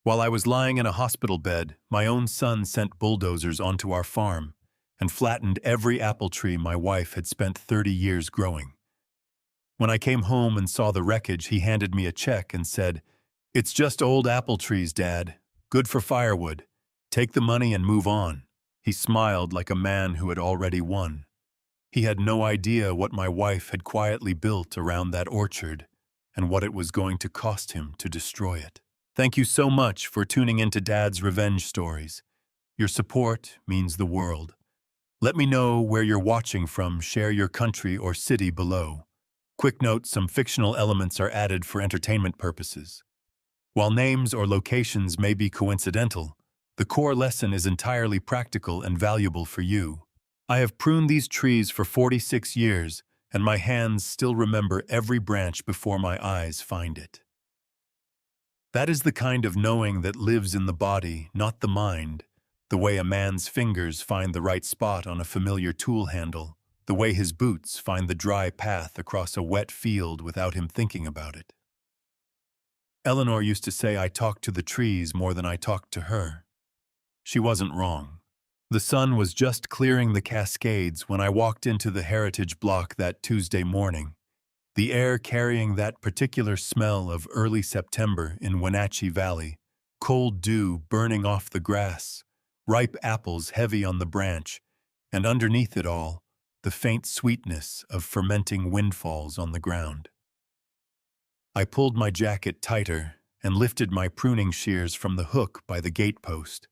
While I was lying in a hospital bed, my own son sent bulldozers onto our farm and flattened every apple tree my wife had spent 30 years growing. When I came home and saw the wreckage, he handed me a check and said, "It's just old apple trees, Dad. Good for firewood. Take the money and move on." He smiled like a man who had already won. He had no idea what my wife had quietly built around that orchard and what it was going to cost him to destroy it. Thank you so much for tuning into Dad's Revenge Stories. Your support means the world. Let me know where you're watching from. Share your country or city below. Quick note, some fictional elements are added for entertainment purposes. While names or locations may be coincidental, the core lesson is entirely practical and valuable for you. I have pruned these trees for 46 years, and my hands still remember every branch before my eyes find it. That is the kind of knowing that lives in the body, not the mind, the way a man's fingers find the right spot on a familiar tool handle, the way his boots find the dry path across a wet field without him thinking about it. Eleanor used to say I talked to the trees more than I talked to her. She wasn't wrong. The sun was just clearing the Cascades when I walked into the Heritage Block that Tuesday morning, the air carrying that particular smell of early September in Wenatchee Valley, cold dew burning off the grass, ripe apples heavy on the branch, and underneath it all, the faint sweetness of fermenting windfalls on the ground. I pulled my jacket tighter and lifted my pruning shears from the hook by the gatepost.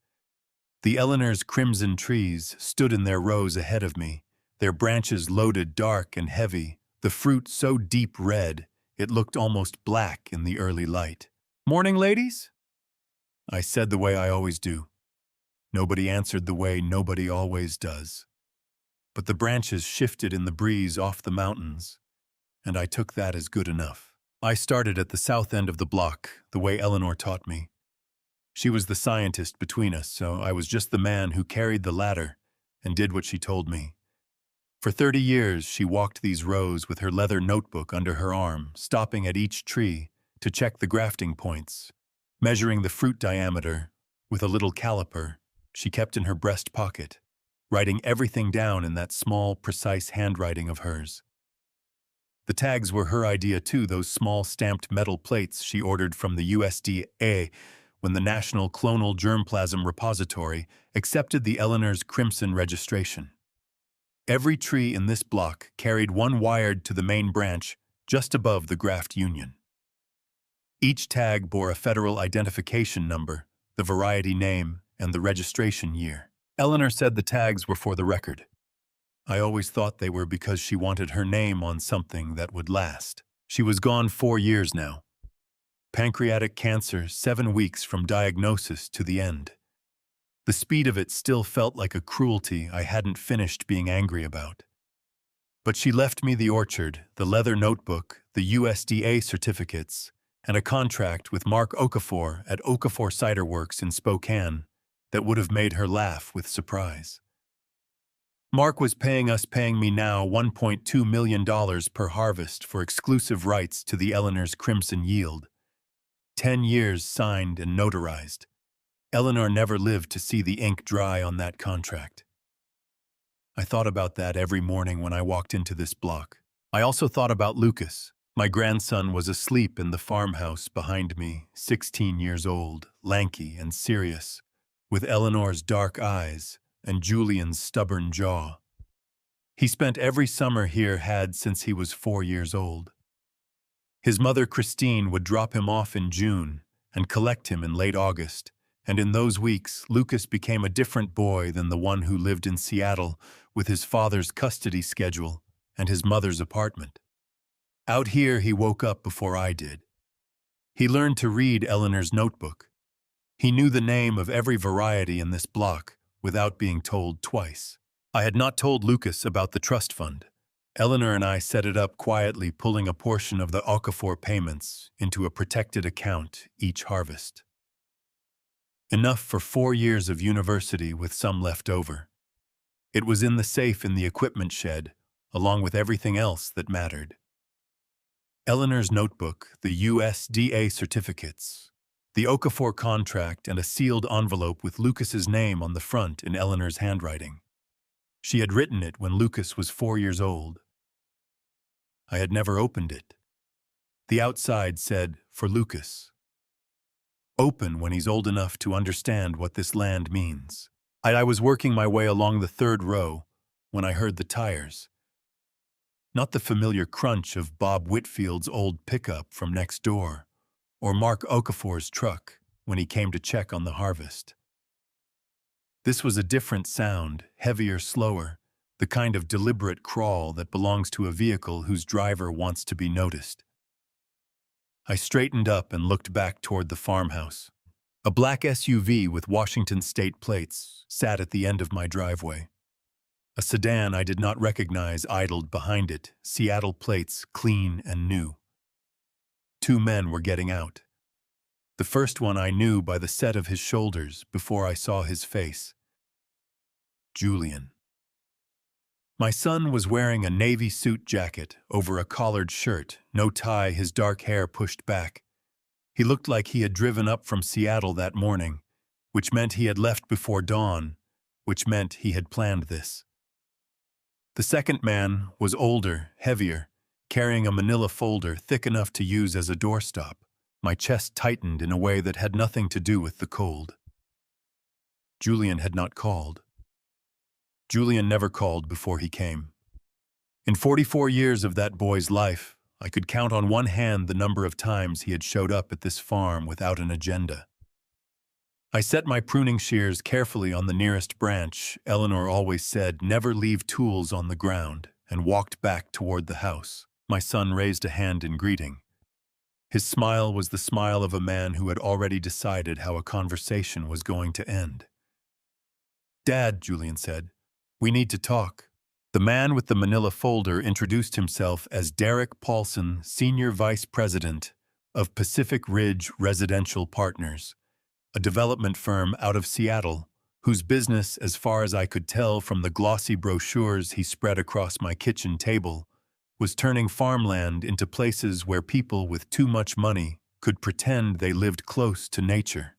The Eleanor's crimson trees stood in their rows ahead of me, their branches loaded dark and heavy, the fruit so deep red it looked almost black in the early light. "Morning, ladies?" I said the way I always do. Nobody answered the way nobody always does. But the branches shifted in the breeze off the mountains, and I took that as good enough. I started at the south end of the block, the way Eleanor taught me. She was the scientist between us, so I was just the man who carried the ladder and did what she told me. For 30 years, she walked these rows with her leather notebook under her arm, stopping at each tree to check the grafting points, measuring the fruit diameter with a little caliper she kept in her breast pocket, writing everything down in that small, precise handwriting of hers. The tags were her idea too, those small stamped metal plates she ordered from the USDA when the National Clonal Germplasm Repository accepted the Eleanor's crimson registration. Every tree in this block carried one wired to the main branch just above the graft union. Each tag bore a federal identification number, the variety name, and the registration year. Eleanor said the tags were for the record. I always thought they were because she wanted her name on something that would last. She was gone 4 years now. Pancreatic cancer, 7 weeks from diagnosis to the end. The speed of it still felt like a cruelty I hadn't finished being angry about. But she left me the orchard, the leather notebook, the USDA certificates, and a contract with Mark Okafor at Okafor Cider Works in Spokane that would have made her laugh with surprise. Mark was paying me now $1.2 million per harvest for exclusive rights to the Eleanor's crimson yield. 10 years signed and notarized. Eleanor never lived to see the ink dry on that contract. I thought about that every morning when I walked into this block. I also thought about Lucas. My grandson was asleep in the farmhouse behind me, 16 years old, lanky and serious, with Eleanor's dark eyes and Julian's stubborn jaw. He spent every summer here had since he was 4 years old. His mother, Christine, would drop him off in June and collect him in late August, and in those weeks, Lucas became a different boy than the one who lived in Seattle with his father's custody schedule and his mother's apartment. Out here, he woke up before I did. He learned to read Eleanor's notebook. He knew the name of every variety in this block without being told twice. I had not told Lucas about the trust fund. Eleanor and I set it up quietly, pulling a portion of the Okafor payments into a protected account each harvest. Enough for 4 years of university with some left over. It was in the safe in the equipment shed, along with everything else that mattered. Eleanor's notebook, the USDA certificates, The Okafor contract and a sealed envelope with Lucas's name on the front in Eleanor's handwriting. She had written it when Lucas was 4 years old. I had never opened it. The outside said, "For Lucas. Open when he's old enough to understand what this land means." I was working my way along the third row when I heard the tires. Not the familiar crunch of Bob Whitfield's old pickup from next door, or Mark Okafor's truck when he came to check on the harvest. This was a different sound, heavier, slower, the kind of deliberate crawl that belongs to a vehicle whose driver wants to be noticed. I straightened up and looked back toward the farmhouse. A black SUV with Washington state plates sat at the end of my driveway. A sedan I did not recognize idled behind it, Seattle plates clean and new. 2 men were getting out. The first one I knew by the set of his shoulders before I saw his face. Julian. My son was wearing a navy suit jacket over a collared shirt, no tie, his dark hair pushed back. He looked like he had driven up from Seattle that morning, which meant he had left before dawn, which meant he had planned this. The second man was older, heavier, carrying a manila folder thick enough to use as a doorstop. My chest tightened in a way that had nothing to do with the cold. Julian had not called. Julian never called before he came. In 44 years of that boy's life, I could count on one hand the number of times he had showed up at this farm without an agenda. I set my pruning shears carefully on the nearest branch. Eleanor always said, "Never leave tools on the ground," and walked back toward the house. My son raised a hand in greeting. His smile was the smile of a man who had already decided how a conversation was going to end. "Dad," Julian said, "we need to talk." The man with the manila folder introduced himself as Derek Paulson, Senior Vice President of Pacific Ridge Residential Partners, a development firm out of Seattle, whose business, as far as I could tell from the glossy brochures he spread across my kitchen table, was turning farmland into places where people with too much money could pretend they lived close to nature.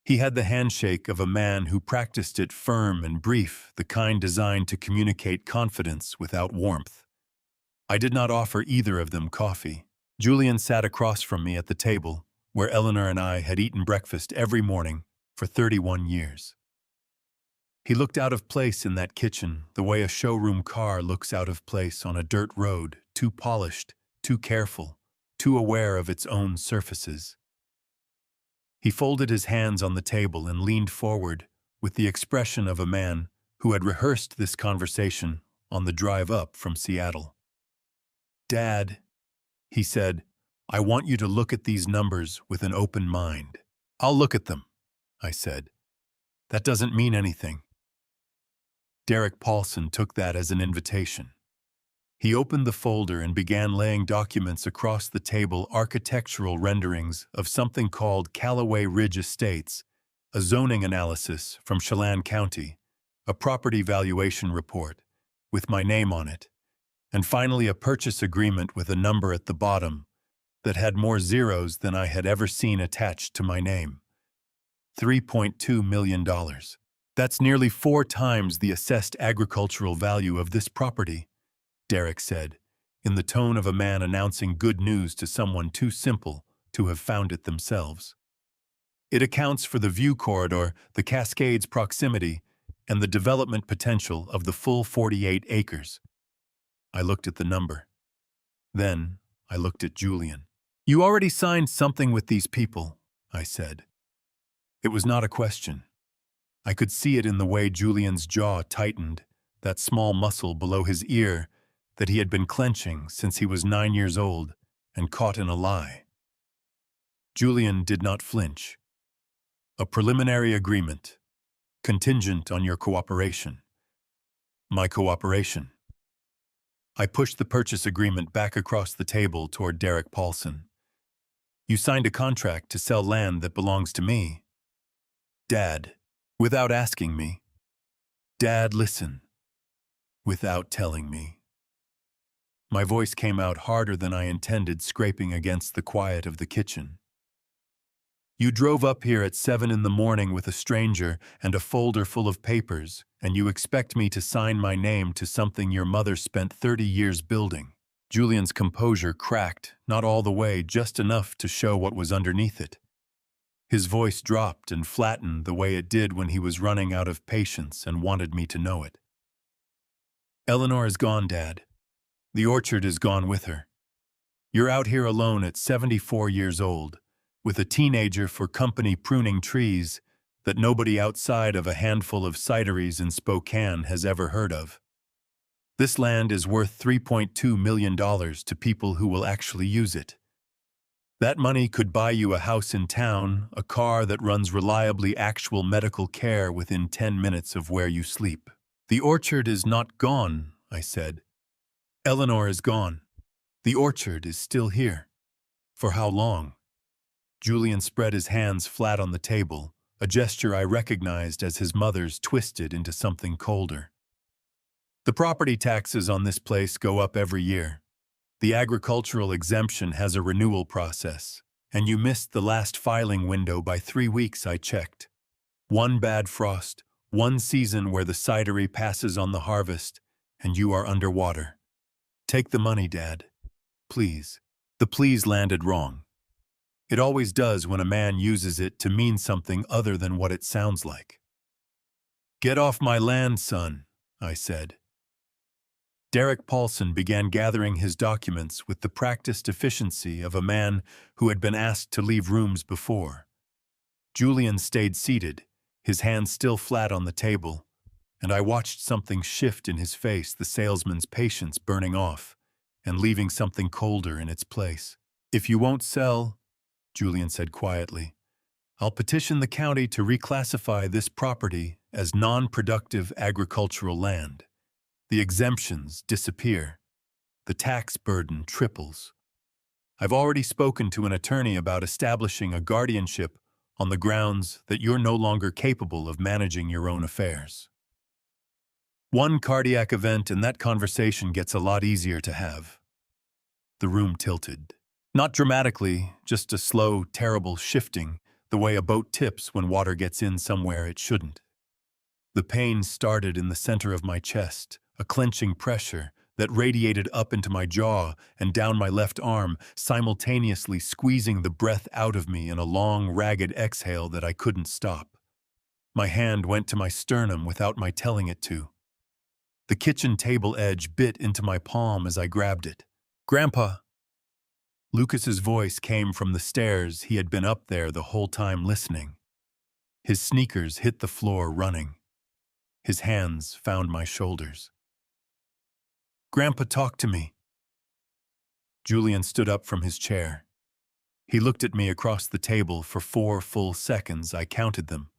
He had the handshake of a man who practiced it firm and brief, the kind designed to communicate confidence without warmth. I did not offer either of them coffee. Julian sat across from me at the table, where Eleanor and I had eaten breakfast every morning for 31 years. He looked out of place in that kitchen, the way a showroom car looks out of place on a dirt road, too polished, too careful, too aware of its own surfaces. He folded his hands on the table and leaned forward with the expression of a man who had rehearsed this conversation on the drive up from Seattle. "Dad," he said, "I want you to look at these numbers with an open mind." "I'll look at them," I said. "That doesn't mean anything." Derek Paulson took that as an invitation. He opened the folder and began laying documents across the table, architectural renderings of something called Callaway Ridge Estates, a zoning analysis from Chelan County, a property valuation report with my name on it, and finally a purchase agreement with a number at the bottom that had more zeros than I had ever seen attached to my name. $3.2 million. That's nearly 4 times the assessed agricultural value of this property, Derek said, in the tone of a man announcing good news to someone too simple to have found it themselves. It accounts for the view corridor, the Cascades proximity, and the development potential of the full 48 acres. I looked at the number. Then I looked at Julian. "You already signed something with these people," I said. It was not a question. I could see it in the way Julian's jaw tightened, that small muscle below his ear that he had been clenching since he was 9 years old and caught in a lie. Julian did not flinch. "A preliminary agreement, contingent on your cooperation." My cooperation. I pushed the purchase agreement back across the table toward Derek Paulson. "You signed a contract to sell land that belongs to me." "Dad," without asking me. "Dad, listen." Without telling me. My voice came out harder than I intended, scraping against the quiet of the kitchen. You drove up here at 7 in the morning with a stranger and a folder full of papers, and you expect me to sign my name to something your mother spent 30 years building. Julian's composure cracked, not all the way, just enough to show what was underneath it. His voice dropped and flattened the way it did when he was running out of patience and wanted me to know it. Eleanor is gone, Dad. The orchard is gone with her. You're out here alone at 74 years old, with a teenager for company pruning trees that nobody outside of a handful of cideries in Spokane has ever heard of. This land is worth $3.2 million to people who will actually use it. That money could buy you a house in town, a car that runs reliably actual medical care within 10 minutes of where you sleep. The orchard is not gone, I said. Eleanor is gone. The orchard is still here. For how long? Julian spread his hands flat on the table, a gesture I recognized as his mother's twisted into something colder. The property taxes on this place go up every year. The agricultural exemption has a renewal process, and you missed the last filing window by 3 weeks, I checked. One bad frost, one season where the cidery passes on the harvest, and you are underwater. Take the money, Dad. Please. The please landed wrong. It always does when a man uses it to mean something other than what it sounds like. Get off my land, son, I said. Derek Paulson began gathering his documents with the practiced efficiency of a man who had been asked to leave rooms before. Julian stayed seated, his hands still flat on the table, and I watched something shift in his face, the salesman's patience burning off and leaving something colder in its place. If you won't sell, Julian said quietly, I'll petition the county to reclassify this property as non-productive agricultural land. The exemptions disappear. The tax burden triples. I've already spoken to an attorney about establishing a guardianship on the grounds that you're no longer capable of managing your own affairs. One cardiac event and that conversation gets a lot easier to have. The room tilted. Not dramatically, just a slow, terrible shifting, the way a boat tips when water gets in somewhere it shouldn't. The pain started in the center of my chest, a clenching pressure that radiated up into my jaw and down my left arm, simultaneously squeezing the breath out of me in a long, ragged exhale that I couldn't stop. My hand went to my sternum without my telling it to. The kitchen table edge bit into my palm as I grabbed it. Grandpa! Lucas's voice came from the stairs. He had been up there the whole time listening. His sneakers hit the floor running. His hands found my shoulders. Grandpa, talk to me. Julian stood up from his chair. He looked at me across the table for 4 full seconds. I counted them,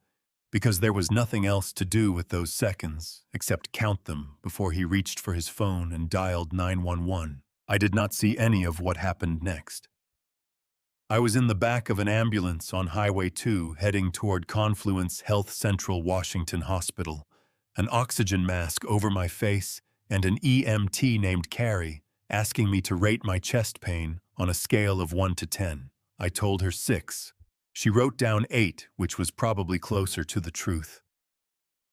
because there was nothing else to do with those seconds except count them before he reached for his phone and dialed 911. I did not see any of what happened next. I was in the back of an ambulance on Highway 2 heading toward Confluence Health Central Washington Hospital, an oxygen mask over my face and an EMT named Carrie asking me to rate my chest pain on a scale of 1 to 10. I told her 6. She wrote down 8, which was probably closer to the truth.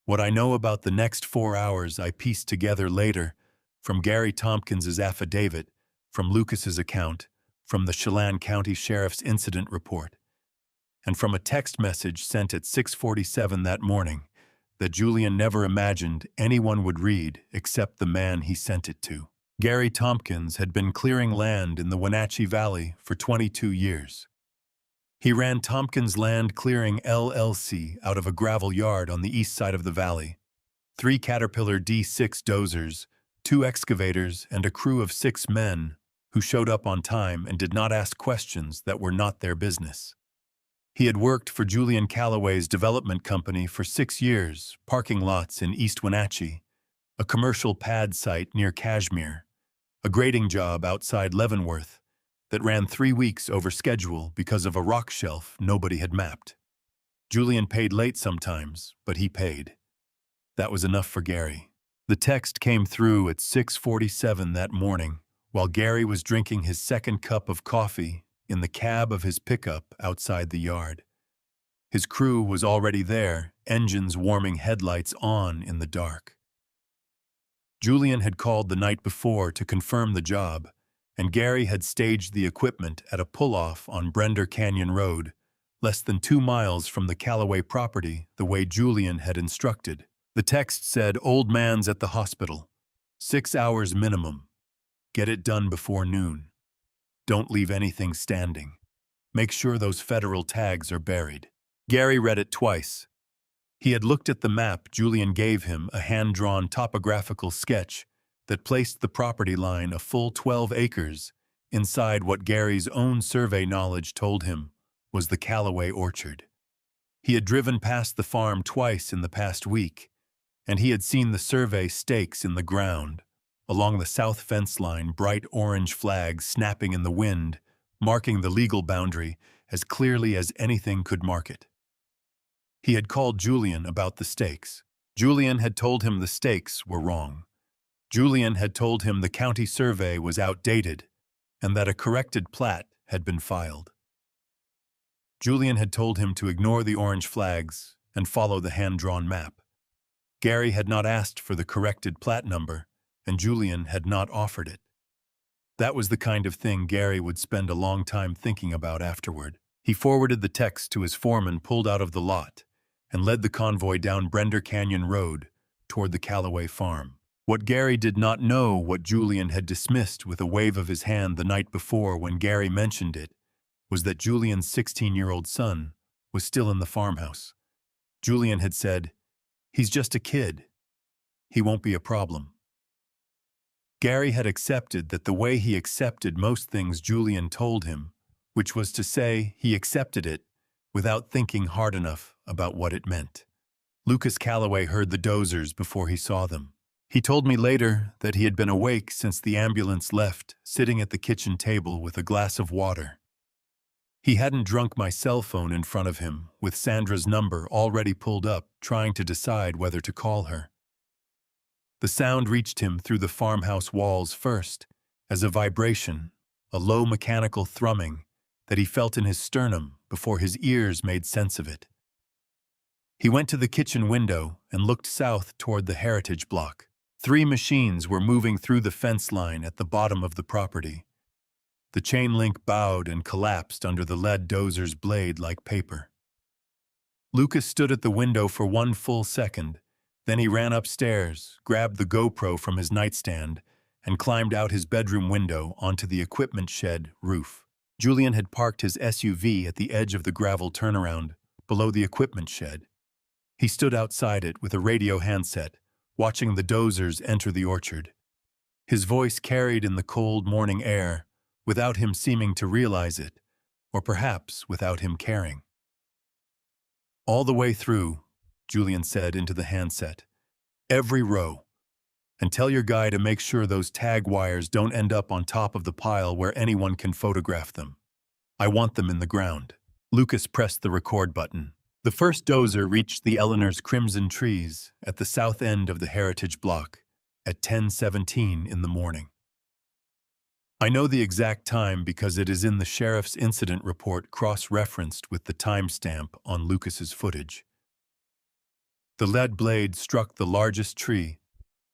What I know about the next 4 hours I pieced together later from Gary Tompkins's affidavit, from Lucas's account, from the Chelan County Sheriff's incident report, and from a text message sent at 6:47 that morning that Julian never imagined anyone would read except the man he sent it to. Gary Tompkins had been clearing land in the Wenatchee Valley for 22 years. He ran Tompkins Land Clearing LLC out of a gravel yard on the east side of the valley. 3 Caterpillar D6 dozers, 2 excavators, and a crew of 6 men who showed up on time and did not ask questions that were not their business. He had worked for Julian Calloway's development company for 6 years, parking lots in East Wenatchee, a commercial pad site near Cashmere, a grading job outside Leavenworth that ran 3 weeks over schedule because of a rock shelf nobody had mapped. Julian paid late sometimes, but he paid. That was enough for Gary. The text came through at 6:47 that morning, while Gary was drinking his second cup of coffee in the cab of his pickup outside the yard. His crew was already there, engines warming, headlights on in the dark. Julian had called the night before to confirm the job, and Gary had staged the equipment at a pull-off on Brender Canyon Road, less than 2 miles from the Callaway property, the way Julian had instructed. The text said, "Old man's at the hospital. 6 hours minimum. Get it done before noon. Don't leave anything standing. Make sure those federal tags are buried." Gary read it twice. He had looked at the map Julian gave him, a hand-drawn topographical sketch that placed the property line a full 12 acres inside what Gary's own survey knowledge told him was the Callaway orchard. He had driven past the farm twice in the past week, and he had seen the survey stakes in the ground. Along the south fence line, bright orange flags snapping in the wind, marking the legal boundary as clearly as anything could mark it. He had called Julian about the stakes. Julian had told him the stakes were wrong. Julian had told him the county survey was outdated and that a corrected plat had been filed. Julian had told him to ignore the orange flags and follow the hand-drawn map. Gary had not asked for the corrected plat number, and Julian had not offered it. That was the kind of thing Gary would spend a long time thinking about afterward. He forwarded the text to his foreman, pulled out of the lot, and led the convoy down Brender Canyon Road toward the Callaway farm. What Gary did not know, what Julian had dismissed with a wave of his hand the night before when Gary mentioned it, was that Julian's 16-year-old son was still in the farmhouse. Julian had said, "He's just a kid. He won't be a problem." Gary had accepted that the way he accepted most things Julian told him, which was to say he accepted it without thinking hard enough about what it meant. Lucas Callaway heard the dozers before he saw them. He told me later that he had been awake since the ambulance left, sitting at the kitchen table with a glass of water. He hadn't drunk my cell phone in front of him, with Sandra's number already pulled up, trying to decide whether to call her. The sound reached him through the farmhouse walls first, as a vibration, a low mechanical thrumming that he felt in his sternum before his ears made sense of it. He went to the kitchen window and looked south toward the heritage block. 3 machines were moving through the fence line at the bottom of the property. The chain link bowed and collapsed under the lead dozer's blade like paper. Lucas stood at the window for 1 full second. Then he ran upstairs, grabbed the GoPro from his nightstand, and climbed out his bedroom window onto the equipment shed roof. Julian had parked his SUV at the edge of the gravel turnaround, below the equipment shed. He stood outside it with a radio handset, watching the dozers enter the orchard. His voice carried in the cold morning air, without him seeming to realize it, or perhaps without him caring. "All the way through," Julian said into the handset. "Every row. And tell your guy to make sure those tag wires don't end up on top of the pile where anyone can photograph them. I want them in the ground." Lucas pressed the record button. The first dozer reached the Eleanor's crimson trees at the south end of the heritage block at 10:17 in the morning. I know the exact time because it is in the sheriff's incident report cross-referenced with the timestamp on Lucas's footage. The lead blade struck the largest tree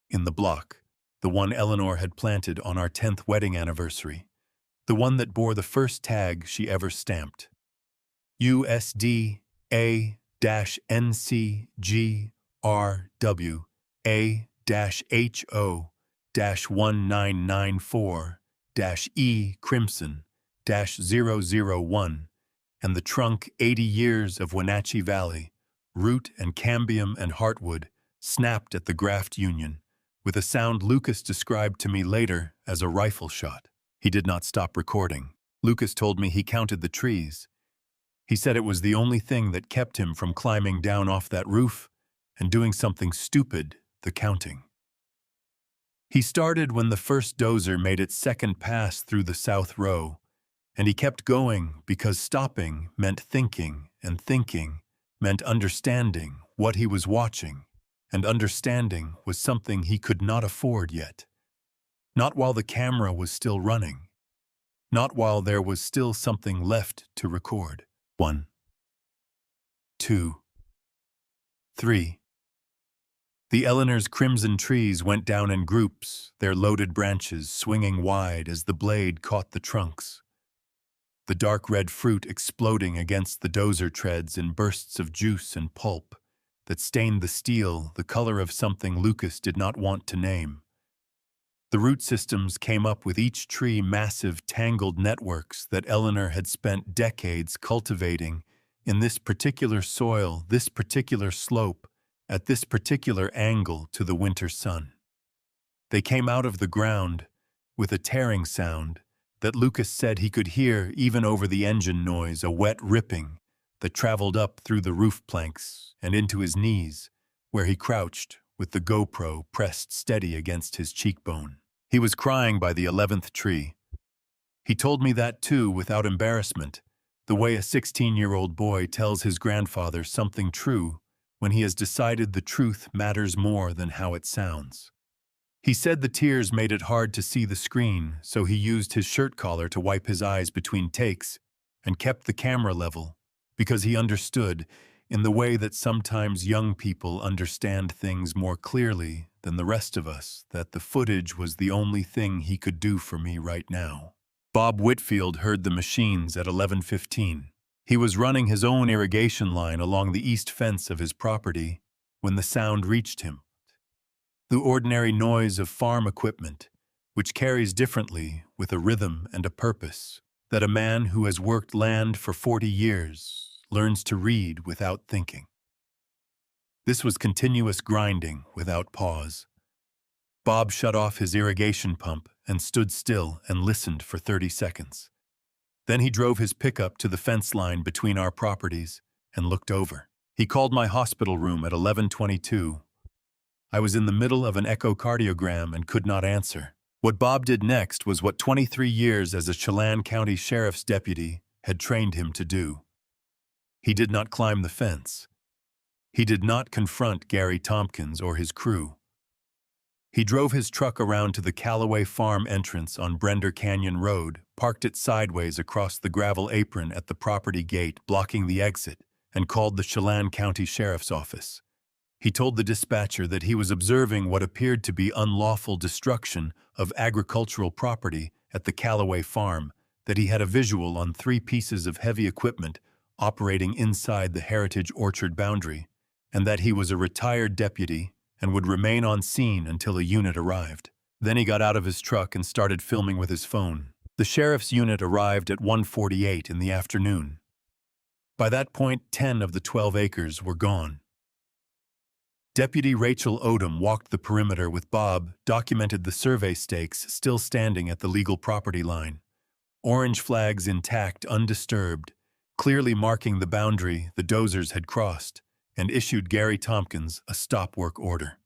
in the block, the one Eleanor had planted on our 10th wedding anniversary, the one that bore the first tag she ever stamped. USD A-NCGRW A-HO-1994-E Crimson-001, and the trunk 80 years of Wenatchee Valley, root and cambium and heartwood, snapped at the graft union, with a sound Lucas described to me later as a rifle shot. He did not stop recording. Lucas told me he counted the trees. He said it was the only thing that kept him from climbing down off that roof and doing something stupid, the counting. He started when the first dozer made its second pass through the south row, and he kept going because stopping meant thinking, and thinking meant understanding what he was watching, and understanding was something he could not afford yet. Not while the camera was still running. Not while there was still something left to record. 1. 2, 3. The Eleanor's crimson trees went down in groups, their loaded branches swinging wide as the blade caught the trunks. The dark red fruit exploding against the dozer treads in bursts of juice and pulp that stained the steel the color of something Lucas did not want to name. The root systems came up with each tree massive tangled networks that Eleanor had spent decades cultivating in this particular soil, this particular slope, at this particular angle to the winter sun. They came out of the ground with a tearing sound that Lucas said he could hear even over the engine noise, a wet ripping that traveled up through the roof planks and into his knees, where he crouched with the GoPro pressed steady against his cheekbone. He was crying by the 11th tree. He told me that too without embarrassment, the way a 16-year-old boy tells his grandfather something true when he has decided the truth matters more than how it sounds. He said the tears made it hard to see the screen, so he used his shirt collar to wipe his eyes between takes and kept the camera level, because he understood, in the way that sometimes young people understand things more clearly than the rest of us, that the footage was the only thing he could do for me right now. Bob Whitfield heard the machines at 11:15. He was running his own irrigation line along the east fence of his property when the sound reached him. The ordinary noise of farm equipment, which carries differently with a rhythm and a purpose, that a man who has worked land for 40 years learns to read without thinking. This was continuous grinding without pause. Bob shut off his irrigation pump and stood still and listened for 30 seconds. Then he drove his pickup to the fence line between our properties and looked over. He called my hospital room at 11:22. I was in the middle of an echocardiogram and could not answer. What Bob did next was what 23 years as a Chelan County Sheriff's deputy had trained him to do. He did not climb the fence. He did not confront Gary Tompkins or his crew. He drove his truck around to the Callaway Farm entrance on Brender Canyon Road, parked it sideways across the gravel apron at the property gate blocking the exit, and called the Chelan County Sheriff's Office. He told the dispatcher that he was observing what appeared to be unlawful destruction of agricultural property at the Callaway Farm, that he had a visual on 3 pieces of heavy equipment operating inside the Heritage Orchard boundary, and that he was a retired deputy and would remain on scene until a unit arrived. Then he got out of his truck and started filming with his phone. The sheriff's unit arrived at 1:48 in the afternoon. By that point, 10 of the 12 acres were gone. Deputy Rachel Odom walked the perimeter with Bob, documented the survey stakes still standing at the legal property line. Orange flags intact, undisturbed, clearly marking the boundary the dozers had crossed, and issued Gary Tompkins a stop work order.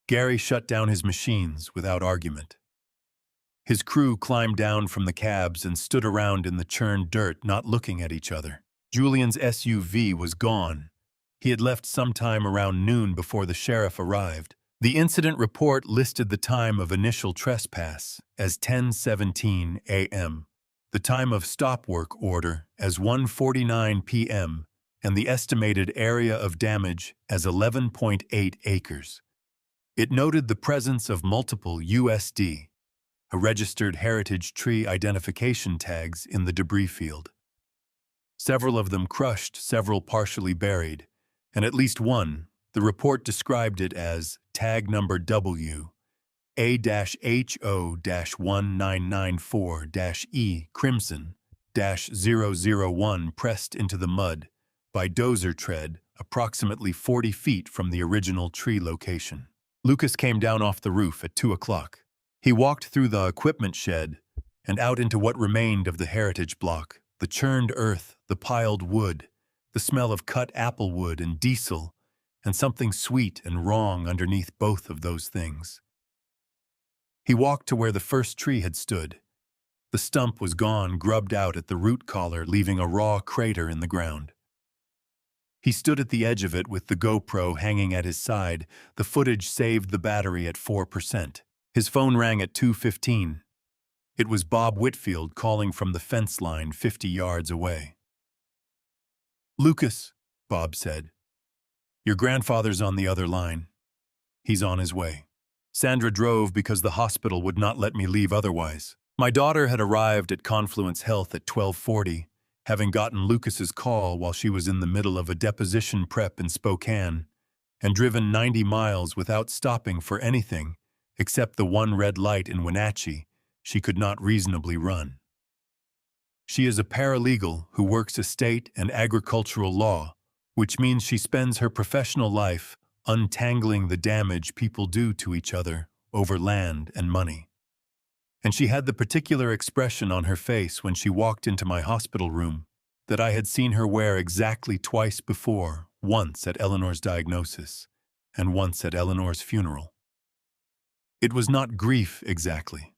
Gary shut down his machines without argument. His crew climbed down from the cabs and stood around in the churned dirt, not looking at each other. Julian's SUV was gone. He had left sometime around noon before the sheriff arrived. The incident report listed the time of initial trespass as 10:17 a.m., the time of stop work order as 1:49 p.m., and the estimated area of damage as 11.8 acres. It noted the presence of multiple USD, a registered heritage tree identification tags in the debris field. Several of them crushed, several partially buried, and at least one, the report described it as tag number W, A-HO-1994-E Crimson-001 pressed into the mud by dozer tread approximately 40 feet from the original tree location. Lucas came down off the roof at 2 o'clock. He walked through the equipment shed and out into what remained of the heritage block, the churned earth, the piled wood, the smell of cut apple wood and diesel, and something sweet and wrong underneath both of those things. He walked to where the first tree had stood. The stump was gone, grubbed out at the root collar, leaving a raw crater in the ground. He stood at the edge of it with the GoPro hanging at his side. The footage saved the battery at 4%. His phone rang at 2:15. It was Bob Whitfield calling from the fence line 50 yards away. "Lucas, Bob said. Your grandfather's on the other line. He's on his way. Sandra drove because the hospital would not let me leave otherwise. My daughter had arrived at Confluence Health at 12:40, having gotten Lucas's call while she was in the middle of a deposition prep in Spokane, and driven 90 miles without stopping for anything except the one red light in Wenatchee she could not reasonably run. She is a paralegal who works estate and agricultural law, which means she spends her professional life untangling the damage people do to each other over land and money. And she had the particular expression on her face when she walked into my hospital room that I had seen her wear exactly twice before, once at Eleanor's diagnosis and once at Eleanor's funeral. It was not grief exactly.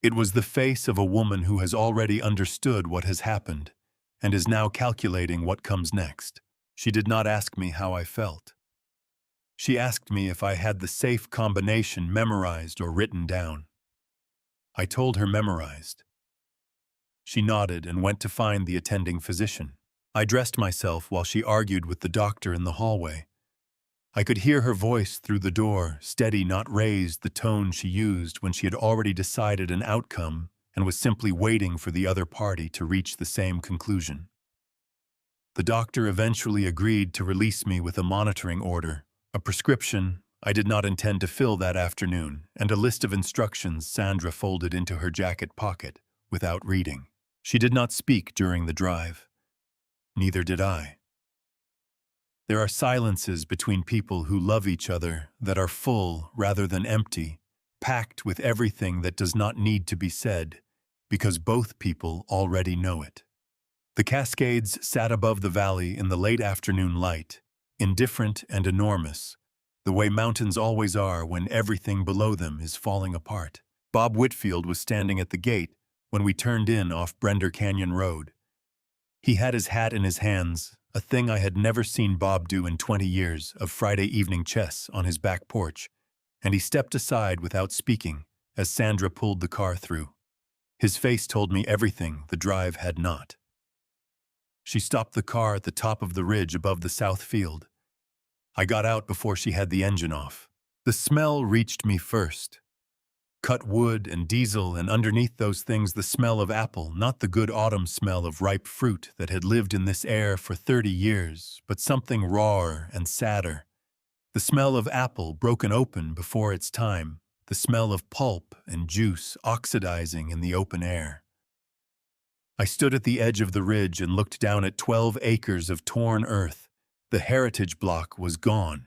It was the face of a woman who has already understood what has happened and is now calculating what comes next. She did not ask me how I felt. She asked me if I had the safe combination memorized or written down. I told her memorized. She nodded and went to find the attending physician. I dressed myself while she argued with the doctor in the hallway. I could hear her voice through the door, steady, not raised, the tone she used when she had already decided an outcome and was simply waiting for the other party to reach the same conclusion. The doctor eventually agreed to release me with a monitoring order, a prescription I did not intend to fill that afternoon, and a list of instructions Sandra folded into her jacket pocket without reading. She did not speak during the drive. Neither did I. There are silences between people who love each other that are full rather than empty, packed with everything that does not need to be said, because both people already know it. The Cascades sat above the valley in the late afternoon light, indifferent and enormous, the way mountains always are when everything below them is falling apart. Bob Whitfield was standing at the gate when we turned in off Brender Canyon Road. He had his hat in his hands, a thing I had never seen Bob do in 20 years of Friday evening chess on his back porch, and he stepped aside without speaking as Sandra pulled the car through. His face told me everything the drive had not. She stopped the car at the top of the ridge above the south field. I got out before she had the engine off. The smell reached me first. Cut wood and diesel, and underneath those things the smell of apple, not the good autumn smell of ripe fruit that had lived in this air for 30 years, but something rawer and sadder. The smell of apple broken open before its time, the smell of pulp and juice oxidizing in the open air. I stood at the edge of the ridge and looked down at 12 acres of torn earth. The heritage block was gone,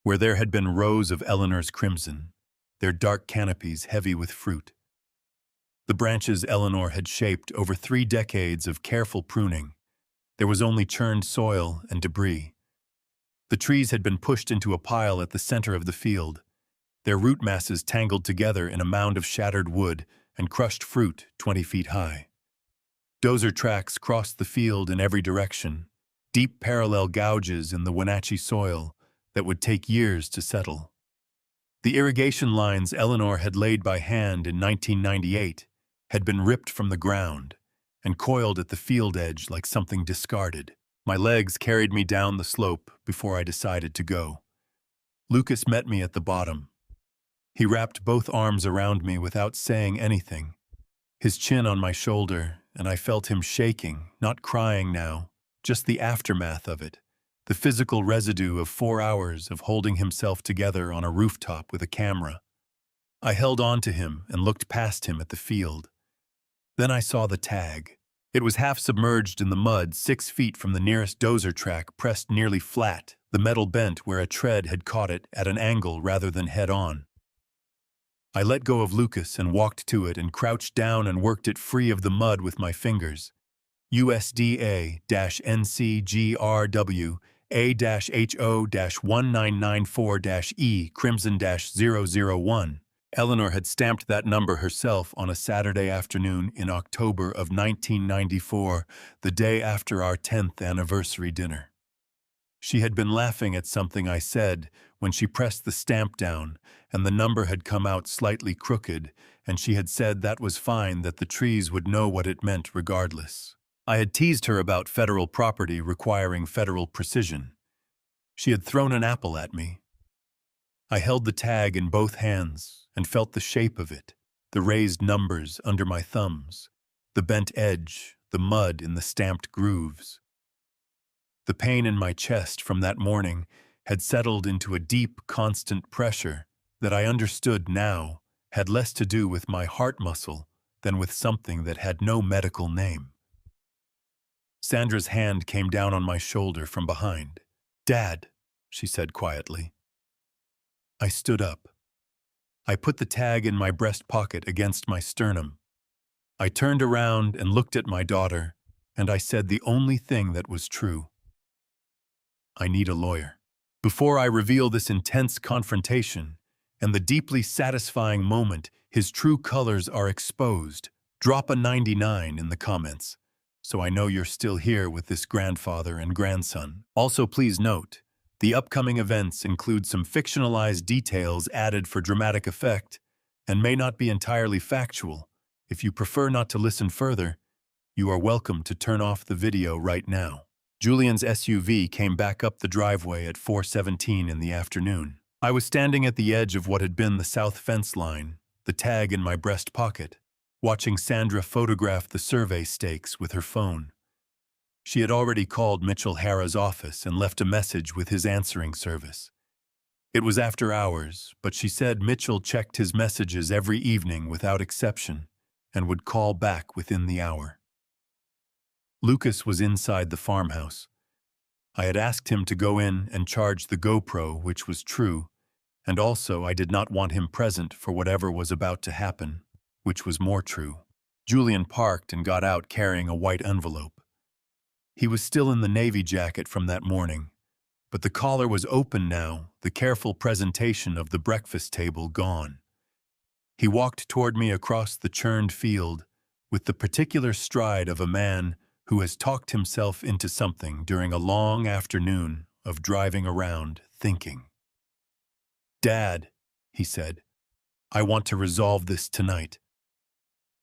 where there had been rows of Eleanor's crimson, their dark canopies heavy with fruit. The branches Eleanor had shaped over 3 decades of careful pruning. There was only churned soil and debris. The trees had been pushed into a pile at the center of the field, their root masses tangled together in a mound of shattered wood and crushed fruit 20 feet high. Dozer tracks crossed the field in every direction, deep parallel gouges in the Wenatchee soil that would take years to settle. The irrigation lines Eleanor had laid by hand in 1998 had been ripped from the ground and coiled at the field edge like something discarded. My legs carried me down the slope before I decided to go. Lucas met me at the bottom. He wrapped both arms around me without saying anything, his chin on my shoulder, and I felt him shaking, not crying now, just the aftermath of it, the physical residue of 4 hours of holding himself together on a rooftop with a camera. I held on to him and looked past him at the field. Then I saw the tag. It was half submerged in the mud 6 feet from the nearest dozer track, pressed nearly flat, the metal bent where a tread had caught it at an angle rather than head-on. I let go of Lucas and walked to it and crouched down and worked it free of the mud with my fingers. USDA-NCGRW A-HO-1994-E Crimson-001. Eleanor had stamped that number herself on a Saturday afternoon in October of 1994, the day after our 10th anniversary dinner. She had been laughing at something I said when she pressed the stamp down, and the number had come out slightly crooked, and she had said that was fine, that the trees would know what it meant regardless. I had teased her about federal property requiring federal precision. She had thrown an apple at me. I held the tag in both hands and felt the shape of it, the raised numbers under my thumbs, the bent edge, the mud in the stamped grooves. The pain in my chest from that morning had settled into a deep, constant pressure that I understood now had less to do with my heart muscle than with something that had no medical name. Sandra's hand came down on my shoulder from behind. "Dad," she said quietly. I stood up. I put the tag in my breast pocket against my sternum. I turned around and looked at my daughter, and I said the only thing that was true. I need a lawyer. Before I reveal this intense confrontation and the deeply satisfying moment his true colors are exposed, drop a 99 in the comments, so I know you're still here with this grandfather and grandson. Also, please note, the upcoming events include some fictionalized details added for dramatic effect and may not be entirely factual. If you prefer not to listen further, you are welcome to turn off the video right now. Julian's SUV came back up the driveway at 4:17 in the afternoon. I was standing at the edge of what had been the south fence line, the tag in my breast pocket, watching Sandra photograph the survey stakes with her phone. She had already called Mitchell Hara's office and left a message with his answering service. It was after hours, but she said Mitchell checked his messages every evening without exception and would call back within the hour. Lucas was inside the farmhouse. I had asked him to go in and charge the GoPro, which was true, and also I did not want him present for whatever was about to happen, which was more true. Julian parked and got out carrying a white envelope. He was still in the navy jacket from that morning, but the collar was open now, the careful presentation of the breakfast table gone. He walked toward me across the churned field with the particular stride of a man who has talked himself into something during a long afternoon of driving around thinking. "Dad," he said, "I want to resolve this tonight."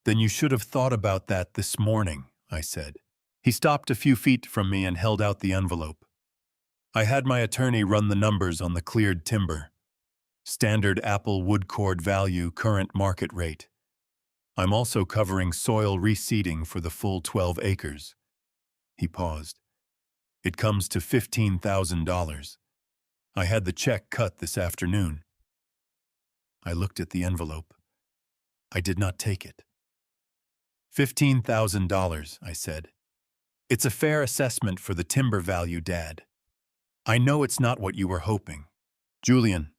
"Then you should have thought about that this morning," I said. He stopped a few feet from me and held out the envelope. I had my attorney run the numbers on the cleared timber. Standard apple wood cord value, current market rate. I'm also covering soil reseeding for the full 12 acres. He paused. "It comes to $15,000. I had the check cut this afternoon." I looked at the envelope. I did not take it. $15,000, I said. "It's a fair assessment for the timber value, Dad. I know it's not what you were hoping." "Julian."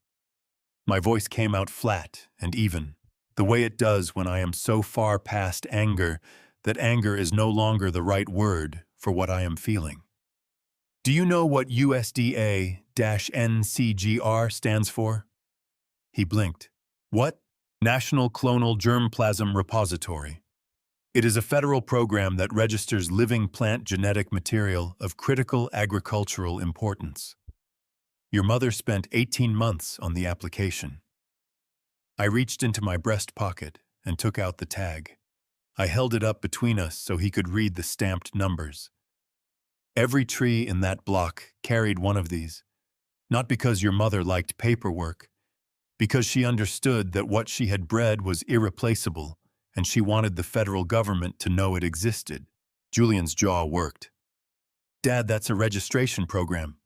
My voice came out flat and even, the way it does when I am so far past anger that anger is no longer the right word for what I am feeling. "Do you know what USDA-NCGR stands for?" He blinked. "What?" "National Clonal Germplasm Repository. It is a federal program that registers living plant genetic material of critical agricultural importance. Your mother spent 18 months on the application." I reached into my breast pocket and took out the tag. I held it up between us so he could read the stamped numbers. Every tree in that block carried one of these, not because your mother liked paperwork, because she understood that what she had bred was irreplaceable and she wanted the federal government to know it existed. Julian's jaw worked. "Dad, that's a registration program.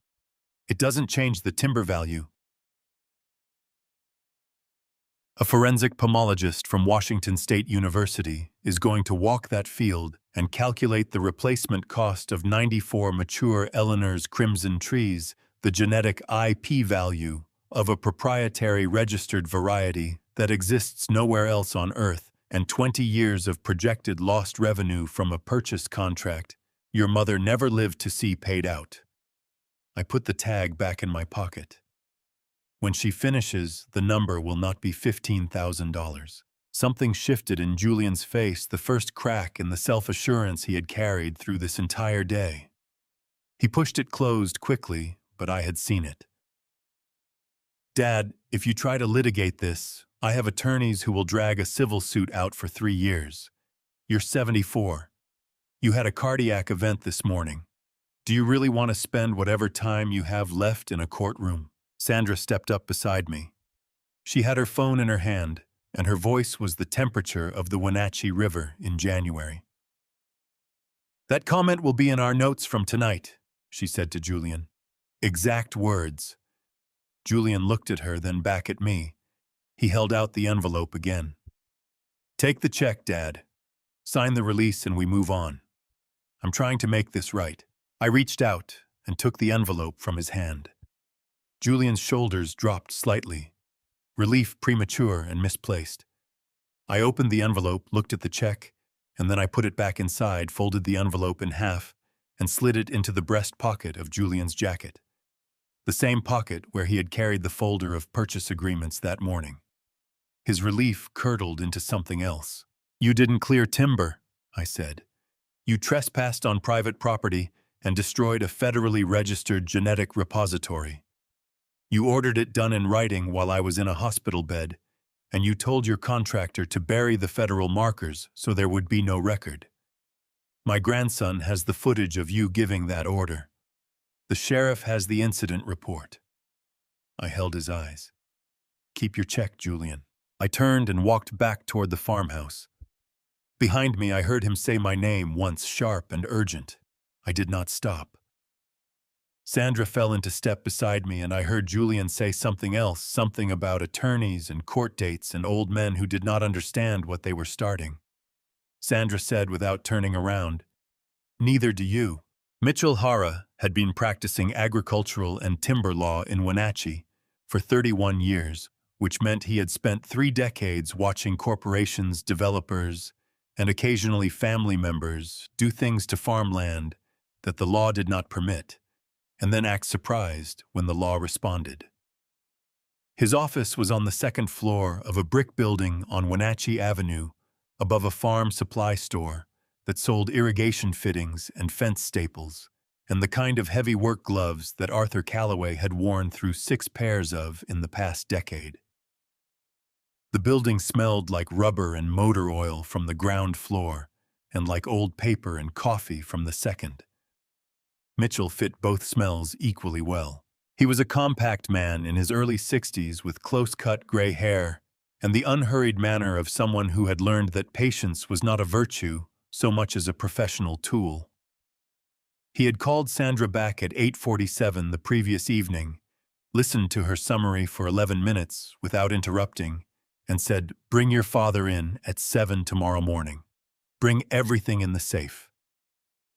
It doesn't change the timber value." A forensic pomologist from Washington State University is going to walk that field and calculate the replacement cost of 94 mature Eleanor's crimson trees, the genetic IP value of a proprietary registered variety that exists nowhere else on Earth, and 20 years of projected lost revenue from a purchase contract your mother never lived to see paid out. I put the tag back in my pocket. When she finishes, the number will not be $15,000. Something shifted in Julian's face, the first crack in the self-assurance he had carried through this entire day. He pushed it closed quickly, but I had seen it. "Dad, if you try to litigate this, I have attorneys who will drag a civil suit out for 3 years. You're 74. You had a cardiac event this morning. Do you really want to spend whatever time you have left in a courtroom? Sandra stepped up beside me. She had her phone in her hand, and her voice was the temperature of the Wenatchee River in January. That comment will be in our notes from tonight, she said to Julian. Exact words. Julian looked at her, then back at me. He held out the envelope again. Take the check, Dad. Sign the release and we move on. I'm trying to make this right. I reached out and took the envelope from his hand. Julian's shoulders dropped slightly. Relief premature and misplaced. I opened the envelope, looked at the check, and then I put it back inside, folded the envelope in half, and slid it into the breast pocket of Julian's jacket. The same pocket where he had carried the folder of purchase agreements that morning. His relief curdled into something else. You didn't clear timber, I said. You trespassed on private property and destroyed a federally registered genetic repository. You ordered it done in writing while I was in a hospital bed, and you told your contractor to bury the federal markers so there would be no record. My grandson has the footage of you giving that order. The sheriff has the incident report. I held his eyes. Keep your check, Julian. I turned and walked back toward the farmhouse. Behind me, I heard him say my name once, sharp and urgent. I did not stop. Sandra fell into step beside me, and I heard Julian say something else, something about attorneys and court dates and old men who did not understand what they were starting. Sandra said without turning around, "Neither do you." Mitchell Hara had been practicing agricultural and timber law in Wenatchee for 31 years, which meant he had spent 3 decades watching corporations, developers, and occasionally family members do things to farmland that the law did not permit, and then act surprised when the law responded. His office was on the 2nd floor of a brick building on Wenatchee Avenue, above a farm supply store that sold irrigation fittings and fence staples, and the kind of heavy work gloves that Arthur Calloway had worn through 6 pairs of in the past decade. The building smelled like rubber and motor oil from the ground floor, and like old paper and coffee from the 2nd. Mitchell fit both smells equally well. He was a compact man in his early 60s with close-cut gray hair and the unhurried manner of someone who had learned that patience was not a virtue so much as a professional tool. He had called Sandra back at 8:47 the previous evening, listened to her summary for 11 minutes without interrupting, and said, "Bring your father in at 7 tomorrow morning. Bring everything in the safe."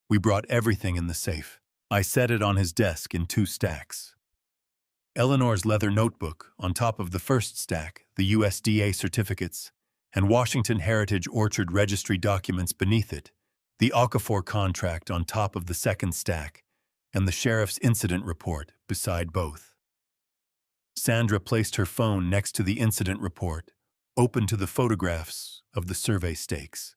We brought everything in the safe. I set it on his desk in 2 stacks. Eleanor's leather notebook on top of the first stack, the USDA certificates, and Washington Heritage Orchard Registry documents beneath it, the Okafor contract on top of the 2nd stack, and the sheriff's incident report beside both. Sandra placed her phone next to the incident report, open to the photographs of the survey stakes.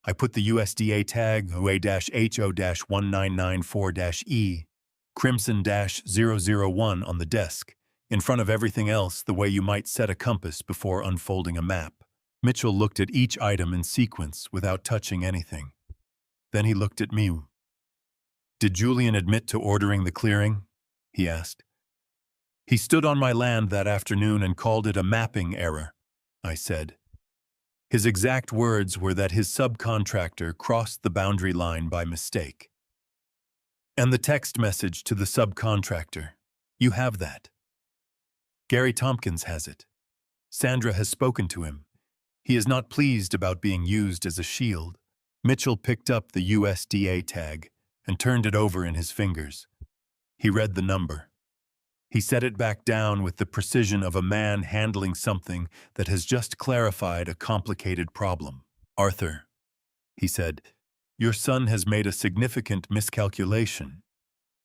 I put the USDA tag OA-HO-1994-E, Crimson-001 on the desk, in front of everything else the way you might set a compass before unfolding a map. Mitchell looked at each item in sequence without touching anything. Then he looked at me. "Did Julian admit to ordering the clearing?" he asked. "He stood on my land that afternoon and called it a mapping error," I said. His exact words were that his subcontractor crossed the boundary line by mistake. "And the text message to the subcontractor. You have that." "Gary Tompkins has it. Sandra has spoken to him. He is not pleased about being used as a shield." Mitchell picked up the USDA tag and turned it over in his fingers. He read the number. He set it back down with the precision of a man handling something that has just clarified a complicated problem. "Arthur," he said, "your son has made a significant miscalculation.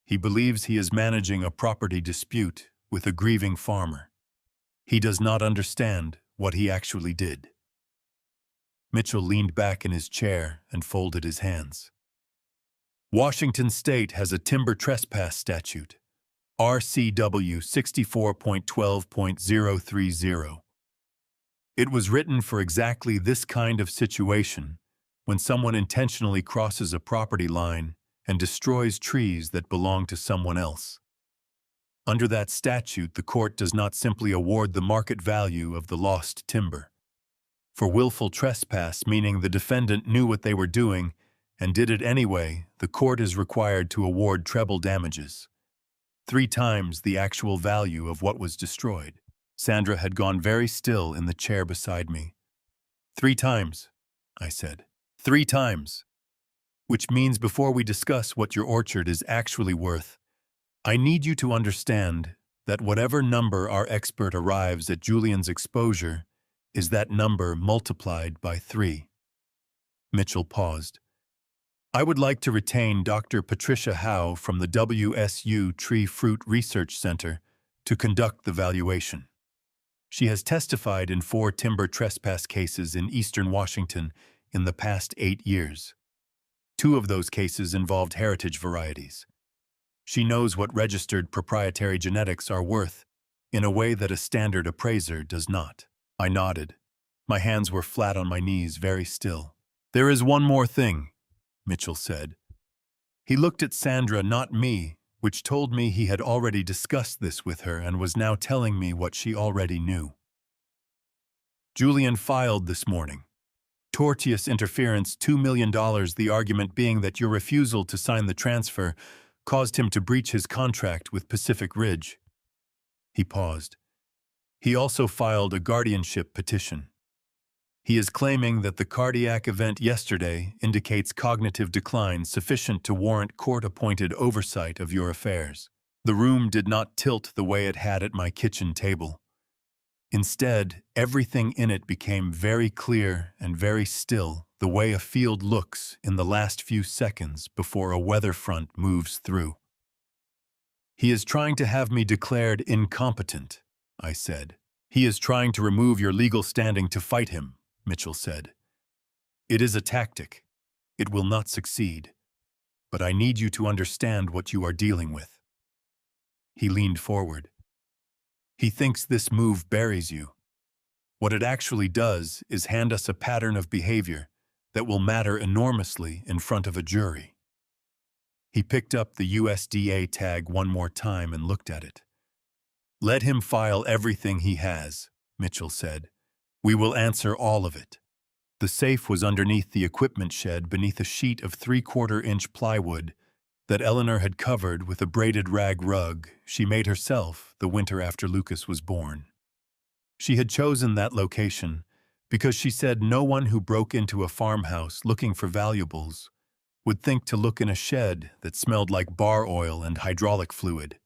He believes he is managing a property dispute with a grieving farmer. He does not understand what he actually did." Mitchell leaned back in his chair and folded his hands. "Washington State has a timber trespass statute. RCW 64.12.030. It was written for exactly this kind of situation, when someone intentionally crosses a property line and destroys trees that belong to someone else. Under that statute, the court does not simply award the market value of the lost timber. For willful trespass, meaning the defendant knew what they were doing and did it anyway, the court is required to award treble damages, 3 times the actual value of what was destroyed. Sandra had gone very still in the chair beside me. 3 times, I said. 3 times. Which means before we discuss what your orchard is actually worth, I need you to understand that whatever number our expert arrives at Julian's exposure is that number multiplied by 3. Mitchell paused. I would like to retain Dr. Patricia Howe from the WSU Tree Fruit Research Center to conduct the valuation. She has testified in 4 timber trespass cases in eastern Washington in the past 8 years. 2 of those cases involved heritage varieties. She knows what registered proprietary genetics are worth in a way that a standard appraiser does not. I nodded. My hands were flat on my knees, very still. There is one more thing, Mitchell said. He looked at Sandra, not me, which told me he had already discussed this with her and was now telling me what she already knew. Julian filed this morning. Tortious interference, $2 million, the argument being that your refusal to sign the transfer caused him to breach his contract with Pacific Ridge. He paused. He also filed a guardianship petition. He is claiming that the cardiac event yesterday indicates cognitive decline sufficient to warrant court-appointed oversight of your affairs. The room did not tilt the way it had at my kitchen table. Instead, everything in it became very clear and very still, the way a field looks in the last few seconds before a weather front moves through. He is trying to have me declared incompetent, I said. He is trying to remove your legal standing to fight him, Mitchell said. It is a tactic. It will not succeed. But I need you to understand what you are dealing with. He leaned forward. He thinks this move buries you. What it actually does is hand us a pattern of behavior that will matter enormously in front of a jury. He picked up the USDA tag one more time and looked at it. Let him file everything he has, Mitchell said. We will answer all of it. The safe was underneath the equipment shed beneath a sheet of 3/4-inch plywood that Eleanor had covered with a braided rag rug she made herself the winter after Lucas was born. She had chosen that location because she said no one who broke into a farmhouse looking for valuables would think to look in a shed that smelled like bar oil and hydraulic fluid.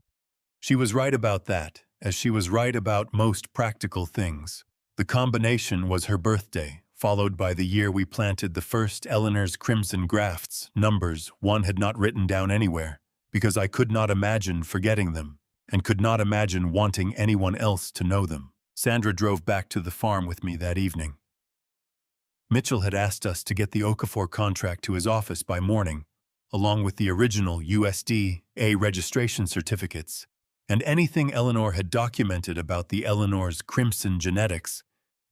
She was right about that, as she was right about most practical things. The combination was her birthday, followed by the year we planted the first Eleanor's crimson grafts, numbers one had not written down anywhere, because I could not imagine forgetting them, and could not imagine wanting anyone else to know them. Sandra drove back to the farm with me that evening. Mitchell had asked us to get the Okafor contract to his office by morning, along with the original USDA registration certificates, and anything Eleanor had documented about the Eleanor's crimson genetics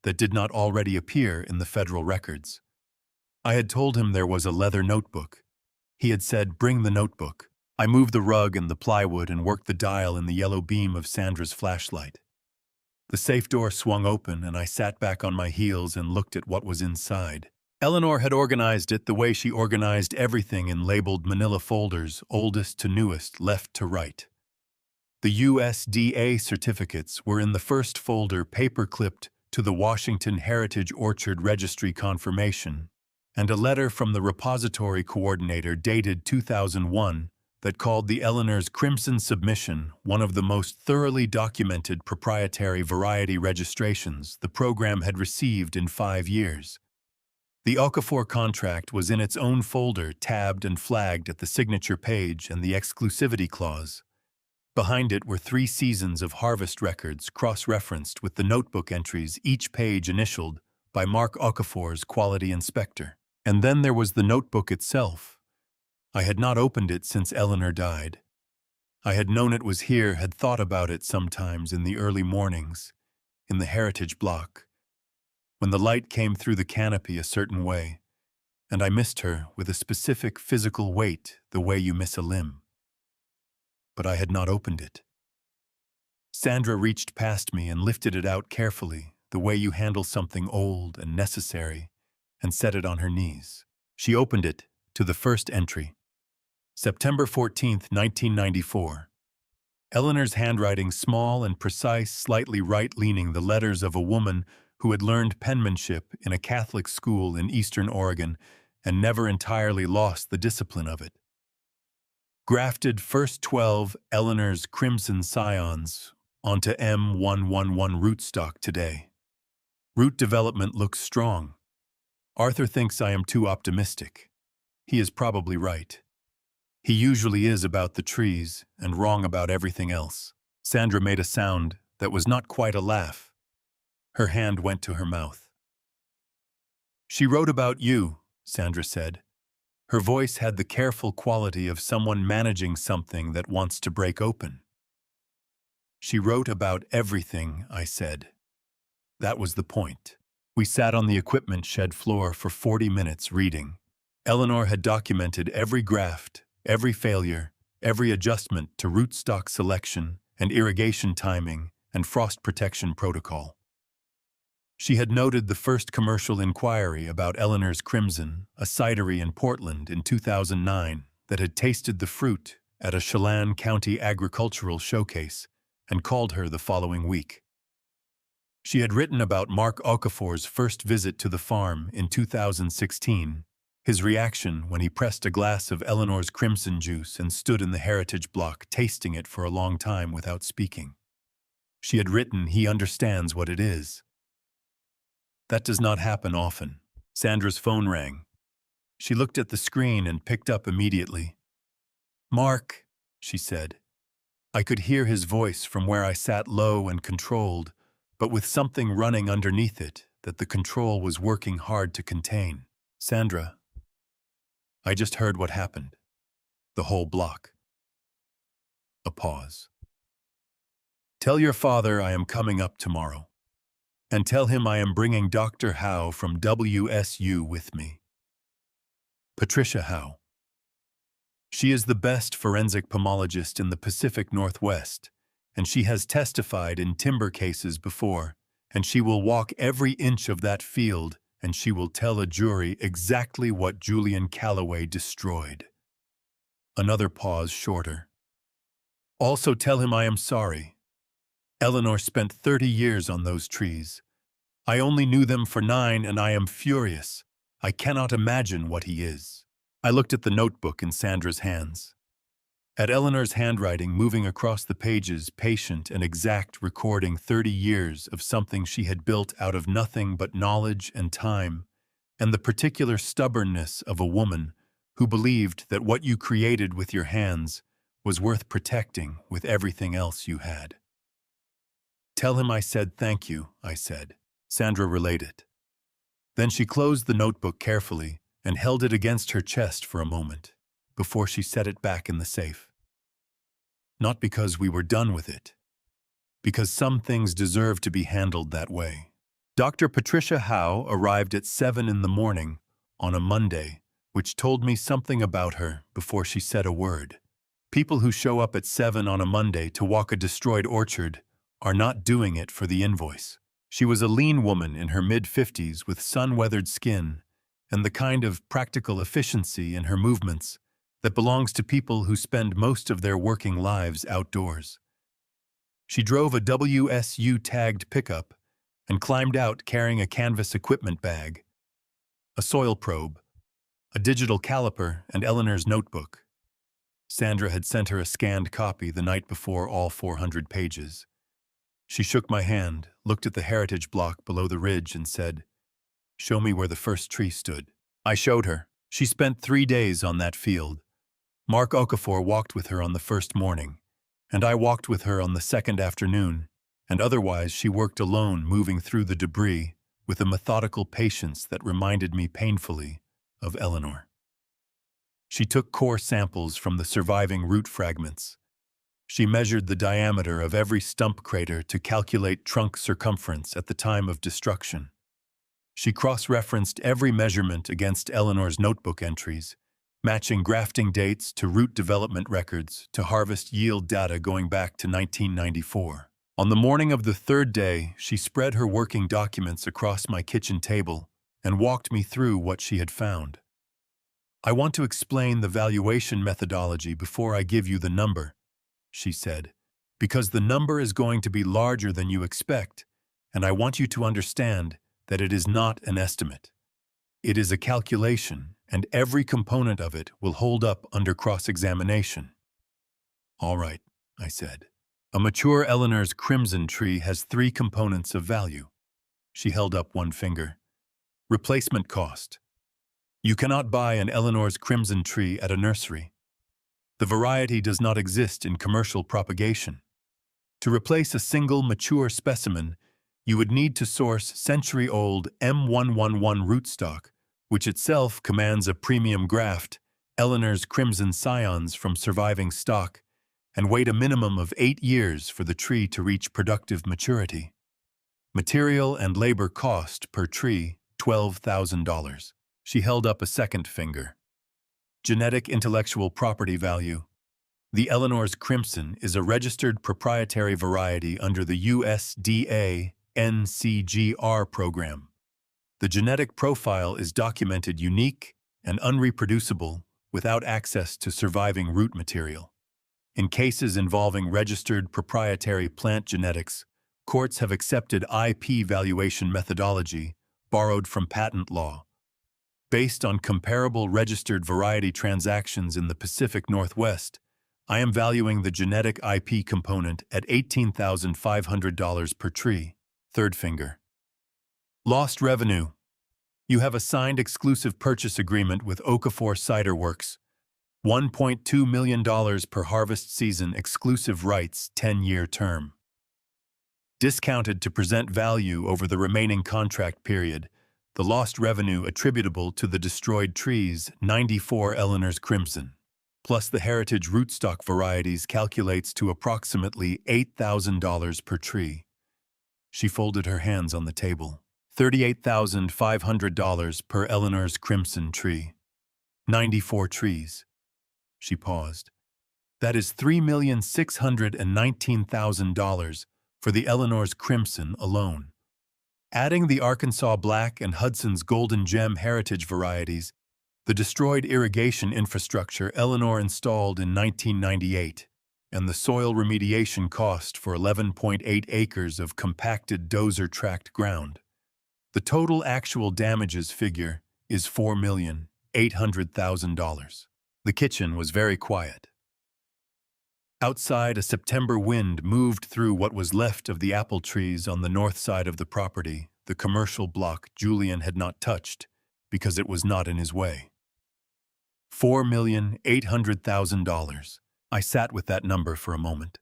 that did not already appear in the federal records. I had told him there was a leather notebook. He had said, "Bring the notebook." I moved the rug and the plywood and worked the dial in the yellow beam of Sandra's flashlight. The safe door swung open, and I sat back on my heels and looked at what was inside. Eleanor had organized it the way she organized everything in labeled manila folders, oldest to newest, left to right. The USDA certificates were in the first folder, paper-clipped to the Washington Heritage Orchard Registry confirmation, and a letter from the repository coordinator dated 2001 that called the Eleanor's Crimson Submission one of the most thoroughly documented proprietary variety registrations the program had received in 5 years. The Okafor contract was in its own folder, tabbed and flagged at the signature page and the exclusivity clause. Behind it were 3 seasons of harvest records cross-referenced with the notebook entries, each page initialed by Mark Okafor's quality inspector. And then there was the notebook itself. I had not opened it since Eleanor died. I had known it was here, had thought about it sometimes in the early mornings, in the heritage block, when the light came through the canopy a certain way, and I missed her with a specific physical weight the way you miss a limb. But I had not opened it. Sandra reached past me and lifted it out carefully, the way you handle something old and necessary, and set it on her knees. She opened it to the first entry. September 14th, 1994. Eleanor's handwriting small and precise, slightly right-leaning, the letters of a woman who had learned penmanship in a Catholic school in Eastern Oregon and never entirely lost the discipline of it. Grafted first 12 Eleanor's Crimson Scions onto M111 rootstock today. Root development looks strong. Arthur thinks I am too optimistic. He is probably right. He usually is about the trees and wrong about everything else. Sandra made a sound that was not quite a laugh. Her hand went to her mouth. She wrote about you, Sandra said. Her voice had the careful quality of someone managing something that wants to break open. She wrote about everything, I said. That was the point. We sat on the equipment shed floor for 40 minutes reading. Eleanor had documented every graft, every failure, every adjustment to rootstock selection and irrigation timing and frost protection protocol. She had noted the first commercial inquiry about Eleanor's Crimson, a cidery in Portland in 2009 that had tasted the fruit at a Chelan County agricultural showcase and called her the following week. She had written about Mark Okafor's first visit to the farm in 2016, his reaction when he pressed a glass of Eleanor's Crimson juice and stood in the heritage block tasting it for a long time without speaking. She had written he understands what it is. That does not happen often. Sandra's phone rang. She looked at the screen and picked up immediately. "Mark," she said. I could hear his voice from where I sat low and controlled, but with something running underneath it that the control was working hard to contain. "Sandra, I just heard what happened. The whole block." A pause. "Tell your father I am coming up tomorrow. And tell him I am bringing Dr. Howe from WSU with me. Patricia Howe. She is the best forensic pomologist in the Pacific Northwest, and she has testified in timber cases before, and she will walk every inch of that field, and she will tell a jury exactly what Julian Calloway destroyed." Another pause, shorter. "Also tell him I am sorry. Eleanor spent 30 years on those trees. I only knew them for 9, and I am furious. I cannot imagine what he is." I looked at the notebook in Sandra's hands. At Eleanor's handwriting moving across the pages, patient and exact, recording 30 years of something she had built out of nothing but knowledge and time, and the particular stubbornness of a woman who believed that what you created with your hands was worth protecting with everything else you had. "Tell him I said thank you," I said. Sandra relayed it. Then she closed the notebook carefully and held it against her chest for a moment, before she set it back in the safe. Not because we were done with it, because some things deserve to be handled that way. Dr. Patricia Howe arrived at 7 in the morning on a Monday, which told me something about her before she said a word. People who show up at 7 on a Monday to walk a destroyed orchard are not doing it for the invoice. She was a lean woman in her mid-50s with sun-weathered skin and the kind of practical efficiency in her movements that belongs to people who spend most of their working lives outdoors. She drove a WSU-tagged pickup and climbed out carrying a canvas equipment bag, a soil probe, a digital caliper, and Eleanor's notebook. Sandra had sent her a scanned copy the night before, all 400 pages. She shook my hand, looked at the heritage block below the ridge, and said, "Show me where the first tree stood." I showed her. She spent 3 days on that field. Mark Okafor walked with her on the first morning, and I walked with her on the second afternoon, and otherwise she worked alone, moving through the debris with a methodical patience that reminded me painfully of Eleanor. She took core samples from the surviving root fragments. She measured the diameter of every stump crater to calculate trunk circumference at the time of destruction. She cross-referenced every measurement against Eleanor's notebook entries, matching grafting dates to root development records to harvest yield data going back to 1994. On the morning of the third day, she spread her working documents across my kitchen table and walked me through what she had found. "I want to explain the valuation methodology before I give you the number," she said, "because the number is going to be larger than you expect, and I want you to understand that it is not an estimate. It is a calculation, and every component of it will hold up under cross-examination." "All right," I said. "A mature Eleanor's crimson tree has 3 components of value." She held up one finger. "Replacement cost. You cannot buy an Eleanor's crimson tree at a nursery. The variety does not exist in commercial propagation. To replace a single mature specimen, you would need to source century-old M111 rootstock, which itself commands a premium graft, Eleanor's crimson scions from surviving stock, and wait a minimum of 8 years for the tree to reach productive maturity. Material and labor cost per tree, $12,000. She held up a second finger. Genetic intellectual property value. The Eleanor's crimson is a registered proprietary variety under the USDA NCGR program. The genetic profile is documented unique and unreproducible without access to surviving root material. In cases involving registered proprietary plant genetics, courts have accepted IP valuation methodology borrowed from patent law. Based on comparable registered variety transactions in the Pacific Northwest, I am valuing the genetic IP component at $18,500 per tree. Third finger. Lost revenue. You have a signed exclusive purchase agreement with Okafor Cider Works. $1.2 million per harvest season, exclusive rights, 10-year term. Discounted to present value over the remaining contract period, the lost revenue attributable to the destroyed trees, 94 Eleanor's crimson, plus the heritage rootstock varieties calculates to approximately $8,000 per tree. She folded her hands on the table. $38,500 per Eleanor's crimson tree. 94 trees. She paused. That is $3,619,000 for the Eleanor's crimson alone. Adding the Arkansas Black and Hudson's Golden Gem heritage varieties, the destroyed irrigation infrastructure Eleanor installed in 1998, and the soil remediation cost for 11.8 acres of compacted dozer-tracked ground. The total actual damages figure is $4,800,000. The kitchen was very quiet. Outside, a September wind moved through what was left of the apple trees on the north side of the property, the commercial block Julian had not touched because it was not in his way. $4,800,000. I sat with that number for a moment.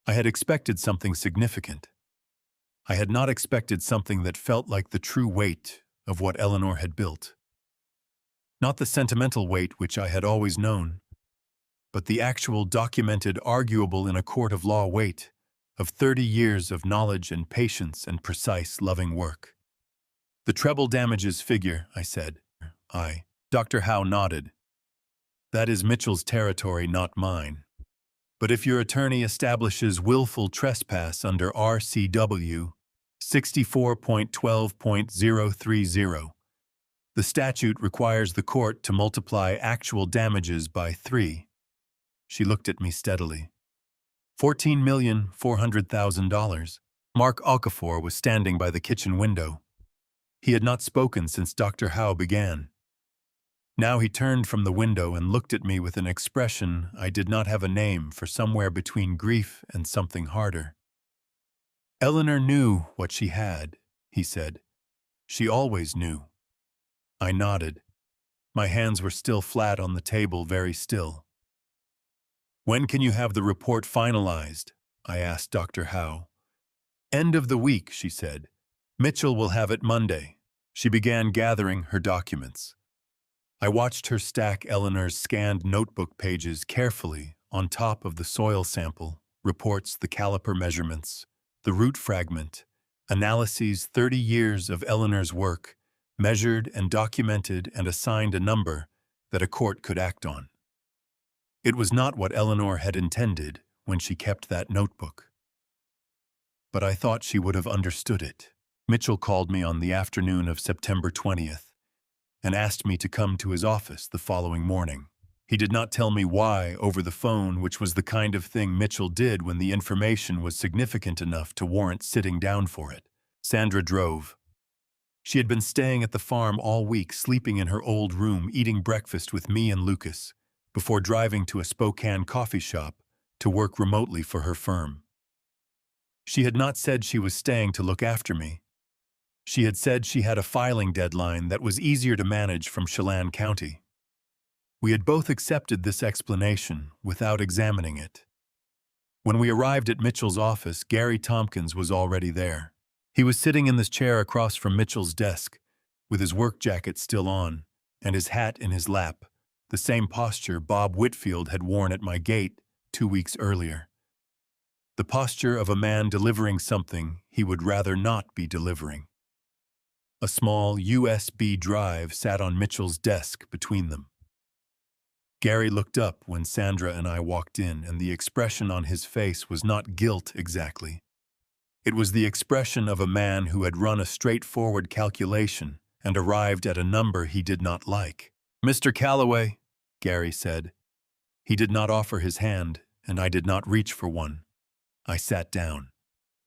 I had expected something significant. I had not expected something that felt like the true weight of what Eleanor had built. Not the sentimental weight which I had always known, but the actual documented, arguable in a court of law weight of 30 years of knowledge and patience and precise, loving work. "The treble damages figure," I said. Dr. Howe nodded. "That is Mitchell's territory, not mine. But if your attorney establishes willful trespass under RCW 64.12.030, the statute requires the court to multiply actual damages by 3. She looked at me steadily. $14,400,000. Mark Okafor was standing by the kitchen window. He had not spoken since Dr. Howe began. Now he turned from the window and looked at me with an expression I did not have a name for, somewhere between grief and something harder. "Eleanor knew what she had," he said. "She always knew." I nodded. My hands were still flat on the table, very still. "When can you have the report finalized?" I asked Dr. Howe. "End of the week," she said. "Mitchell will have it Monday." She began gathering her documents. I watched her stack Eleanor's scanned notebook pages carefully on top of the soil sample, reports, the caliper measurements, the root fragment, Analyses 30 years of Eleanor's work, measured and documented and assigned a number that a court could act on. It was not what Eleanor had intended when she kept that notebook. But I thought she would have understood it. Mitchell called me on the afternoon of September 20th and asked me to come to his office the following morning. He did not tell me why over the phone, which was the kind of thing Mitchell did when the information was significant enough to warrant sitting down for it. Sandra drove. She had been staying at the farm all week, sleeping in her old room, eating breakfast with me and Lucas, before driving to a Spokane coffee shop to work remotely for her firm. She had not said she was staying to look after me. She had said she had a filing deadline that was easier to manage from Chelan County. We had both accepted this explanation without examining it. When we arrived at Mitchell's office, Gary Tompkins was already there. He was sitting in this chair across from Mitchell's desk, with his work jacket still on, and his hat in his lap, the same posture Bob Whitfield had worn at my gate 2 weeks earlier. The posture of a man delivering something he would rather not be delivering. A small USB drive sat on Mitchell's desk between them. Gary looked up when Sandra and I walked in, and the expression on his face was not guilt exactly. It was the expression of a man who had run a straightforward calculation and arrived at a number he did not like. "Mr. Calloway," Gary said. He did not offer his hand, and I did not reach for one. I sat down.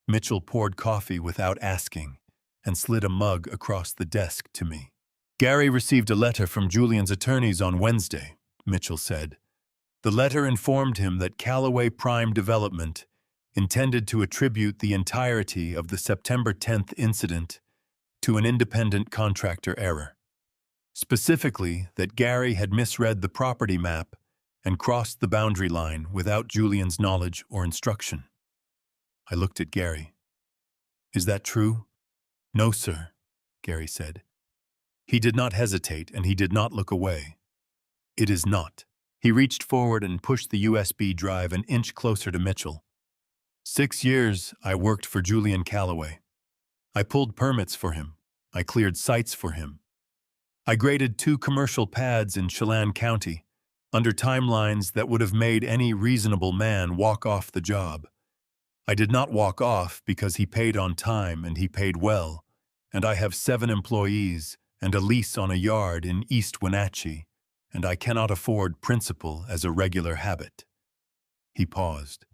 Mitchell poured coffee without asking and slid a mug across the desk to me. "Gary received a letter from Julian's attorneys on Wednesday," Mitchell said. The letter informed him that Callaway Prime Development intended to attribute the entirety of the September 10th incident to an independent contractor error. Specifically, that Gary had misread the property map and crossed the boundary line without Julian's knowledge or instruction. I looked at Gary. "Is that true?" "No, sir," Gary said. He did not hesitate, and he did not look away. "It is not." He reached forward and pushed the USB drive an inch closer to Mitchell. 6 years I worked for Julian Calloway. I pulled permits for him. I cleared sites for him. I graded 2 commercial pads in Chelan County under timelines that would have made any reasonable man walk off the job. I did not walk off because he paid on time and he paid well, and I have 7 employees and a lease on a yard in East Wenatchee, and I cannot afford principal as a regular habit. He paused.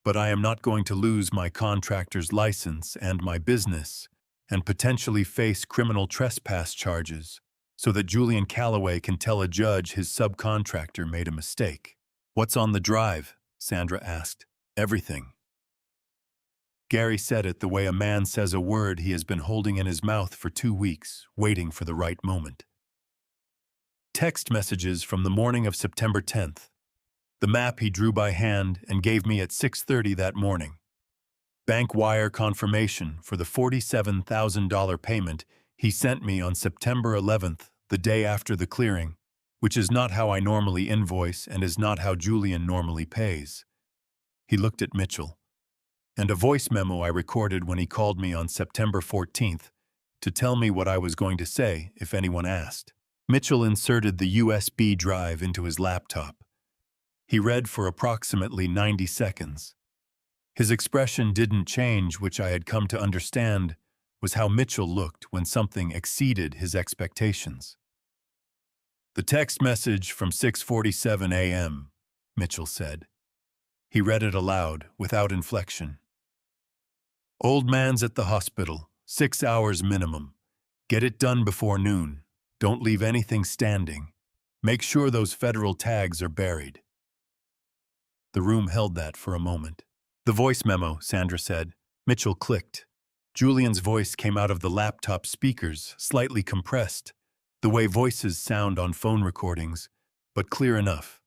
But I am not going to lose my contractor's license and my business and potentially face criminal trespass charges so that Julian Calloway can tell a judge his subcontractor made a mistake. "What's on the drive?" Sandra asked. "Everything." Gary said it the way a man says a word he has been holding in his mouth for 2 weeks, waiting for the right moment. Text messages from the morning of September 10th. The map he drew by hand and gave me at 6:30 that morning. Bank wire confirmation for the $47,000 payment he sent me on September 11th, the day after the clearing, which is not how I normally invoice and is not how Julian normally pays. He looked at Mitchell. And a voice memo I recorded when he called me on September 14th to tell me what I was going to say if anyone asked. Mitchell inserted the USB drive into his laptop. He read for approximately 90 seconds. His expression didn't change, which I had come to understand was how Mitchell looked when something exceeded his expectations. "The text message from 6:47 a.m., Mitchell said. He read it aloud, without inflection. "Old man's at the hospital, 6 hours minimum. Get it done before noon. Don't leave anything standing. Make sure those federal tags are buried." The room held that for a moment. "The voice memo," Sandra said. Mitchell clicked. Julian's voice came out of the laptop speakers, slightly compressed, the way voices sound on phone recordings, but clear enough.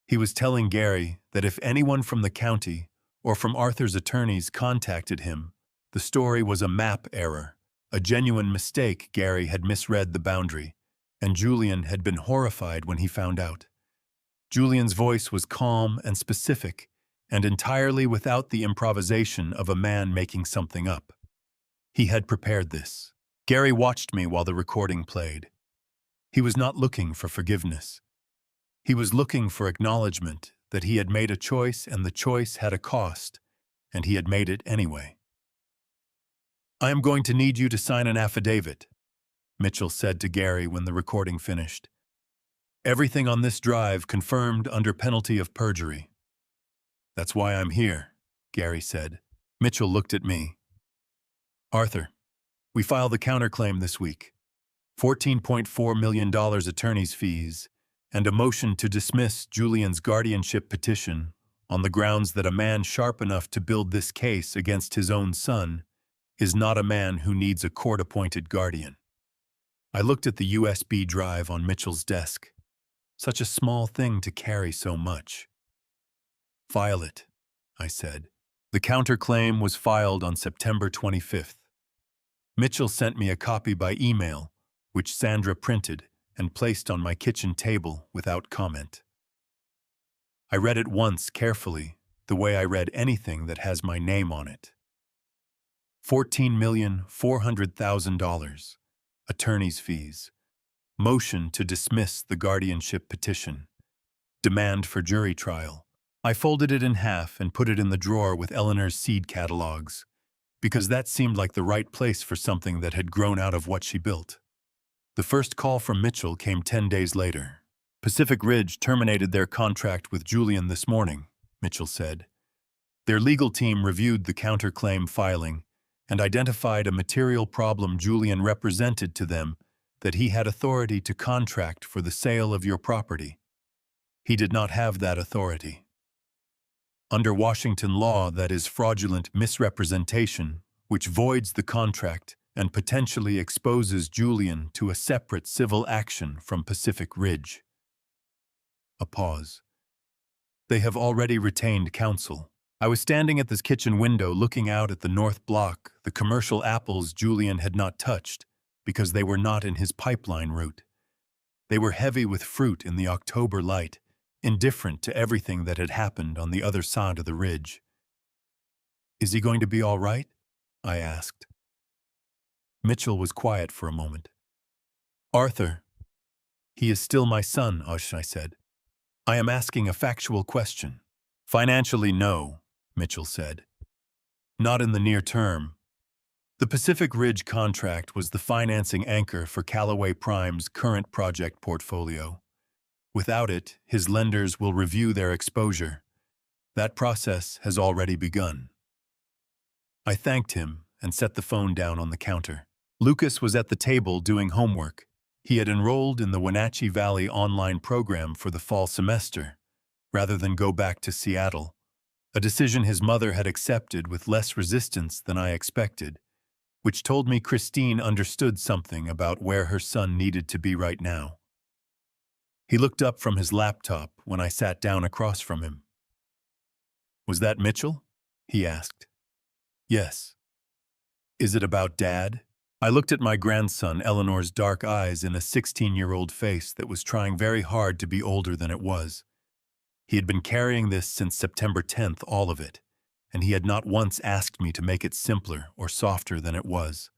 He was telling Gary that if anyone from the county or from Arthur's attorneys contacted him, the story was a map error, a genuine mistake. Gary had misread the boundary, and Julian had been horrified when he found out. Julian's voice was calm and specific, and entirely without the improvisation of a man making something up. He had prepared this. Gary watched me while the recording played. He was not looking for forgiveness. He was looking for acknowledgement that he had made a choice and the choice had a cost, and he had made it anyway. "I am going to need you to sign an affidavit," Mitchell said to Gary when the recording finished. "Everything on this drive confirmed under penalty of perjury." "That's why I'm here," Gary said. Mitchell looked at me. "Arthur, we filed a counterclaim this week. $14.4 million attorney's fees, and a motion to dismiss Julian's guardianship petition on the grounds that a man sharp enough to build this case against his own son is not a man who needs a court-appointed guardian." I looked at the USB drive on Mitchell's desk. Such a small thing to carry so much. "File it," I said. The counterclaim was filed on September 25th. Mitchell sent me a copy by email, which Sandra printed and placed on my kitchen table without comment. I read it once carefully, the way I read anything that has my name on it. $14,400,000, attorney's fees, motion to dismiss the guardianship petition, demand for jury trial. I folded it in half and put it in the drawer with Eleanor's seed catalogs, because that seemed like the right place for something that had grown out of what she built. The first call from Mitchell came 10 days later. "Pacific Ridge terminated their contract with Julian this morning," Mitchell said. "Their legal team reviewed the counterclaim filing and identified a material problem Julian represented to them that he had authority to contract for the sale of your property. He did not have that authority. Under Washington law, that is fraudulent misrepresentation, which voids the contract and potentially exposes Julian to a separate civil action from Pacific Ridge." A pause. "They have already retained counsel." I was standing at this kitchen window looking out at the north block, the commercial apples Julian had not touched because they were not in his pipeline route. They were heavy with fruit in the October light, indifferent to everything that had happened on the other side of the ridge. "Is he going to be all right?" I asked. Mitchell was quiet for a moment. "Arthur, he is still my son, Ush," I said. "I am asking a factual question." "Financially, no," Mitchell said. "Not in the near term. The Pacific Ridge contract was the financing anchor for Callaway Prime's current project portfolio. Without it, his lenders will review their exposure. That process has already begun." I thanked him and set the phone down on the counter. Lucas was at the table doing homework. He had enrolled in the Wenatchee Valley online program for the fall semester, rather than go back to Seattle, a decision his mother had accepted with less resistance than I expected, which told me Christine understood something about where her son needed to be right now. He looked up from his laptop when I sat down across from him. "Was that Mitchell?" he asked. "Yes." "Is it about Dad?" I looked at my grandson, Eleanor's dark eyes in a 16-year-old face that was trying very hard to be older than it was. He had been carrying this since September 10th, all of it, and he had not once asked me to make it simpler or softer than it was.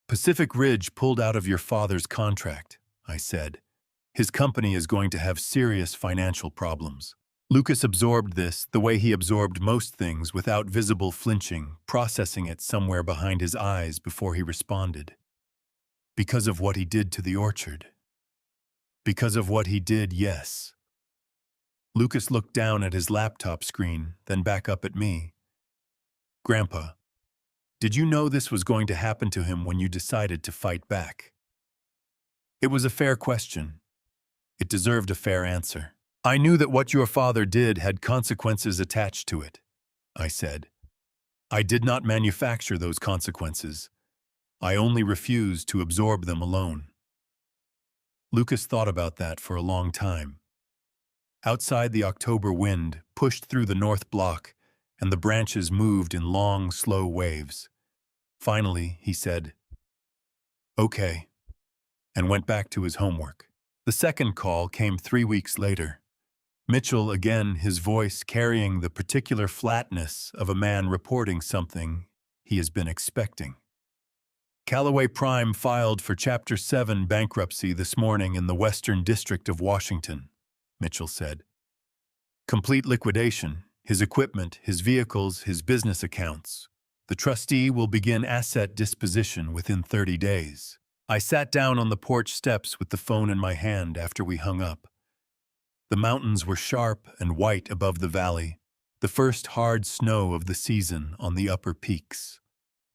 "Pacific Ridge pulled out of your father's contract," I said. "His company is going to have serious financial problems." Lucas absorbed this the way he absorbed most things without visible flinching, processing it somewhere behind his eyes before he responded. "Because of what he did to the orchard." "Because of what he did, yes." Lucas looked down at his laptop screen, then back up at me. "Grandpa, did you know this was going to happen to him when you decided to fight back?" It was a fair question. It deserved a fair answer. "I knew that what your father did had consequences attached to it," I said. "I did not manufacture those consequences. I only refused to absorb them alone." Lucas thought about that for a long time. Outside, the October wind pushed through the north block, and the branches moved in long, slow waves. Finally, he said, "Okay," and went back to his homework. The second call came 3 weeks later. Mitchell, again, his voice carrying the particular flatness of a man reporting something he has been expecting. Callaway Prime filed for Chapter 7 bankruptcy this morning in the Western District of Washington, Mitchell said. Complete liquidation, his equipment, his vehicles, his business accounts. The trustee will begin asset disposition within 30 days. I sat down on the porch steps with the phone in my hand after we hung up. The mountains were sharp and white above the valley, the first hard snow of the season on the upper peaks.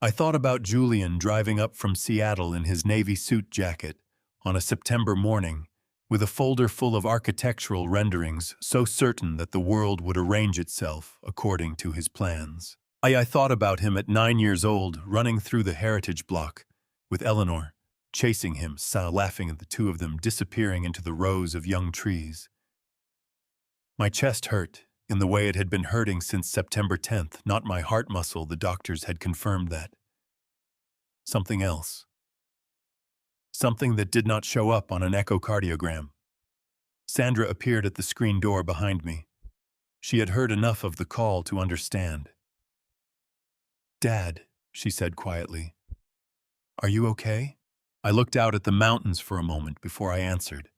I thought about Julian driving up from Seattle in his navy suit jacket on a September morning, with a folder full of architectural renderings so certain that the world would arrange itself according to his plans. I thought about him at 9 years old, running through the Heritage Block, with Eleanor chasing him, laughing at the two of them disappearing into the rows of young trees. My chest hurt, in the way it had been hurting since September 10th, not my heart muscle, the doctors had confirmed that. Something else. Something that did not show up on an echocardiogram. Sandra appeared at the screen door behind me. She had heard enough of the call to understand. "Dad," she said quietly. "Are you okay?" I looked out at the mountains for a moment before I answered.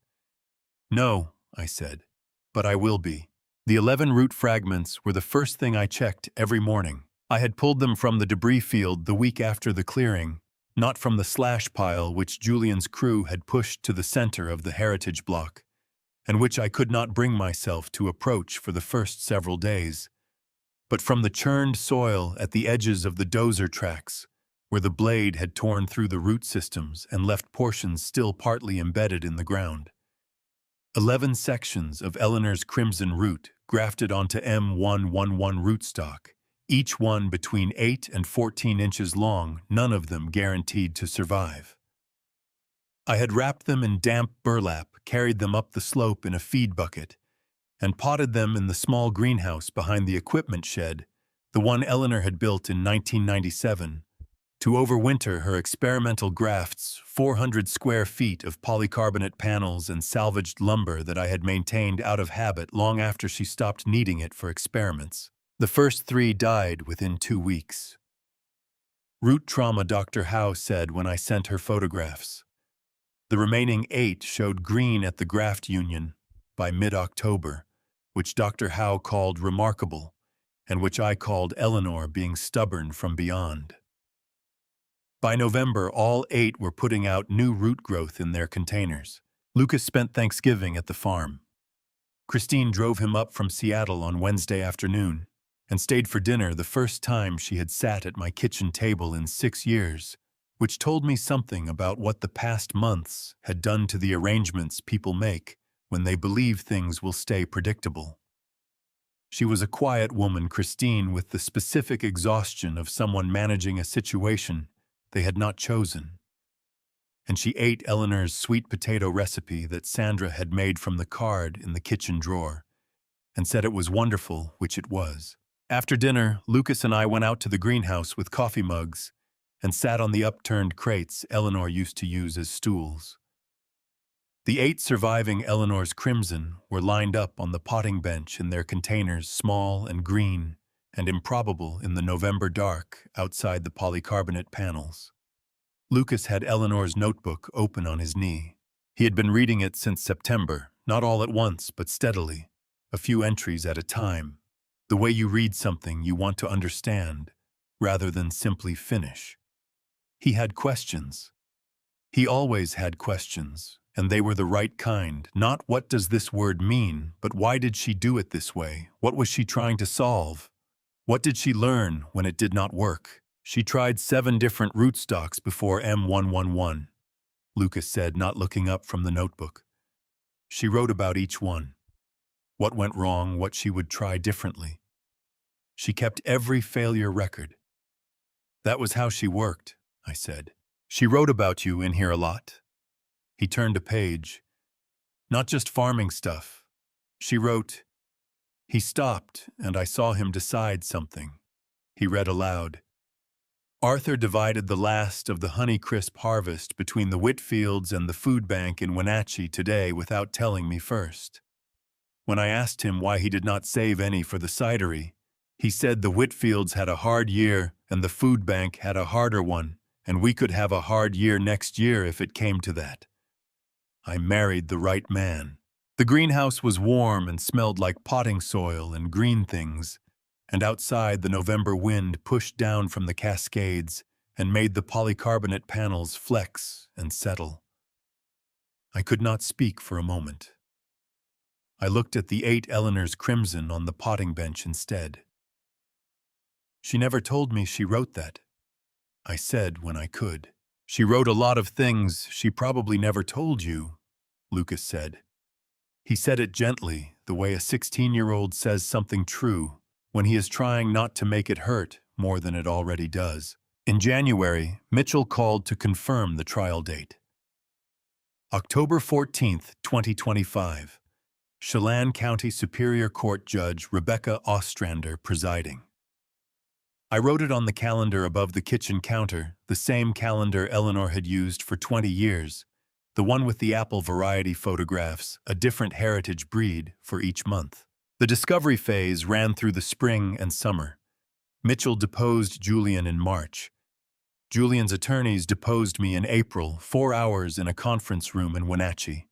"No," I said, "but I will be." The 11 root fragments were the first thing I checked every morning. I had pulled them from the debris field the week after the clearing, not from the slash pile which Julian's crew had pushed to the center of the Heritage Block, and which I could not bring myself to approach for the first several days, but from the churned soil at the edges of the dozer tracks, where the blade had torn through the root systems and left portions still partly embedded in the ground. 11 sections of Eleanor's crimson root grafted onto M111 rootstock, each one between 8 and 14 inches long, none of them guaranteed to survive. I had wrapped them in damp burlap, carried them up the slope in a feed bucket, and potted them in the small greenhouse behind the equipment shed, the one Eleanor had built in 1997, to overwinter her experimental grafts, 400 square feet of polycarbonate panels and salvaged lumber that I had maintained out of habit long after she stopped needing it for experiments. The first 3 died within 2 weeks. Root trauma, Dr. Howe said when I sent her photographs. The remaining 8 showed green at the graft union by mid-October, which Dr. Howe called remarkable, and which I called Eleanor being stubborn from beyond. By November, all 8 were putting out new root growth in their containers. Lucas spent Thanksgiving at the farm. Christine drove him up from Seattle on Wednesday afternoon and stayed for dinner, the first time she had sat at my kitchen table in 6 years, which told me something about what the past months had done to the arrangements people make when they believe things will stay predictable. She was a quiet woman, Christine, with the specific exhaustion of someone managing a situation they had not chosen. And she ate Eleanor's sweet potato recipe that Sandra had made from the card in the kitchen drawer, and said it was wonderful, which it was. After dinner, Lucas and I went out to the greenhouse with coffee mugs and sat on the upturned crates Eleanor used to use as stools. The 8 surviving Eleanor's crimson were lined up on the potting bench in their containers, small and green and improbable in the November dark outside the polycarbonate panels. Lucas had Eleanor's notebook open on his knee. He had been reading it since September, not all at once, but steadily, a few entries at a time. The way you read something you want to understand, rather than simply finish. He had questions. He always had questions, and they were the right kind. Not what does this word mean, but why did she do it this way? What was she trying to solve? What did she learn when it did not work? She tried 7 different rootstocks before M111, Lucas said, not looking up from the notebook. She wrote about each one. What went wrong, what she would try differently. She kept every failure record. That was how she worked, I said. She wrote about you in here a lot. He turned a page. Not just farming stuff. She wrote, He stopped, and I saw him decide something. He read aloud. Arthur divided the last of the Honeycrisp harvest between the Whitfields and the food bank in Wenatchee today without telling me first. When I asked him why he did not save any for the cidery, he said the Whitfields had a hard year and the food bank had a harder one, and we could have a hard year next year if it came to that. I married the right man. The greenhouse was warm and smelled like potting soil and green things, and outside the November wind pushed down from the Cascades and made the polycarbonate panels flex and settle. I could not speak for a moment. I looked at the 8 Eleanor's crimson on the potting bench instead. She never told me she wrote that. I said when I could. She wrote a lot of things she probably never told you, Lucas said. He said it gently, the way a 16-year-old says something true, when he is trying not to make it hurt more than it already does. In January, Mitchell called to confirm the trial date. October 14, 2025. Chelan County Superior Court Judge Rebecca Ostrander presiding. I wrote it on the calendar above the kitchen counter, the same calendar Eleanor had used for 20 years, the one with the apple variety photographs, a different heritage breed, for each month. The discovery phase ran through the spring and summer. Mitchell deposed Julian in March. Julian's attorneys deposed me in April, 4 hours in a conference room in Wenatchee.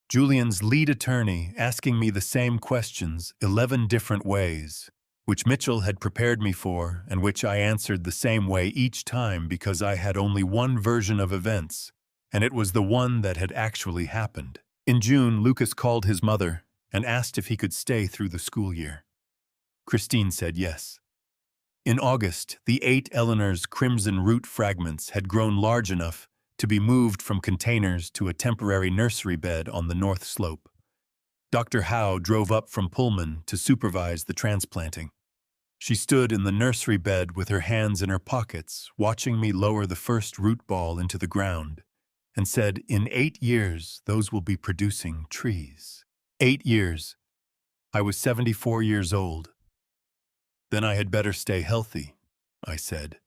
Julian's lead attorney asking me the same questions 11 different ways, which Mitchell had prepared me for and which I answered the same way each time because I had only one version of events, and it was the one that had actually happened. In June, Lucas called his mother and asked if he could stay through the school year. Christine said yes. In August, the 8 Eleanor's crimson root fragments had grown large enough to be moved from containers to a temporary nursery bed on the north slope. Dr. Howe drove up from Pullman to supervise the transplanting. She stood in the nursery bed with her hands in her pockets, watching me lower the first root ball into the ground, and said, "In 8 years, those will be producing trees." 8 years. I was 74 years old. "Then I had better stay healthy," I said.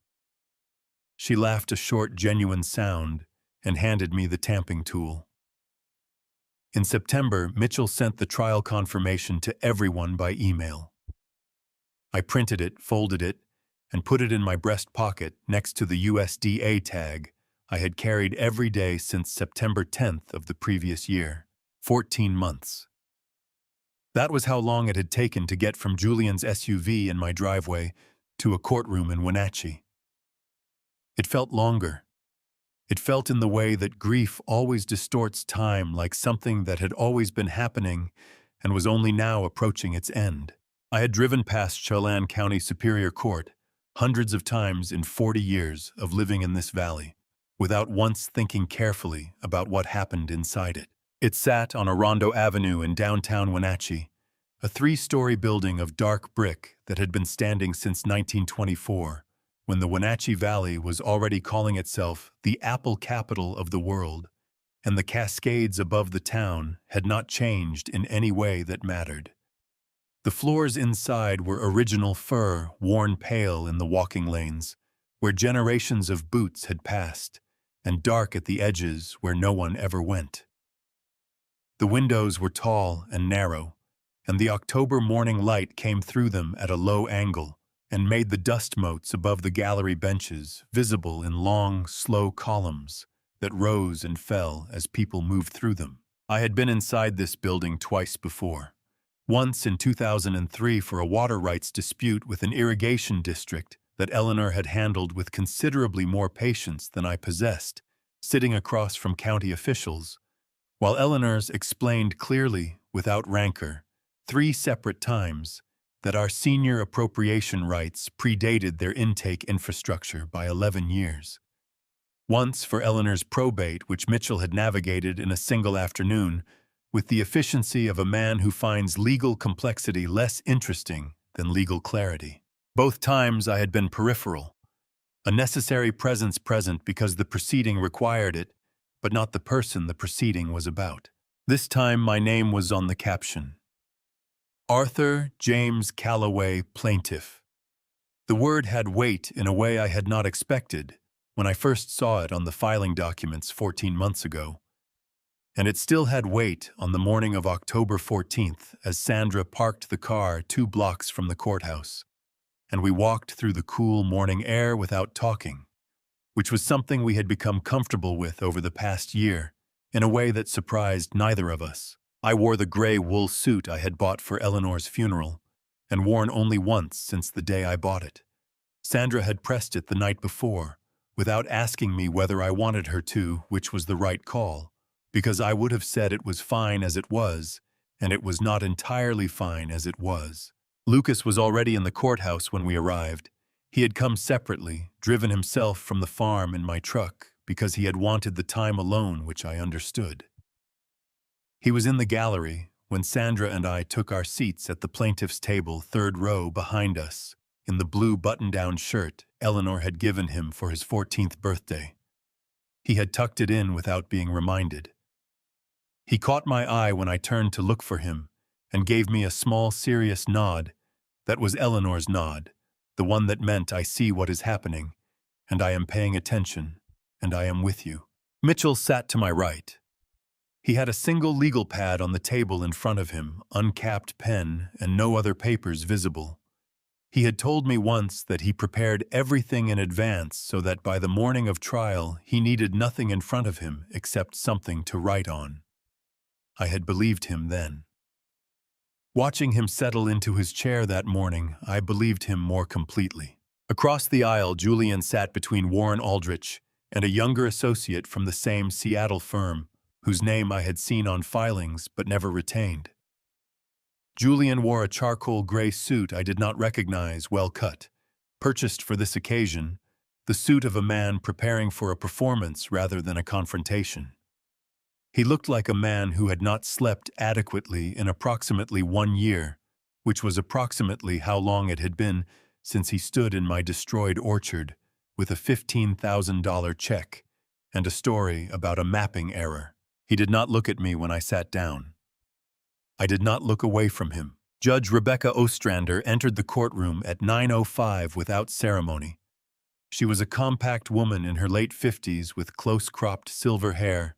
She laughed a short, genuine sound and handed me the tamping tool. In September, Mitchell sent the trial confirmation to everyone by email. I printed it, folded it, and put it in my breast pocket next to the USDA tag I had carried every day since September 10th of the previous year, 14 months. That was how long it had taken to get from Julian's SUV in my driveway to a courtroom in Wenatchee. It felt longer. It felt in the way that grief always distorts time, like something that had always been happening and was only now approaching its end. I had driven past Chelan County Superior Court hundreds of times in 40 years of living in this valley, without once thinking carefully about what happened inside it. It sat on Orondo Avenue in downtown Wenatchee, a 3-story building of dark brick that had been standing since 1924, when the Wenatchee Valley was already calling itself the apple capital of the world, and the Cascades above the town had not changed in any way that mattered. The floors inside were original fir, worn pale in the walking lanes, where generations of boots had passed, and dark at the edges where no one ever went. The windows were tall and narrow, and the October morning light came through them at a low angle and made the dust motes above the gallery benches visible in long, slow columns that rose and fell as people moved through them. I had been inside this building twice before. Once in 2003 for a water rights dispute with an irrigation district that Eleanor had handled with considerably more patience than I possessed, sitting across from county officials, while Eleanor's explained clearly, without rancor, 3 separate times, that our senior appropriation rights predated their intake infrastructure by 11 years. Once for Eleanor's probate, which Mitchell had navigated in a single afternoon, with the efficiency of a man who finds legal complexity less interesting than legal clarity. Both times I had been peripheral, a necessary presence present because the proceeding required it, but not the person the proceeding was about. This time my name was on the caption. Arthur James Calloway, Plaintiff. The word had weight in a way I had not expected when I first saw it on the filing documents 14 months ago. And it still had weight on the morning of October 14th as Sandra parked the car 2 blocks from the courthouse. and we walked through the cool morning air without talking, which was something we had become comfortable with over the past year, in a way that surprised neither of us. I wore the gray wool suit I had bought for Eleanor's funeral, and worn only once since the day I bought it. Sandra had pressed it the night before, without asking me whether I wanted her to, which was the right call, because I would have said it was fine as it was, and it was not entirely fine as it was. Lucas was already in the courthouse when we arrived. He had come separately, driven himself from the farm in my truck, because he had wanted the time alone, which I understood. He was in the gallery when Sandra and I took our seats at the plaintiff's table, third row behind us, in the blue button-down shirt Eleanor had given him for his 14th birthday. He had tucked it in without being reminded. He caught my eye when I turned to look for him, and gave me a small, serious nod. That was Eleanor's nod, the one that meant I see what is happening, and I am paying attention, and I am with you. Mitchell sat to my right. He had a single legal pad on the table in front of him, uncapped pen, and no other papers visible. He had told me once that he prepared everything in advance so that by the morning of trial he needed nothing in front of him except something to write on. I had believed him then. Watching him settle into his chair that morning, I believed him more completely. Across the aisle, Julian sat between Warren Aldrich and a younger associate from the same Seattle firm, whose name I had seen on filings but never retained. Julian wore a charcoal gray suit I did not recognize, well cut, purchased for this occasion, the suit of a man preparing for a performance rather than a confrontation. He looked like a man who had not slept adequately in approximately 1 year, which was approximately how long it had been since he stood in my destroyed orchard with a $15,000 check and a story about a mapping error. He did not look at me when I sat down. I did not look away from him. Judge Rebecca Ostrander entered the courtroom at 9:05 without ceremony. She was a compact woman in her late 50s with close-cropped silver hair,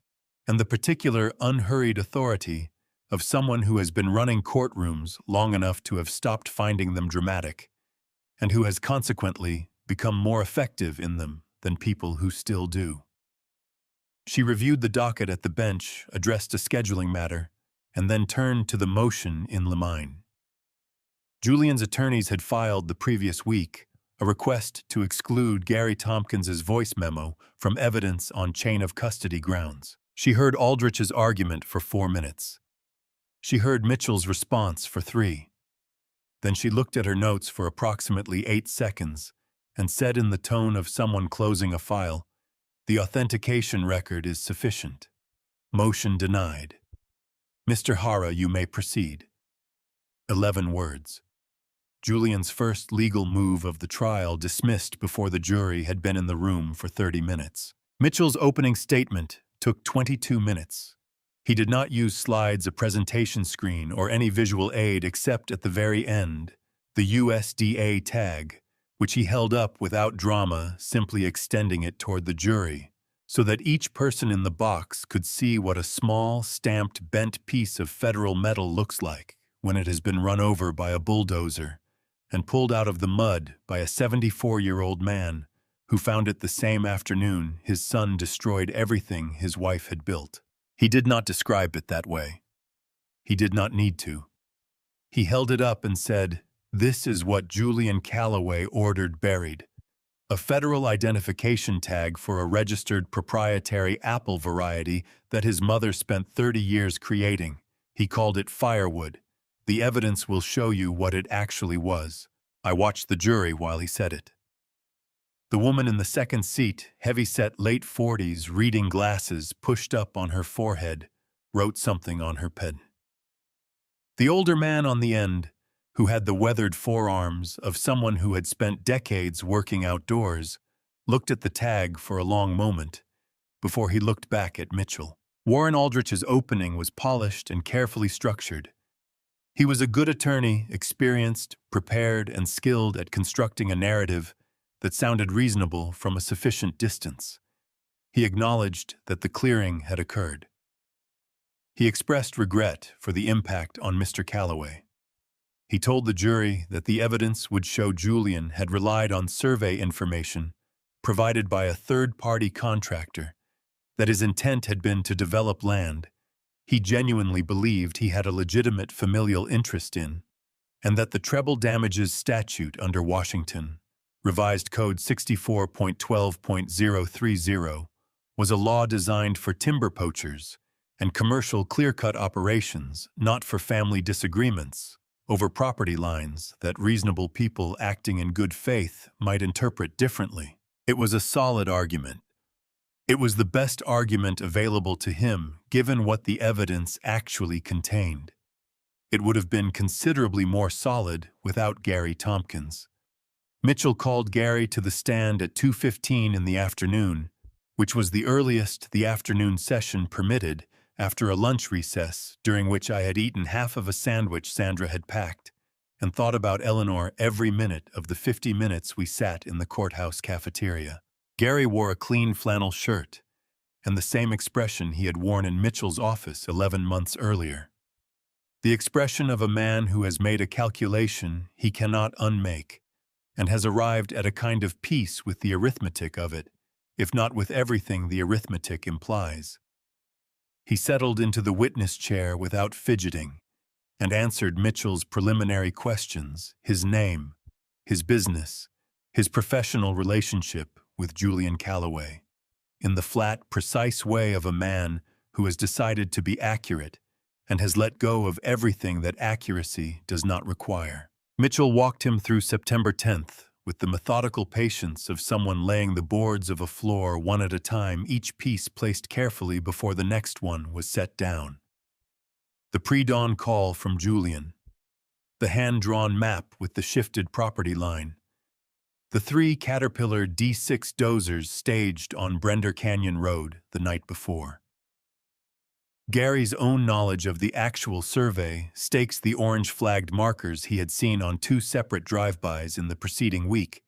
and the particular unhurried authority of someone who has been running courtrooms long enough to have stopped finding them dramatic, and who has consequently become more effective in them than people who still do. She reviewed the docket at the bench, addressed a scheduling matter, and then turned to the motion in limine. Julian's attorneys had filed the previous week a request to exclude Gary Tompkins's voice memo from evidence on chain of custody grounds. She heard Aldrich's argument for 4 minutes. She heard Mitchell's response for 3. Then she looked at her notes for approximately 8 seconds and said in the tone of someone closing a file, "The authentication record is sufficient. Motion denied. Mr. Hara, you may proceed." 11 words. Julian's first legal move of the trial dismissed before the jury had been in the room for 30 minutes. Mitchell's opening statement took 22 minutes. He did not use slides, a presentation screen, or any visual aid except at the very end, the USDA tag, which he held up without drama, simply extending it toward the jury, so that each person in the box could see what a small, stamped, bent piece of federal metal looks like when it has been run over by a bulldozer and pulled out of the mud by a 74-year-old man who found it the same afternoon his son destroyed everything his wife had built. He did not describe it that way. He did not need to. He held it up and said, "This is what Julian Calloway ordered buried. A federal identification tag for a registered proprietary apple variety that his mother spent 30 years creating. He called it firewood. The evidence will show you what it actually was." I watched the jury while he said it. The woman in the second seat, heavy-set late 40s, reading glasses pushed up on her forehead, wrote something on her pen. The older man on the end, who had the weathered forearms of someone who had spent decades working outdoors, looked at the tag for a long moment before he looked back at Mitchell. Warren Aldrich's opening was polished and carefully structured. He was a good attorney, experienced, prepared, and skilled at constructing a narrative that sounded reasonable from a sufficient distance. He acknowledged that the clearing had occurred. He expressed regret for the impact on Mr. Calloway. He told the jury that the evidence would show Julian had relied on survey information provided by a third-party contractor, that his intent had been to develop land he genuinely believed he had a legitimate familial interest in, and that the treble damages statute under Washington, revised Code 64.12.030, was a law designed for timber poachers and commercial clear-cut operations, not for family disagreements over property lines that reasonable people acting in good faith might interpret differently. It was a solid argument. It was the best argument available to him given what the evidence actually contained. It would have been considerably more solid without Gary Tompkins. Mitchell called Gary to the stand at 2:15 in the afternoon, which was the earliest the afternoon session permitted after a lunch recess during which I had eaten half of a sandwich Sandra had packed and thought about Eleanor every minute of the 50 minutes we sat in the courthouse cafeteria. Gary wore a clean flannel shirt and the same expression he had worn in Mitchell's office 11 months earlier. The expression of a man who has made a calculation he cannot unmake and has arrived at a kind of peace with the arithmetic of it, if not with everything the arithmetic implies. He settled into the witness chair without fidgeting and answered Mitchell's preliminary questions, his name, his business, his professional relationship with Julian Calloway, in the flat, precise way of a man who has decided to be accurate and has let go of everything that accuracy does not require. Mitchell walked him through September 10th with the methodical patience of someone laying the boards of a floor one at a time, each piece placed carefully before the next one was set down. The pre-dawn call from Julian, the hand-drawn map with the shifted property line, the 3 Caterpillar D6 dozers staged on Brender Canyon Road the night before. Gary's own knowledge of the actual survey stakes the orange-flagged markers he had seen on 2 separate drive-bys in the preceding week,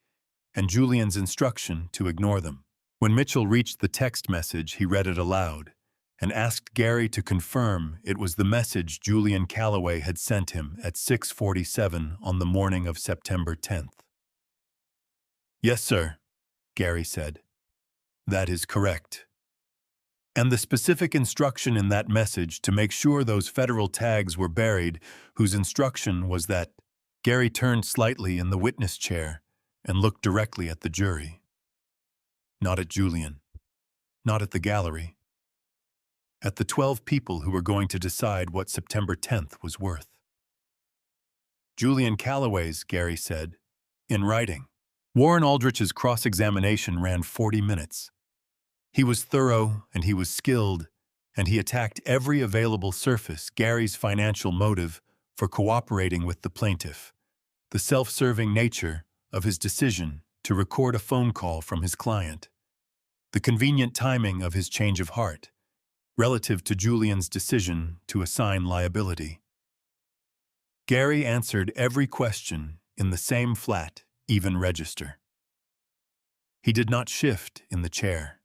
and Julian's instruction to ignore them. When Mitchell reached the text message, he read it aloud and asked Gary to confirm it was the message Julian Calloway had sent him at 6:47 on the morning of September 10th. "Yes, sir," Gary said. "That is correct." And the specific instruction in that message to make sure those federal tags were buried, whose instruction was that Gary turned slightly in the witness chair and looked directly at the jury. Not at Julian. Not at the gallery. At the 12 people who were going to decide what September 10th was worth. Julian Calloway's, Gary said, in writing. Warren Aldrich's cross-examination ran 40 minutes. He was thorough and he was skilled, and he attacked every available surface, Gary's financial motive for cooperating with the plaintiff, the self-serving nature of his decision to record a phone call from his client, the convenient timing of his change of heart, relative to Julian's decision to assign liability. Gary answered every question in the same flat, even register. He did not shift in the chair.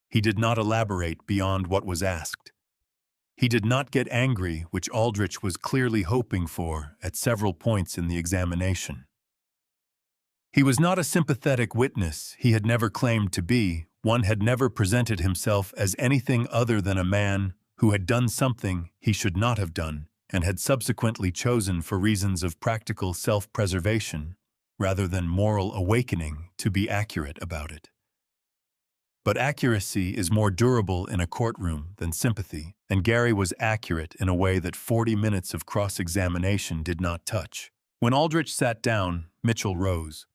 He did not elaborate beyond what was asked. He did not get angry, which Aldrich was clearly hoping for at several points in the examination. He was not a sympathetic witness he had never claimed to be. One had never presented himself as anything other than a man who had done something he should not have done and had subsequently chosen for reasons of practical self-preservation rather than moral awakening to be accurate about it. But accuracy is more durable in a courtroom than sympathy, and Gary was accurate in a way that 40 minutes of cross-examination did not touch. When Aldrich sat down, Mitchell rose.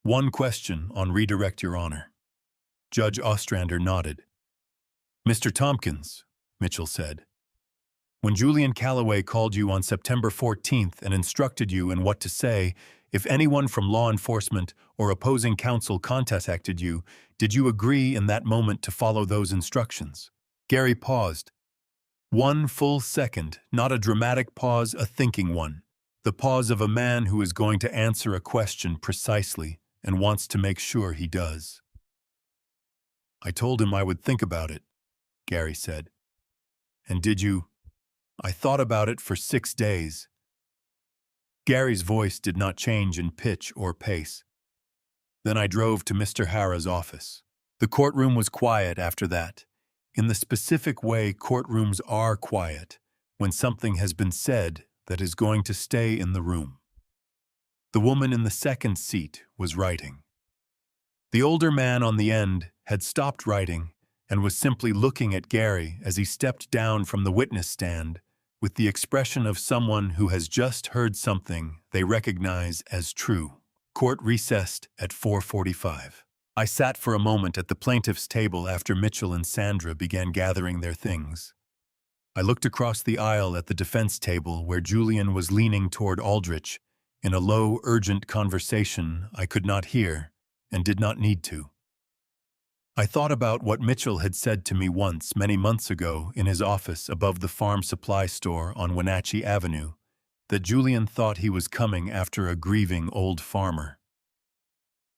"One question on redirect, Your Honor." Judge Ostrander nodded. "Mr. Tompkins," Mitchell said, "when Julian Calloway called you on September 14th and instructed you in what to say, if anyone from law enforcement or opposing counsel contacted you, did you agree in that moment to follow those instructions?" Gary paused. 1 full second, not a dramatic pause, a thinking one. The pause of a man who is going to answer a question precisely and wants to make sure he does. "I told him I would think about it," Gary said. "And did you?" "I thought about it for 6 days. Gary's voice did not change in pitch or pace. Then I drove to Mr. Hara's office. The courtroom was quiet after that, in the specific way courtrooms are quiet when something has been said that is going to stay in the room. The woman in the second seat was writing. The older man on the end had stopped writing and was simply looking at Gary as he stepped down from the witness stand with the expression of someone who has just heard something they recognize as true. Court recessed at 4:45. I sat for a moment at the plaintiff's table after Mitchell and Sandra began gathering their things. I looked across the aisle at the defense table where Julian was leaning toward Aldrich in a low, urgent conversation I could not hear and did not need to. I thought about what Mitchell had said to me once many months ago in his office above the farm supply store on Wenatchee Avenue, that Julian thought he was coming after a grieving old farmer.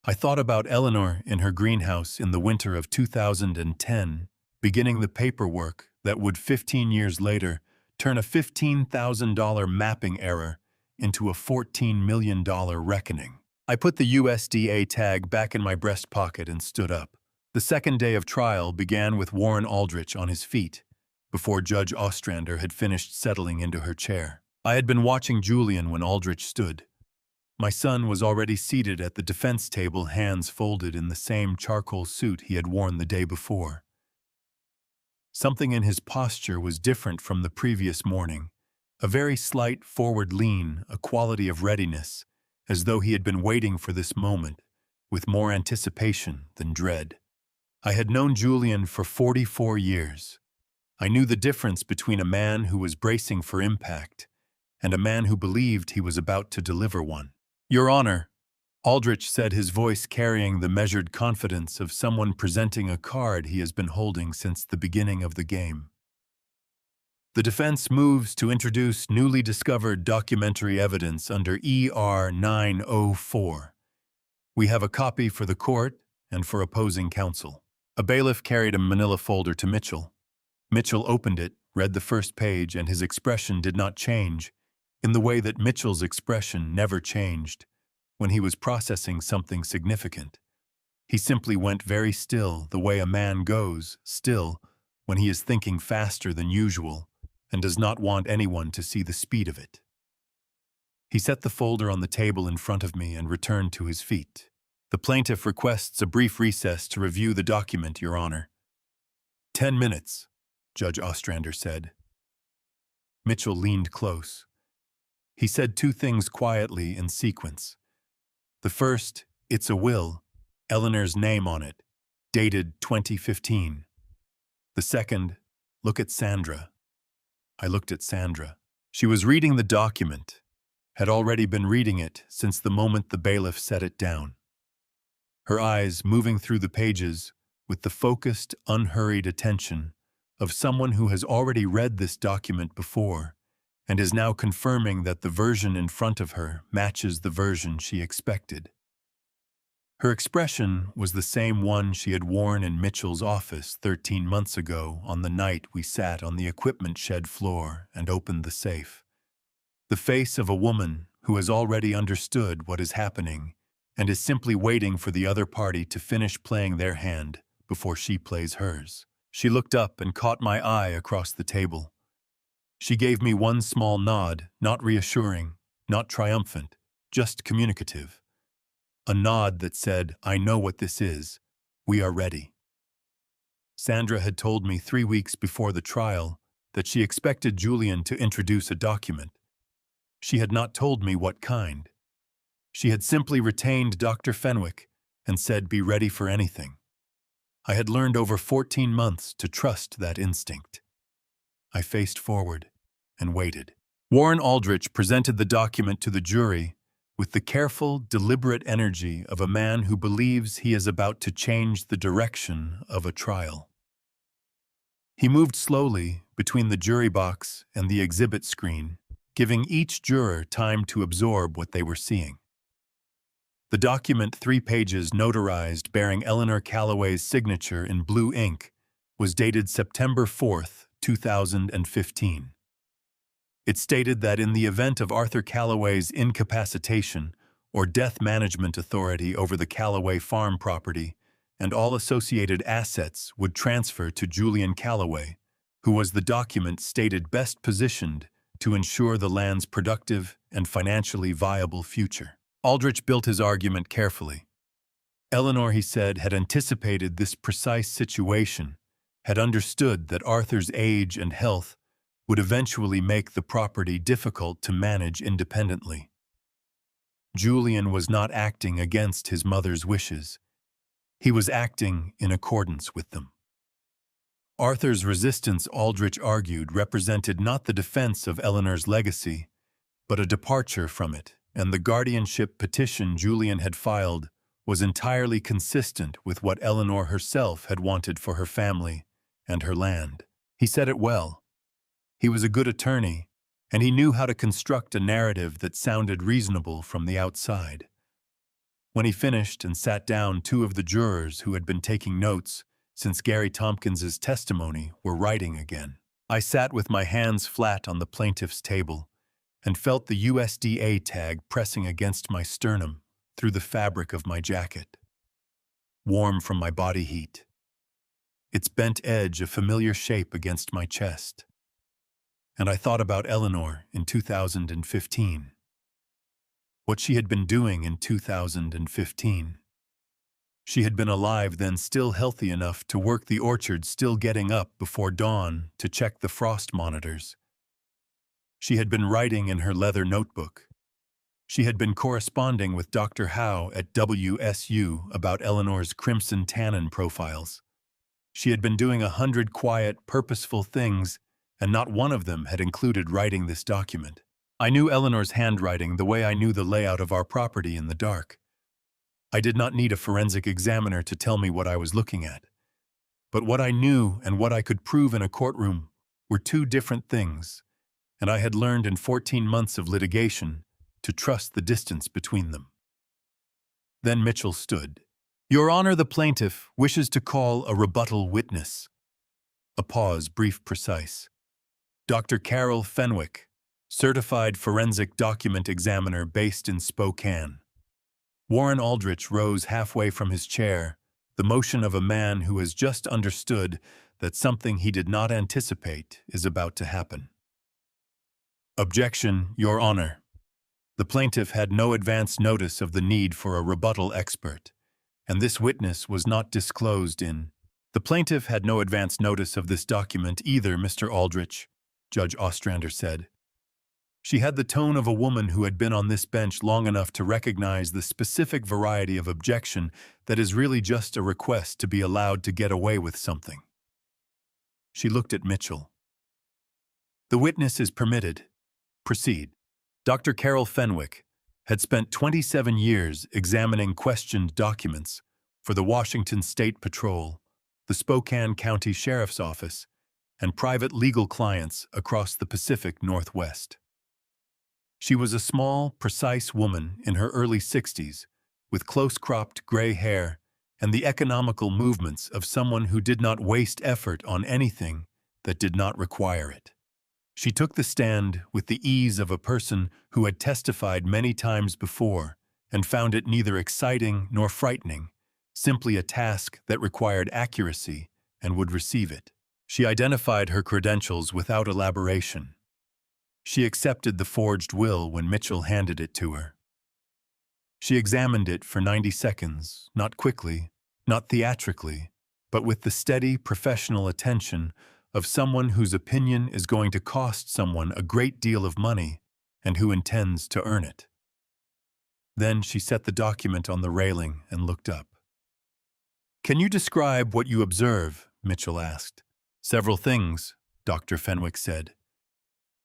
I thought about Eleanor in her greenhouse in the winter of 2010, beginning the paperwork that would 15 years later turn a $15,000 mapping error into a $14 million reckoning. I put the USDA tag back in my breast pocket and stood up. The second day of trial began with Warren Aldrich on his feet, before Judge Ostrander had finished settling into her chair. I had been watching Julian when Aldrich stood. My son was already seated at the defense table, hands folded in the same charcoal suit he had worn the day before. Something in his posture was different from the previous morning, a very slight forward lean, a quality of readiness, as though he had been waiting for this moment, with more anticipation than dread. I had known Julian for 44 years. I knew the difference between a man who was bracing for impact and a man who believed he was about to deliver one. "Your Honor," Aldrich said, his voice carrying the measured confidence of someone presenting a card he has been holding since the beginning of the game. "The defense moves to introduce newly discovered documentary evidence under ER 904. We have a copy for the court and for opposing counsel." A bailiff carried a manila folder to Mitchell. Mitchell opened it, read the first page, and his expression did not change, in the way that Mitchell's expression never changed when he was processing something significant. He simply went very still, the way a man goes still when he is thinking faster than usual and does not want anyone to see the speed of it. He set the folder on the table in front of me and returned to his feet. "The plaintiff requests a brief recess to review the document, Your Honor." 10 minutes, Judge Ostrander said. Mitchell leaned close. He said two things quietly in sequence. The first, "It's a will, Eleanor's name on it, dated 2015. The second, "Look at Sandra." I looked at Sandra. She was reading the document, had already been reading it since the moment the bailiff set it down. Her eyes moving through the pages with the focused, unhurried attention of someone who has already read this document before and is now confirming that the version in front of her matches the version she expected. Her expression was the same one she had worn in Mitchell's office 13 months ago on the night we sat on the equipment shed floor and opened the safe. The face of a woman who has already understood what is happening and is simply waiting for the other party to finish playing their hand before she plays hers. She looked up and caught my eye across the table. She gave me one small nod, not reassuring, not triumphant, just communicative. A nod that said, "I know what this is. We are ready." Sandra had told me 3 weeks before the trial that she expected Julian to introduce a document. She had not told me what kind. She had simply retained Dr. Fenwick and said, "Be ready for anything." I had learned over 14 months to trust that instinct. I faced forward and waited. Warren Aldrich presented the document to the jury with the careful, deliberate energy of a man who believes he is about to change the direction of a trial. He moved slowly between the jury box and the exhibit screen, giving each juror time to absorb what they were seeing. The document, 3 pages notarized bearing Eleanor Calloway's signature in blue ink, was dated September 4th, 2015. It stated that in the event of Arthur Callaway's incapacitation or death, management authority over the Callaway farm property and all associated assets would transfer to Julian Callaway, who was the document stated best positioned to ensure the land's productive and financially viable future. Aldrich built his argument carefully. Eleanor, he said, had anticipated this precise situation, had understood that Arthur's age and health would eventually make the property difficult to manage independently. Julian was not acting against his mother's wishes. He was acting in accordance with them. Arthur's resistance, Aldrich argued, represented not the defense of Eleanor's legacy, but a departure from it, and the guardianship petition Julian had filed was entirely consistent with what Eleanor herself had wanted for her family and her land. He said it well. He was a good attorney, and he knew how to construct a narrative that sounded reasonable from the outside. When he finished and sat down, two of the jurors who had been taking notes since Gary Tompkins's testimony were writing again. I sat with my hands flat on the plaintiff's table and felt the USDA tag pressing against my sternum through the fabric of my jacket, warm from my body heat, its bent edge a familiar shape against my chest. And I thought about Eleanor in 2015. What she had been doing in 2015. She had been alive then, still healthy enough to work the orchard, still getting up before dawn to check the frost monitors. She had been writing in her leather notebook. She had been corresponding with Dr. Howe at WSU about Eleanor's crimson tannin profiles. She had been doing 100 quiet, purposeful things, and not one of them had included writing this document. I knew Eleanor's handwriting the way I knew the layout of our property in the dark. I did not need a forensic examiner to tell me what I was looking at. But what I knew and what I could prove in a courtroom were two different things, and I had learned in 14 months of litigation to trust the distance between them. Then Mitchell stood. "Your Honor, the plaintiff wishes to call a rebuttal witness." A pause, brief, precise. Dr. Carol Fenwick, certified forensic document examiner based in Spokane. Warren Aldrich rose halfway from his chair, the motion of a man who has just understood that something he did not anticipate is about to happen. "Objection, Your Honor." The plaintiff had no advance notice of the need for a rebuttal expert, and this witness was not disclosed in. "The plaintiff had no advance notice of this document either, Mr. Aldrich," Judge Ostrander said. She had the tone of a woman who had been on this bench long enough to recognize the specific variety of objection that is really just a request to be allowed to get away with something. She looked at Mitchell. "The witness is permitted. Proceed." Dr. Carol Fenwick had spent 27 years examining questioned documents for the Washington State Patrol, the Spokane County Sheriff's Office, and private legal clients across the Pacific Northwest. She was a small, precise woman in her early 60s, with close-cropped gray hair and the economical movements of someone who did not waste effort on anything that did not require it. She took the stand with the ease of a person who had testified many times before and found it neither exciting nor frightening, simply a task that required accuracy and would receive it. She identified her credentials without elaboration. She accepted the forged will when Mitchell handed it to her. She examined it for 90 seconds, not quickly, not theatrically, but with the steady, professional attention of someone whose opinion is going to cost someone a great deal of money and who intends to earn it. Then she set the document on the railing and looked up. "Can you describe what you observe?" Mitchell asked. "Several things," Dr. Fenwick said.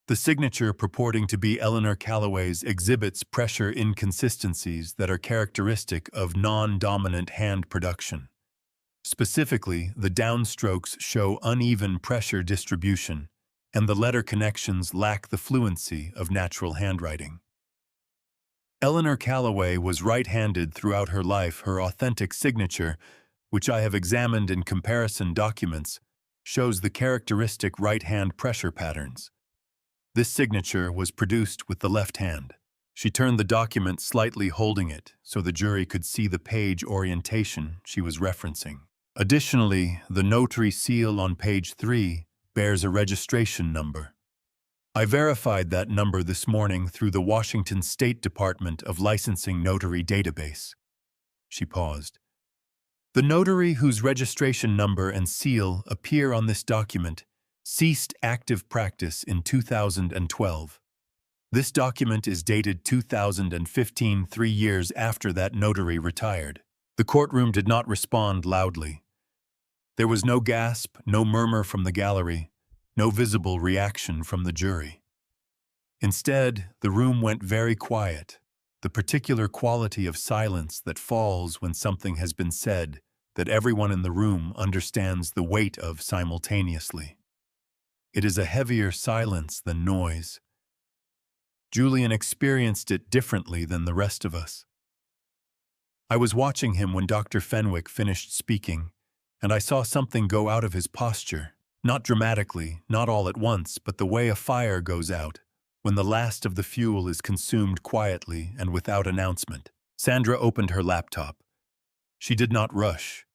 "The signature purporting to be Eleanor Callaway's exhibits pressure inconsistencies that are characteristic of non-dominant hand production. Specifically, the downstrokes show uneven pressure distribution, and the letter connections lack the fluency of natural handwriting. Eleanor Callaway was right-handed throughout her life. Her authentic signature, which I have examined in comparison documents, shows the characteristic right-hand pressure patterns. This signature was produced with the left hand. She turned the document slightly, holding it so the jury could see the page orientation she was referencing. Additionally, the notary seal on page 3 bears a registration number. I verified that number this morning through the Washington State Department of Licensing Notary database. She paused. The notary whose registration number and seal appear on this document ceased active practice in 2012. This document is dated 2015, 3 years after that notary retired. The courtroom did not respond loudly. There was no gasp, no murmur from the gallery, no visible reaction from the jury. Instead, the room went very quiet, the particular quality of silence that falls when something has been said that everyone in the room understands the weight of simultaneously. It is a heavier silence than noise. Julian experienced it differently than the rest of us. I was watching him when Dr. Fenwick finished speaking, and I saw something go out of his posture, not dramatically, not all at once, but the way a fire goes out, when the last of the fuel is consumed quietly and without announcement. Sandra opened her laptop. She did not rush.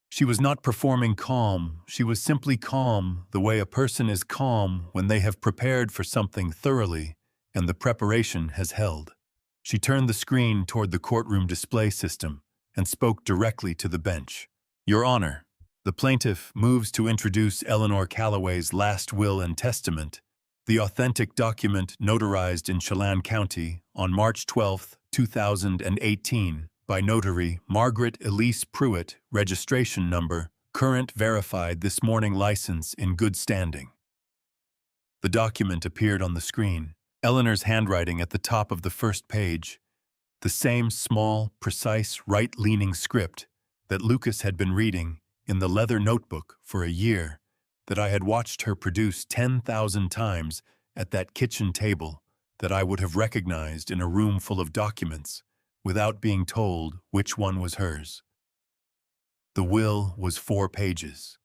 She was not performing calm, she was simply calm, the way a person is calm when they have prepared for something thoroughly and the preparation has held. She turned the screen toward the courtroom display system and spoke directly to the bench. Your Honor, the plaintiff moves to introduce Eleanor Callaway's last will and testament, the authentic document notarized in Chelan County on March 12, 2018, by notary Margaret Elise Pruitt, registration number, current verified this morning, license in good standing. The document appeared on the screen, Eleanor's handwriting at the top of the first page, the same small, precise, right-leaning script that Lucas had been reading in the leather notebook for a year, that I had watched her produce 10,000 times at that kitchen table, that I would have recognized in a room full of documents without being told which one was hers. The will was 4 pages.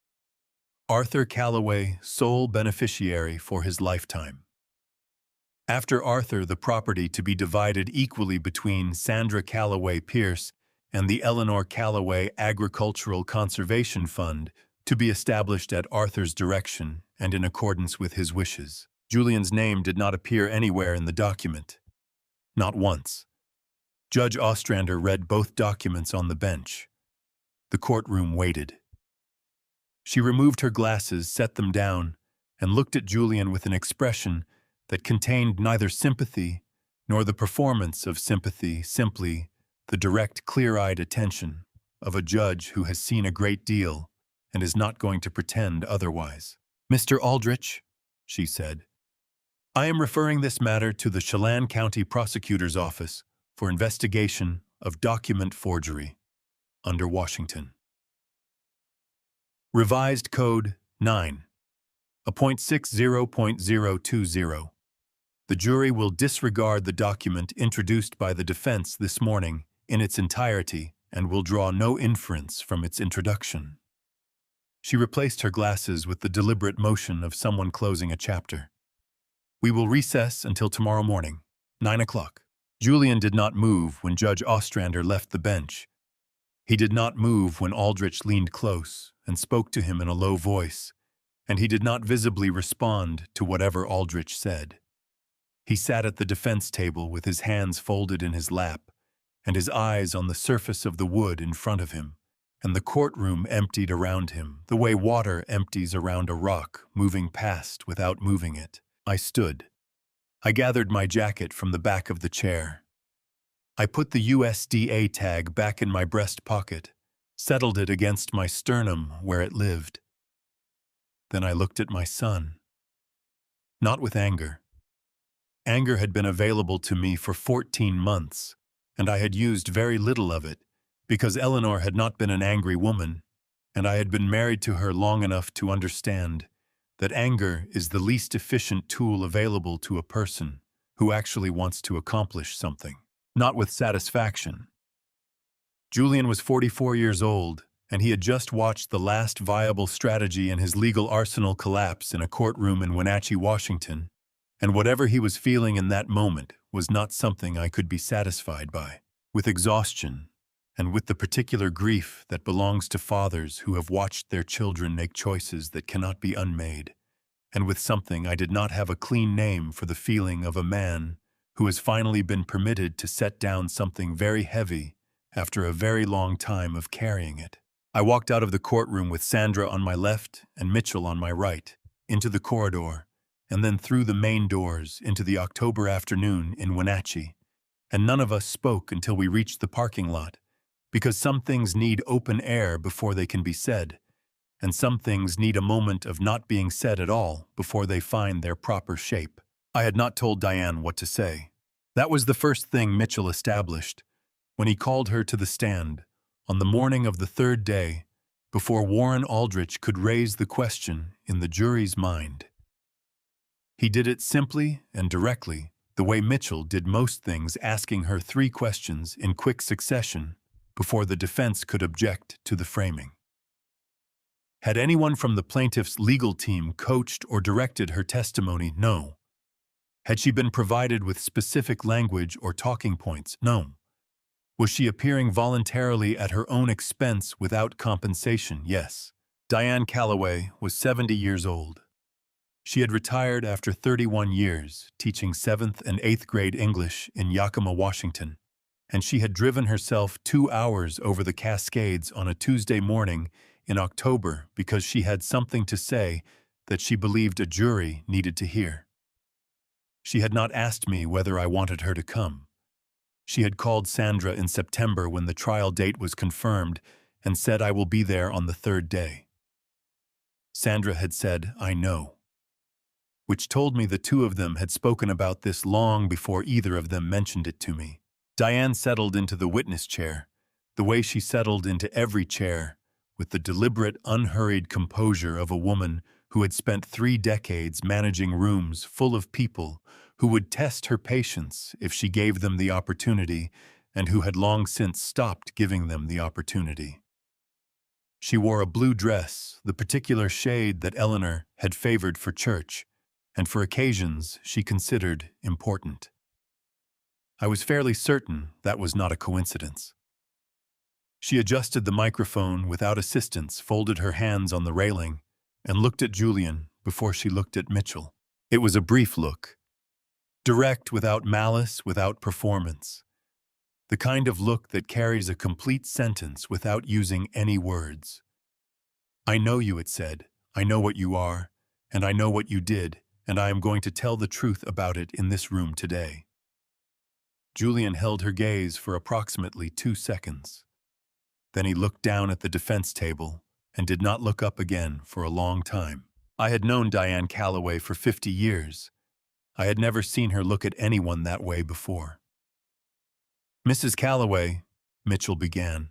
Arthur Callaway, sole beneficiary for his lifetime. After Arthur, the property to be divided equally between Sandra Callaway Pierce and the Eleanor Callaway Agricultural Conservation Fund, to be established at Arthur's direction and in accordance with his wishes. Julian's name did not appear anywhere in the document. Not once. Judge Ostrander read both documents on the bench. The courtroom waited. She removed her glasses, set them down, and looked at Julian with an expression that contained neither sympathy nor the performance of sympathy, simply the direct, clear-eyed attention of a judge who has seen a great deal and is not going to pretend otherwise. Mr. Aldrich, she said, I am referring this matter to the Chelan County Prosecutor's Office for investigation of document forgery under Washington. Revised Code 9.60.020. The jury will disregard the document introduced by the defense this morning in its entirety and will draw no inference from its introduction. She replaced her glasses with the deliberate motion of someone closing a chapter. We will recess until tomorrow morning, 9 o'clock. Julian did not move when Judge Ostrander left the bench. He did not move when Aldrich leaned close and spoke to him in a low voice, and he did not visibly respond to whatever Aldrich said. He sat at the defense table with his hands folded in his lap and his eyes on the surface of the wood in front of him, and the courtroom emptied around him, the way water empties around a rock, moving past without moving it. I stood. I gathered my jacket from the back of the chair. I put the USDA tag back in my breast pocket, settled it against my sternum where it lived. Then I looked at my son. Not with anger. Anger had been available to me for 14 months, and I had used very little of it, because Eleanor had not been an angry woman, and I had been married to her long enough to understand that anger is the least efficient tool available to a person who actually wants to accomplish something, not with satisfaction. Julian was 44 years old, and he had just watched the last viable strategy in his legal arsenal collapse in a courtroom in Wenatchee, Washington, And whatever he was feeling in that moment was not something I could be satisfied by. With exhaustion, and with the particular grief that belongs to fathers who have watched their children make choices that cannot be unmade, and with something I did not have a clean name for the feeling of a man who has finally been permitted to set down something very heavy after a very long time of carrying it. I walked out of the courtroom with Sandra on my left and Mitchell on my right, into the corridor, and then through the main doors into the October afternoon in Wenatchee, and none of us spoke until we reached the parking lot, because some things need open air before they can be said, and some things need a moment of not being said at all before they find their proper shape. I had not told Diane what to say. That was the first thing Mitchell established when he called her to the stand on the morning of the third day before Warren Aldrich could raise the question in the jury's mind. He did it simply and directly, the way Mitchell did most things, asking her 3 questions in quick succession before the defense could object to the framing. Had anyone from the plaintiff's legal team coached or directed her testimony? No. Had she been provided with specific language or talking points? No. Was she appearing voluntarily at her own expense without compensation? Yes. Diane Calloway was 70 years old. She had retired after 31 years, teaching 7th and 8th grade English in Yakima, Washington, and she had driven herself 2 hours over the Cascades on a Tuesday morning in October because she had something to say that she believed a jury needed to hear. She had not asked me whether I wanted her to come. She had called Sandra in September when the trial date was confirmed and said, "I will be there on the 3rd day." Sandra had said, "I know," which told me the 2 of them had spoken about this long before either of them mentioned it to me. Diane settled into the witness chair, the way she settled into every chair, with the deliberate, unhurried composure of a woman who had spent 3 decades managing rooms full of people who would test her patience if she gave them the opportunity, and who had long since stopped giving them the opportunity. She wore a blue dress, the particular shade that Eleanor had favored for church, and for occasions she considered important. I was fairly certain that was not a coincidence. She adjusted the microphone without assistance, folded her hands on the railing, and looked at Julian before she looked at Mitchell. It was a brief look. Direct, without malice, without performance. The kind of look that carries a complete sentence without using any words. "I know you," it said. "I know what you are, and I know what you did, and I am going to tell the truth about it in this room today." Julian held her gaze for approximately 2 seconds. Then he looked down at the defense table and did not look up again for a long time. I had known Diane Calloway for 50 years. I had never seen her look at anyone that way before. "Mrs. Calloway," Mitchell began.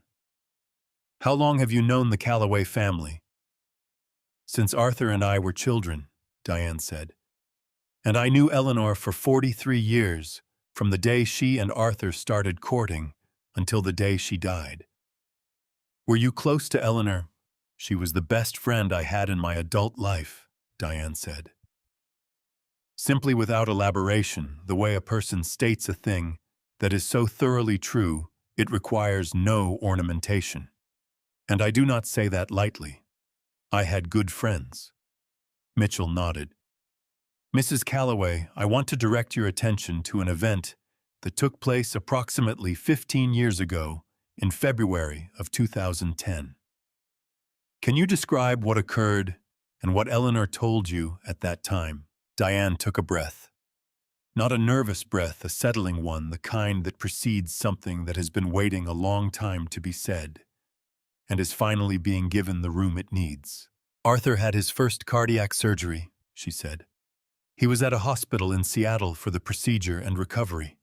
"How long have you known the Calloway family?" "Since Arthur and I were children," Diane said. "And I knew Eleanor for 43 years, from the day she and Arthur started courting until the day she died." "Were you close to Eleanor?" "She was the best friend I had in my adult life," Diane said. Simply, without elaboration, the way a person states a thing that is so thoroughly true, it requires no ornamentation. And I do not say that lightly. I had good friends. Mitchell nodded. "Mrs. Calloway, I want to direct your attention to an event that took place approximately 15 years ago in February of 2010. Can you describe what occurred and what Eleanor told you at that time?" Diane took a breath. Not a nervous breath, a settling one, the kind that precedes something that has been waiting a long time to be said, and is finally being given the room it needs. "Arthur had his first cardiac surgery," she said. "He was at a hospital in Seattle for the procedure and recovery.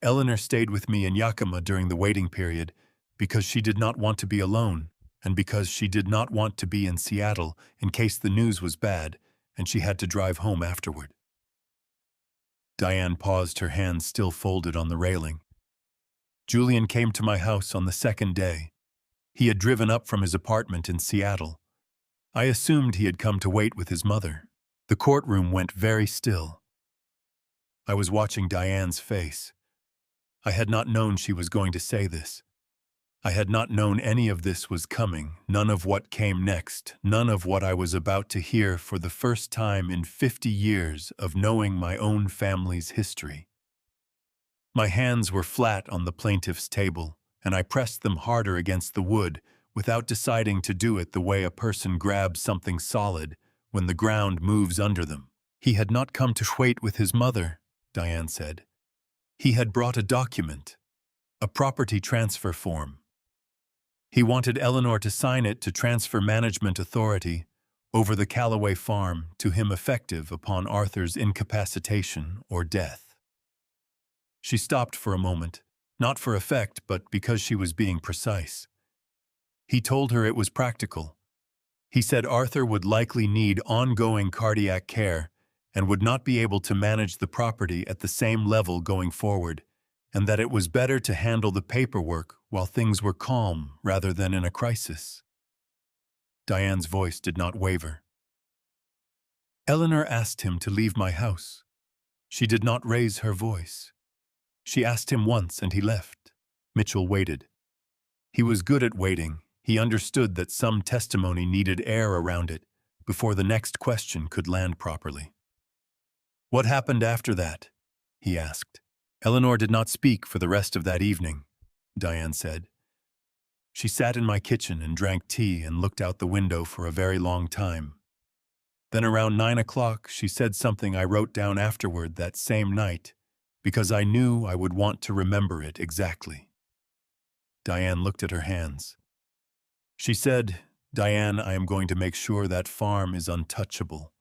Eleanor stayed with me in Yakima during the waiting period because she did not want to be alone, and because she did not want to be in Seattle in case the news was bad and she had to drive home afterward." Diane paused, her hands still folded on the railing. "Julian came to my house on the 2nd day. He had driven up from his apartment in Seattle. I assumed he had come to wait with his mother." The courtroom went very still. I was watching Diane's face. I had not known she was going to say this. I had not known any of this was coming, none of what came next, none of what I was about to hear for the first time in 50 years of knowing my own family's history. My hands were flat on the plaintiff's table, and I pressed them harder against the wood without deciding to do it the way a person grabs something solid when the ground moves under them. He had not come to wait with his mother, Diane said. He had brought a document, a property transfer form. He wanted Eleanor to sign it to transfer management authority over the Callaway farm to him effective upon Arthur's incapacitation or death. She stopped for a moment, not for effect, but because she was being precise. He told her it was practical. He said Arthur would likely need ongoing cardiac care and would not be able to manage the property at the same level going forward, and that it was better to handle the paperwork while things were calm rather than in a crisis. Diane's voice did not waver. Eleanor asked him to leave my house. She did not raise her voice. She asked him once and he left. Mitchell waited. He was good at waiting. He understood that some testimony needed air around it before the next question could land properly. What happened after that? He asked. Eleanor did not speak for the rest of that evening, Diane said. She sat in my kitchen and drank tea and looked out the window for a very long time. Then around 9 o'clock she said something I wrote down afterward that same night, because I knew I would want to remember it exactly. Diane looked at her hands. She said, Diane, I am going to make sure that farm is untouchable.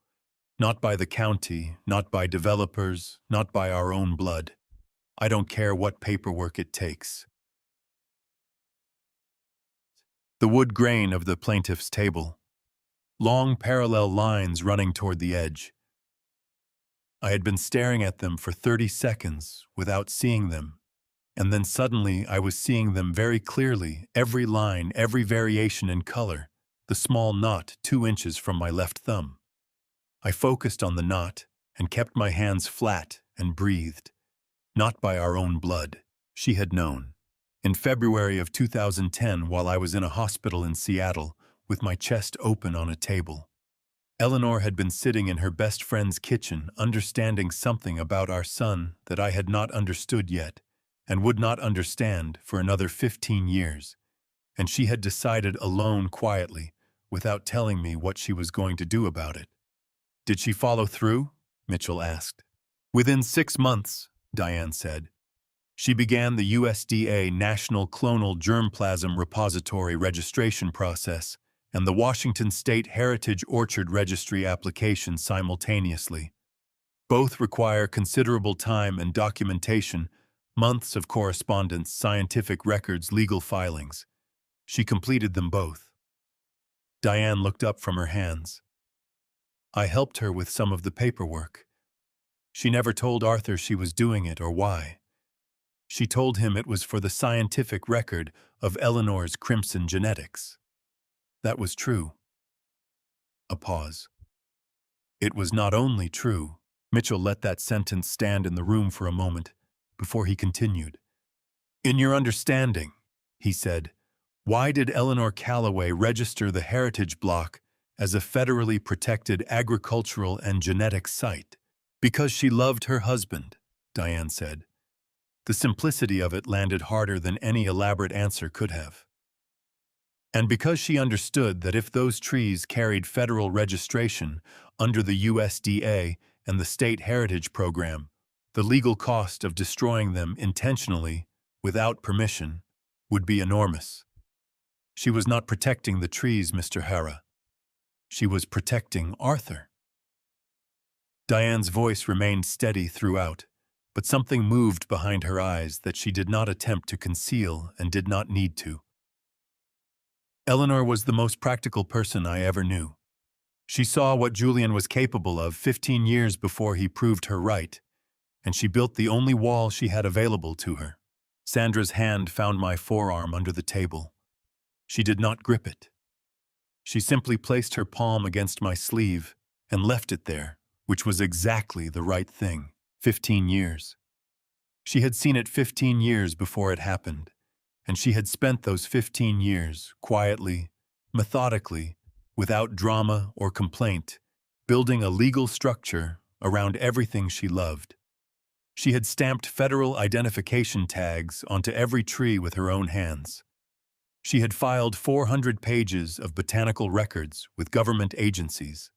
Not by the county, not by developers, not by our own blood. I don't care what paperwork it takes. The wood grain of the plaintiff's table. Long parallel lines running toward the edge. I had been staring at them for 30 seconds without seeing them, and then suddenly I was seeing them very clearly, every line, every variation in color, the small knot 2 inches from my left thumb. I focused on the knot and kept my hands flat and breathed. Not by our own blood, she had known. In February of 2010, while I was in a hospital in Seattle, with my chest open on a table, Eleanor had been sitting in her best friend's kitchen, understanding something about our son that I had not understood yet, and would not understand for another 15 years, and she had decided alone quietly, without telling me what she was going to do about it. Did she follow through? Mitchell asked. Within 6 months, Diane said. She began the USDA National Clonal Germplasm Repository registration process and the Washington State Heritage Orchard Registry application simultaneously. Both require considerable time and documentation, months of correspondence, scientific records, legal filings. She completed them both. Diane looked up from her hands. I helped her with some of the paperwork. She never told Arthur she was doing it or why. She told him it was for the scientific record of Eleanor's crimson genetics. That was true. A pause. It was not only true. Mitchell let that sentence stand in the room for a moment before he continued. In your understanding, he said, why did Eleanor Callaway register the heritage block as a federally protected agricultural and genetic site? Because she loved her husband, Diane said. The simplicity of it landed harder than any elaborate answer could have. And because she understood that if those trees carried federal registration under the USDA and the State Heritage Program, the legal cost of destroying them intentionally, without permission, would be enormous. She was not protecting the trees, Mr. Hara. She was protecting Arthur. Diane's voice remained steady throughout, but something moved behind her eyes that she did not attempt to conceal and did not need to. Eleanor was the most practical person I ever knew. She saw what Julian was capable of 15 years before he proved her right, and she built the only wall she had available to her. Sandra's hand found my forearm under the table. She did not grip it. She simply placed her palm against my sleeve and left it there, which was exactly the right thing. 15 years. She had seen it 15 years before it happened, and she had spent those 15 years quietly, methodically, without drama or complaint, building a legal structure around everything she loved. She had stamped federal identification tags onto every tree with her own hands. She had filed 400 pages of botanical records with government agencies.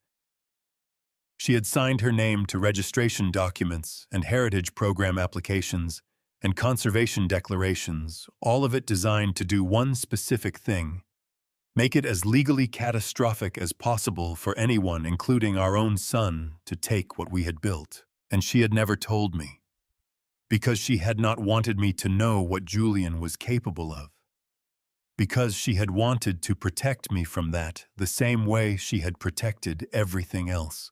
She had signed her name to registration documents and heritage program applications and conservation declarations, all of it designed to do one specific thing: make it as legally catastrophic as possible for anyone, including our own son, to take what we had built. And she had never told me, because she had not wanted me to know what Julian was capable of. Because she had wanted to protect me from that the same way she had protected everything else.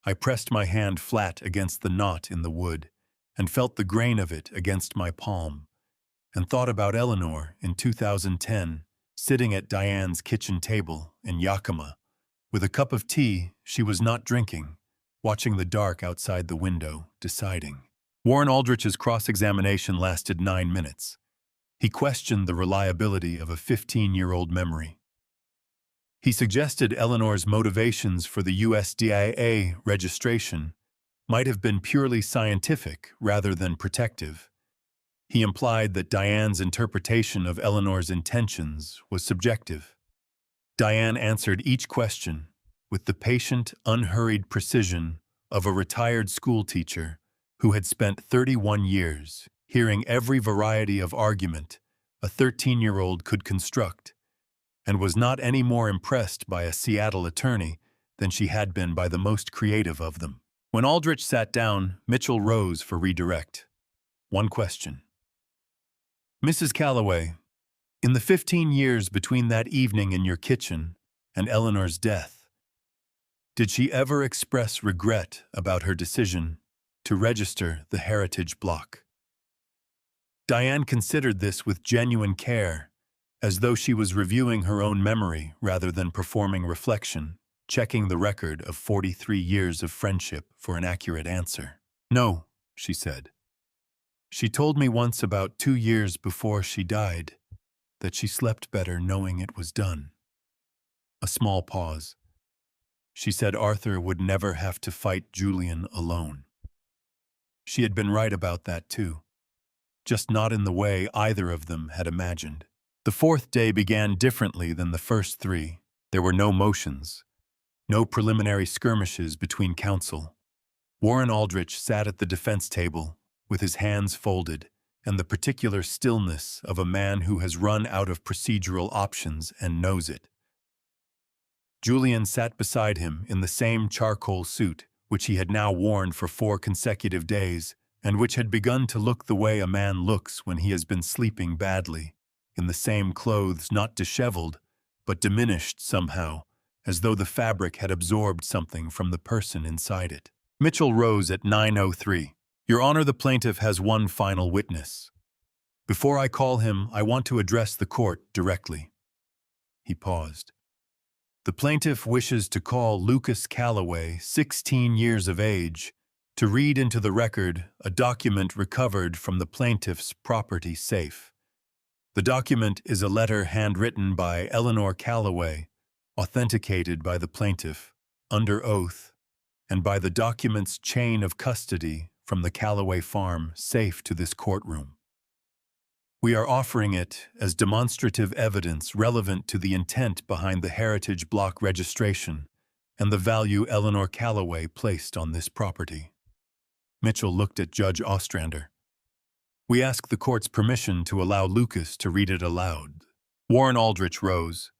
I pressed my hand flat against the knot in the wood and felt the grain of it against my palm, and thought about Eleanor in 2010, sitting at Diane's kitchen table in Yakima, with a cup of tea she was not drinking, watching the dark outside the window, deciding. Warren Aldrich's cross-examination lasted 9 minutes. He questioned the reliability of a 15-year-old memory. He suggested Eleanor's motivations for the USDIA registration might have been purely scientific rather than protective. He implied that Diane's interpretation of Eleanor's intentions was subjective. Diane answered each question with the patient, unhurried precision of a retired schoolteacher who had spent 31 years hearing every variety of argument a 13-year-old could construct, and was not any more impressed by a Seattle attorney than she had been by the most creative of them. When Aldrich sat down, Mitchell rose for redirect. One question. Mrs. Calloway, in the 15 years between that evening in your kitchen and Eleanor's death, did she ever express regret about her decision to register the heritage block? Diane considered this with genuine care, as though she was reviewing her own memory rather than performing reflection, checking the record of 43 years of friendship for an accurate answer. No, she said. She told me once about 2 years before she died that she slept better knowing it was done. A small pause. She said Arthur would never have to fight Julian alone. She had been right about that too, just not in the way either of them had imagined. The fourth day began differently than the first 3. There were no motions, no preliminary skirmishes between counsel. Warren Aldrich sat at the defense table with his hands folded and the particular stillness of a man who has run out of procedural options and knows it. Julian sat beside him in the same charcoal suit which he had now worn for 4 consecutive days and which had begun to look the way a man looks when he has been sleeping badly, in the same clothes, not disheveled, but diminished somehow, as though the fabric had absorbed something from the person inside it. Mitchell rose at 9:03. Your Honor, the plaintiff has one final witness. Before I call him, I want to address the court directly. He paused. The plaintiff wishes to call Lucas Calloway, 16 years of age, to read into the record a document recovered from the plaintiff's property safe. The document is a letter handwritten by Eleanor Calloway, authenticated by the plaintiff, under oath, and by the document's chain of custody from the Calloway farm safe to this courtroom. We are offering it as demonstrative evidence relevant to the intent behind the heritage block registration and the value Eleanor Calloway placed on this property. Mitchell looked at Judge Ostrander. We ask the court's permission to allow Lucas to read it aloud. Warren Aldrich rose.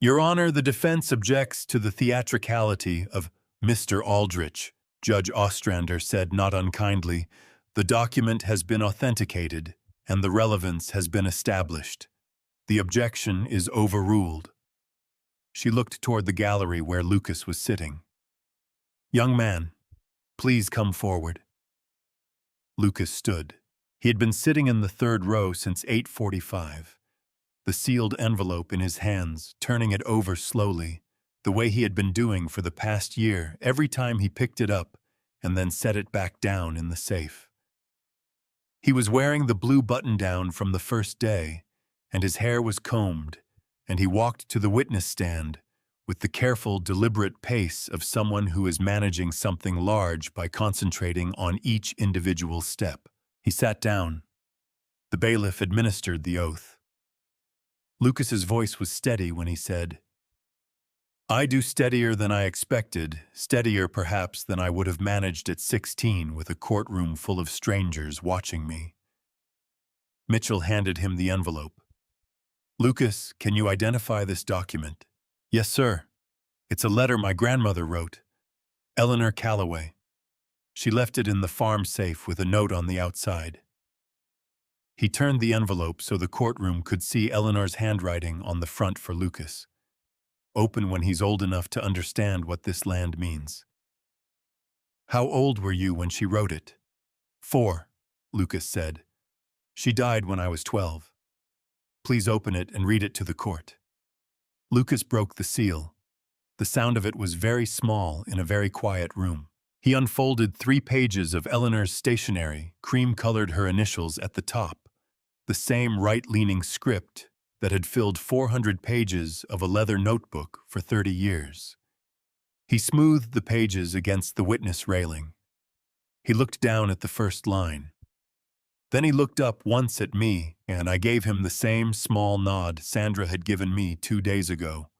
Your Honor, the defense objects to the theatricality of Mr. Aldrich, Judge Ostrander said not unkindly. The document has been authenticated, and the relevance has been established. The objection is overruled. She looked toward the gallery where Lucas was sitting. Young man, please come forward. Lucas stood. He had been sitting in the 3rd row since 8:45, the sealed envelope in his hands, turning it over slowly, the way he had been doing for the past year every time he picked it up and then set it back down in the safe. He was wearing the blue button-down from the first day, and his hair was combed, and he walked to the witness stand with the careful, deliberate pace of someone who is managing something large by concentrating on each individual step. He sat down. The bailiff administered the oath. Lucas's voice was steady when he said, "I do steadier than I expected, steadier perhaps than I would have managed at 16 with a courtroom full of strangers watching me." Mitchell handed him the envelope. "Lucas, can you identify this document?" "Yes, sir. It's a letter my grandmother wrote. Eleanor Calloway. She left it in the farm safe with a note on the outside." He turned the envelope so the courtroom could see Eleanor's handwriting on the front for Lucas. "Open when he's old enough to understand what this land means." "How old were you when she wrote it?" "4, Lucas said. "She died when I was 12. Please open it and read it to the court." Lucas broke the seal. The sound of it was very small in a very quiet room. He unfolded 3 pages of Eleanor's stationery, cream-colored her initials at the top, the same right-leaning script that had filled 400 pages of a leather notebook for 30 years. He smoothed the pages against the witness railing. He looked down at the first line. Then he looked up once at me, and I gave him the same small nod Sandra had given me 2 days ago.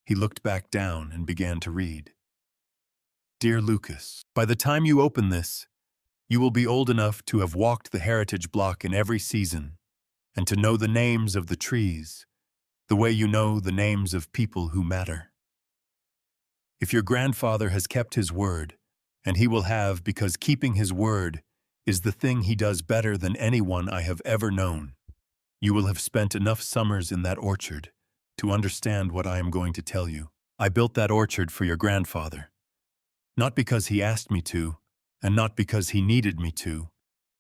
He looked back down and began to read. "Dear Lucas, by the time you open this, you will be old enough to have walked the heritage block in every season, and to know the names of the trees, the way you know the names of people who matter. If your grandfather has kept his word, and he will have because keeping his word is the thing he does better than anyone I have ever known, you will have spent enough summers in that orchard to understand what I am going to tell you. I built that orchard for your grandfather. Not because he asked me to, and not because he needed me to,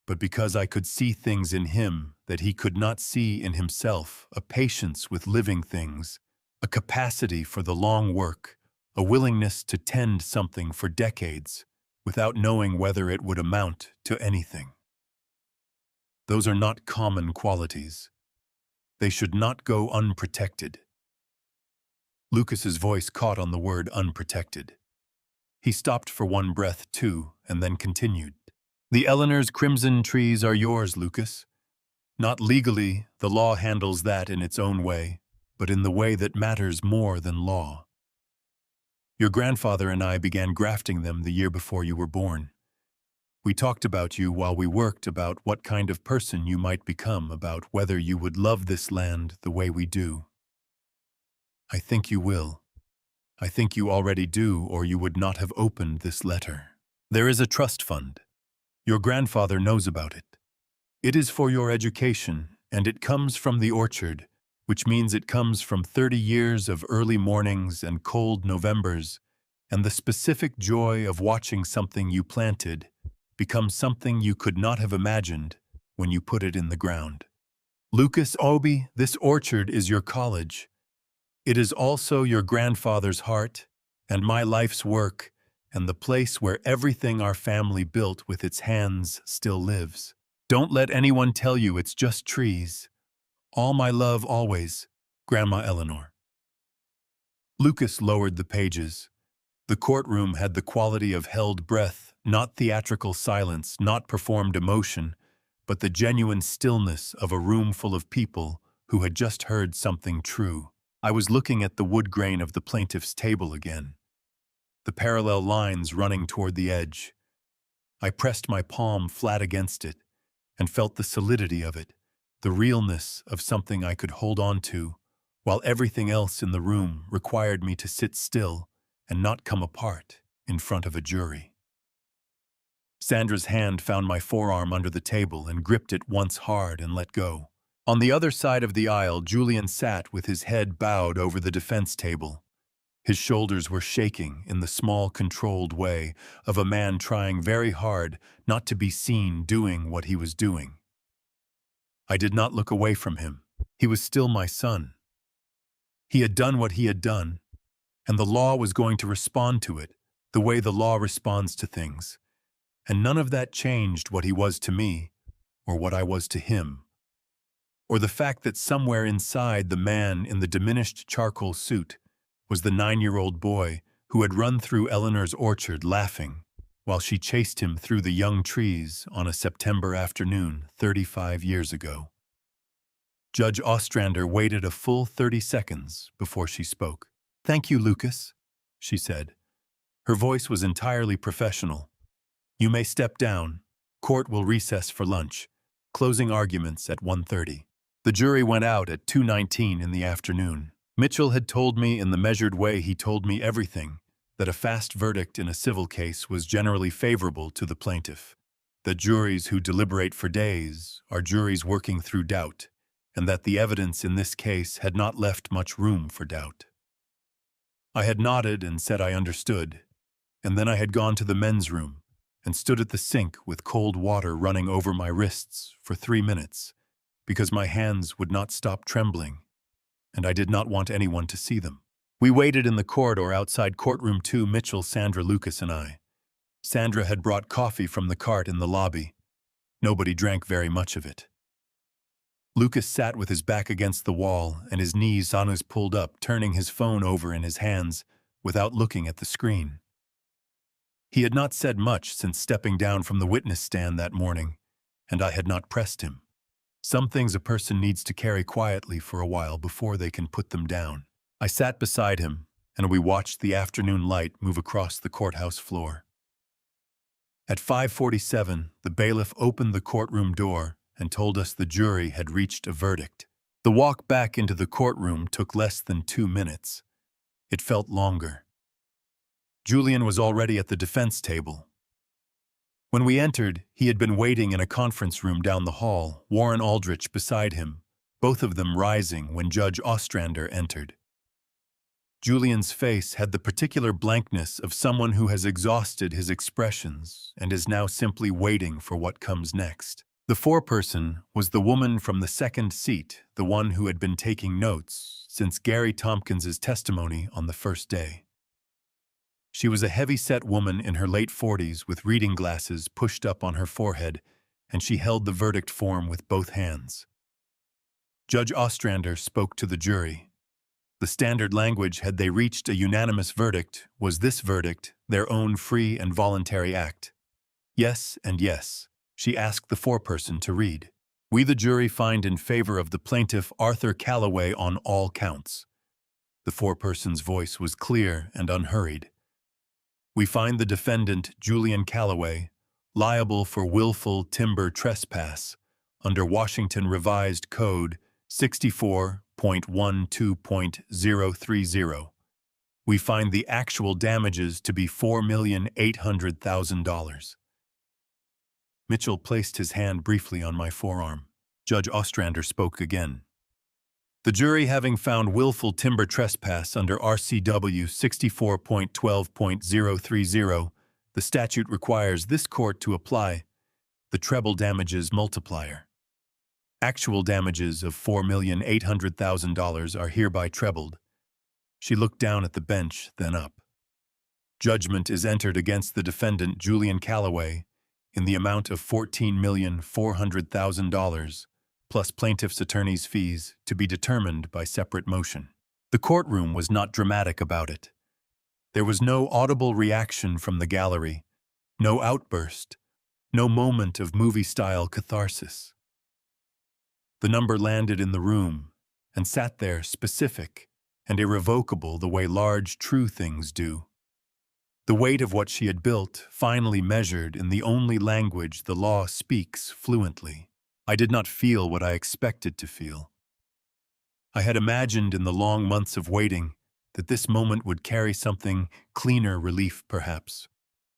but because I could see things in him that he could not see in himself, a patience with living things, a capacity for the long work, a willingness to tend something for decades without knowing whether it would amount to anything. Those are not common qualities. They should not go unprotected." Lucas's voice caught on the word unprotected. He stopped for one breath, too, and then continued. "The Eleanor's crimson trees are yours, Lucas. Not legally, the law handles that in its own way, but in the way that matters more than law. Your grandfather and I began grafting them the year before you were born. We talked about you while we worked about what kind of person you might become, about whether you would love this land the way we do. I think you will. I think you already do, or you would not have opened this letter. There is a trust fund. Your grandfather knows about it. It is for your education, and it comes from the orchard, which means it comes from 30 years of early mornings and cold Novembers, and the specific joy of watching something you planted become something you could not have imagined when you put it in the ground. Lucas Obi, this orchard is your college. It is also your grandfather's heart, and my life's work, and the place where everything our family built with its hands still lives. Don't let anyone tell you it's just trees. All my love always, Grandma Eleanor." Lucas lowered the pages. The courtroom had the quality of held breath, not theatrical silence, not performed emotion, but the genuine stillness of a room full of people who had just heard something true. I was looking at the wood grain of the plaintiff's table again, the parallel lines running toward the edge. I pressed my palm flat against it and felt the solidity of it, the realness of something I could hold on to, while everything else in the room required me to sit still and not come apart in front of a jury. Sandra's hand found my forearm under the table and gripped it once hard and let go. On the other side of the aisle, Julian sat with his head bowed over the defense table. His shoulders were shaking in the small, controlled way of a man trying very hard not to be seen doing what he was doing. I did not look away from him. He was still my son. He had done what he had done, and the law was going to respond to it the way the law responds to things. And none of that changed what he was to me, or what I was to him, or the fact that somewhere inside the man in the diminished charcoal suit was the 9-year-old boy who had run through Eleanor's orchard laughing while she chased him through the young trees on a September afternoon 35 years ago. Judge Ostrander waited a full 30 seconds before she spoke. "Thank you, Lucas," she said. Her voice was entirely professional. "You may step down. Court will recess for lunch. Closing arguments at 1:30. The jury went out at 2:19 in the afternoon. Mitchell had told me in the measured way he told me everything, that a fast verdict in a civil case was generally favorable to the plaintiff, that juries who deliberate for days are juries working through doubt, and that the evidence in this case had not left much room for doubt. I had nodded and said I understood, and then I had gone to the men's room and stood at the sink with cold water running over my wrists for 3 minutes, because my hands would not stop trembling, and I did not want anyone to see them. We waited in the corridor outside courtroom 2, Mitchell, Sandra, Lucas, and I. Sandra had brought coffee from the cart in the lobby. Nobody drank very much of it. Lucas sat with his back against the wall and his knees on his pulled up, turning his phone over in his hands without looking at the screen. He had not said much since stepping down from the witness stand that morning, and I had not pressed him. Some things a person needs to carry quietly for a while before they can put them down. I sat beside him, and we watched the afternoon light move across the courthouse floor. At 5:47, the bailiff opened the courtroom door and told us the jury had reached a verdict. The walk back into the courtroom took less than 2 minutes. It felt longer. Julian was already at the defense table. When we entered, he had been waiting in a conference room down the hall, Warren Aldrich beside him, both of them rising when Judge Ostrander entered. Julian's face had the particular blankness of someone who has exhausted his expressions and is now simply waiting for what comes next. The foreperson was the woman from the second seat, the one who had been taking notes since Gary Tompkins's testimony on the first day. She was a heavy-set woman in her late 40s with reading glasses pushed up on her forehead, and she held the verdict form with both hands. Judge Ostrander spoke to the jury. The standard language, had they reached a unanimous verdict, was this verdict their own free and voluntary act? Yes and yes. She asked the foreperson to read. "We, the jury, find in favor of the plaintiff Arthur Calloway on all counts." The foreperson's voice was clear and unhurried. "We find the defendant, Julian Calloway, liable for willful timber trespass under Washington Revised Code 64.12.030. We find the actual damages to be $4,800,000. Mitchell placed his hand briefly on my forearm. Judge Ostrander spoke again. "The jury, having found willful timber trespass under RCW 64.12.030, the statute requires this court to apply the treble damages multiplier. Actual damages of $4,800,000 are hereby trebled." She looked down at the bench, then up. "Judgment is entered against the defendant, Julian Calloway, in the amount of $14,400,000, plus plaintiff's attorney's fees, to be determined by separate motion." The courtroom was not dramatic about it. There was no audible reaction from the gallery, no outburst, no moment of movie-style catharsis. The number landed in the room and sat there specific and irrevocable the way large, true things do. The weight of what she had built finally measured in the only language the law speaks fluently. I did not feel what I expected to feel. I had imagined in the long months of waiting that this moment would carry something cleaner, relief perhaps,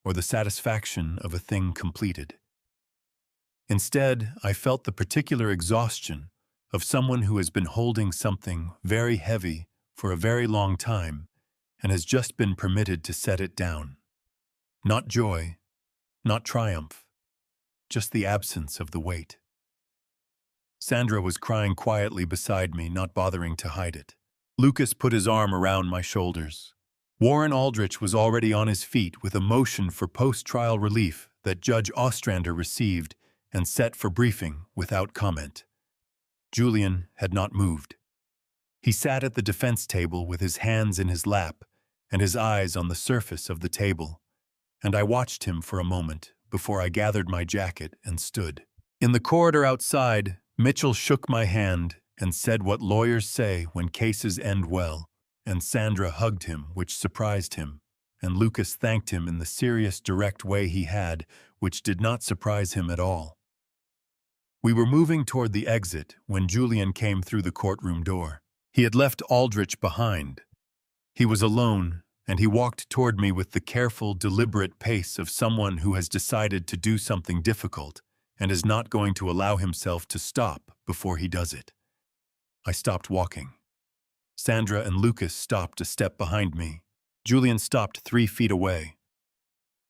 or the satisfaction of a thing completed. Instead, I felt the particular exhaustion of someone who has been holding something very heavy for a very long time and has just been permitted to set it down. Not joy, not triumph, just the absence of the weight. Sandra was crying quietly beside me, not bothering to hide it. Lucas put his arm around my shoulders. Warren Aldrich was already on his feet with a motion for post-trial relief that Judge Ostrander received and set for briefing without comment. Julian had not moved. He sat at the defense table with his hands in his lap and his eyes on the surface of the table, and I watched him for a moment before I gathered my jacket and stood. In the corridor outside, Mitchell shook my hand and said what lawyers say when cases end well, and Sandra hugged him, which surprised him, and Lucas thanked him in the serious, direct way he had, which did not surprise him at all. We were moving toward the exit when Julian came through the courtroom door. He had left Aldrich behind. He was alone, and he walked toward me with the careful, deliberate pace of someone who has decided to do something difficult and is not going to allow himself to stop before he does it. I stopped walking. Sandra and Lucas stopped a step behind me. Julian stopped 3 feet away.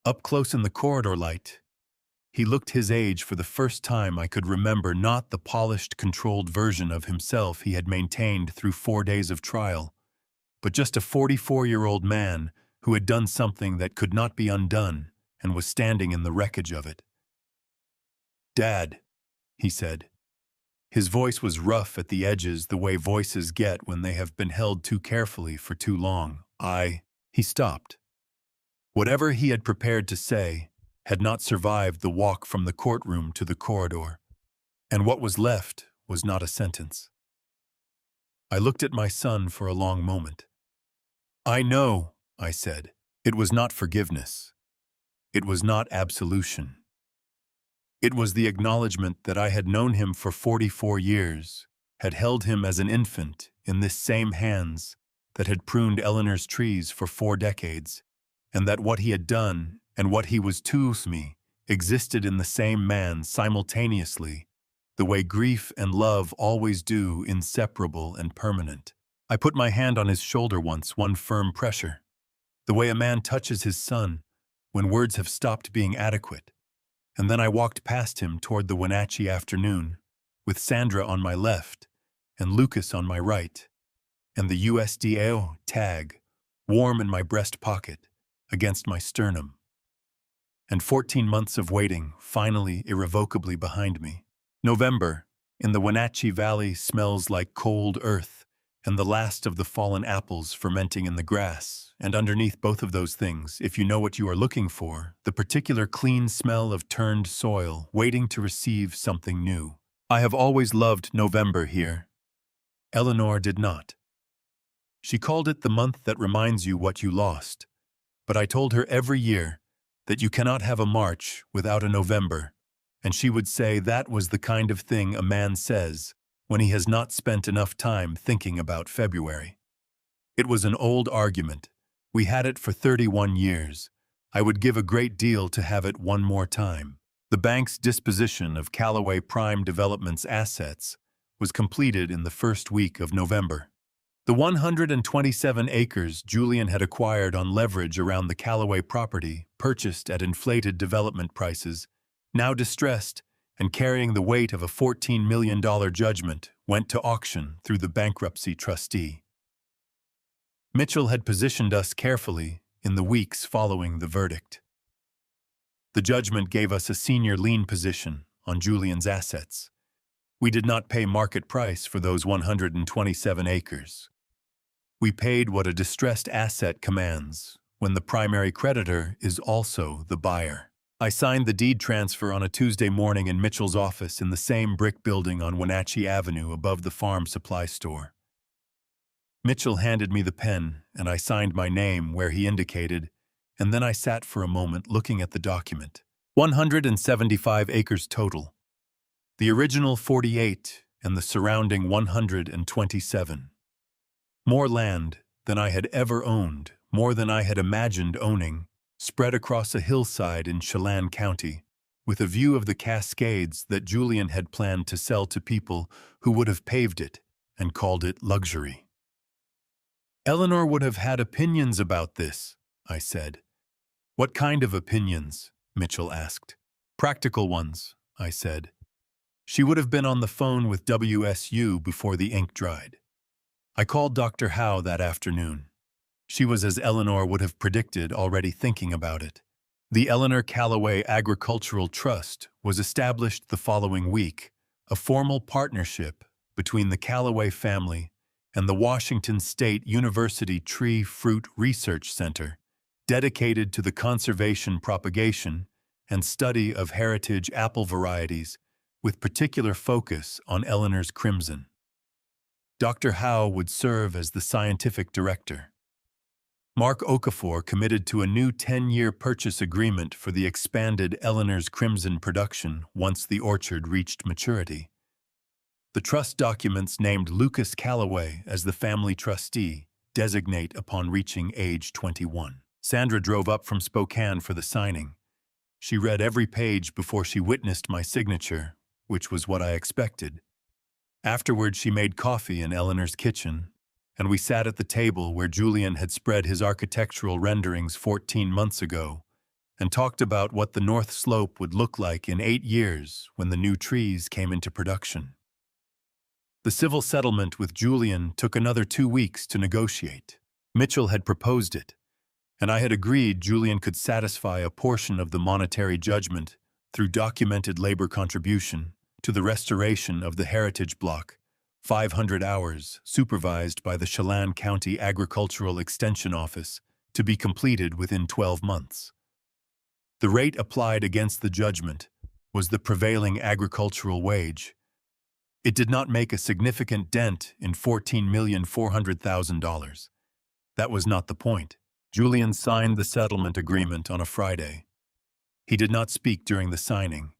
Up close in the corridor light, he looked his age for the first time I could remember, not the polished, controlled version of himself he had maintained through 4 days of trial, but just a 44-year-old man who had done something that could not be undone and was standing in the wreckage of it. "Dad," he said. His voice was rough at the edges, the way voices get when they have been held too carefully for too long. He stopped. Whatever he had prepared to say had not survived the walk from the courtroom to the corridor, and what was left was not a sentence. I looked at my son for a long moment. "I know," I said. It was not forgiveness. It was not absolution. It was the acknowledgement that I had known him for 44 years, had held him as an infant in this same hands that had pruned Eleanor's trees for 4 decades, and that what he had done and what he was to me existed in the same man simultaneously, the way grief and love always do, inseparable and permanent. I put my hand on his shoulder once, one firm pressure, the way a man touches his son when words have stopped being adequate, and then I walked past him toward the Wenatchee afternoon, with Sandra on my left and Lucas on my right, and the USDAO tag warm in my breast pocket against my sternum, and 14 months of waiting finally irrevocably behind me. November in the Wenatchee Valley smells like cold earth and the last of the fallen apples fermenting in the grass, and underneath both of those things, if you know what you are looking for, the particular clean smell of turned soil waiting to receive something new. I have always loved November here. Eleanor did not. She called it the month that reminds you what you lost, but I told her every year that you cannot have a March without a November, and she would say that was the kind of thing a man says when he has not spent enough time thinking about February. It was an old argument. We had it for 31 years. I would give a great deal to have it one more time. The bank's disposition of Callaway Prime Development's assets was completed in the first week of November. The 127 acres Julian had acquired on leverage around the Callaway property, purchased at inflated development prices, now distressed and carrying the weight of a $14 million judgment, went to auction through the bankruptcy trustee. Mitchell had positioned us carefully in the weeks following the verdict. The judgment gave us a senior lien position on Julian's assets. We did not pay market price for those 127 acres. We paid what a distressed asset commands when the primary creditor is also the buyer. I signed the deed transfer on a Tuesday morning in Mitchell's office in the same brick building on Wenatchee Avenue above the farm supply store. Mitchell handed me the pen, and I signed my name where he indicated, and then I sat for a moment looking at the document. 175 acres total. The original 48 and the surrounding 127. More land than I had ever owned, more than I had imagined owning, spread across a hillside in Chelan County, with a view of the Cascades that Julian had planned to sell to people who would have paved it and called it luxury. Eleanor would have had opinions about this, I said. What kind of opinions? Mitchell asked. Practical ones, I said. She would have been on the phone with WSU before the ink dried. I called Dr. Howe that afternoon. She was, as Eleanor would have predicted, already thinking about it. The Eleanor Callaway Agricultural Trust was established the following week, a formal partnership between the Callaway family and the Washington State University Tree Fruit Research Center, dedicated to the conservation, propagation, and study of heritage apple varieties, with particular focus on Eleanor's Crimson. Dr. Howe would serve as the scientific director. Mark Okafor committed to a new 10-year purchase agreement for the expanded Eleanor's Crimson production once the orchard reached maturity. The trust documents named Lucas Callaway as the family trustee, designate upon reaching age 21. Sandra drove up from Spokane for the signing. She read every page before she witnessed my signature, which was what I expected. Afterward, she made coffee in Eleanor's kitchen, and we sat at the table where Julian had spread his architectural renderings 14 months ago and talked about what the North Slope would look like in 8 years when the new trees came into production. The civil settlement with Julian took another 2 weeks to negotiate. Mitchell had proposed it, and I had agreed Julian could satisfy a portion of the monetary judgment through documented labor contribution to the restoration of the heritage block, 500 hours supervised by the Chelan County Agricultural Extension Office, to be completed within 12 months. The rate applied against the judgment was the prevailing agricultural wage. It did not make a significant dent in $14,400,000. That was not the point. Julian signed the settlement agreement on a Friday. He did not speak during the signing.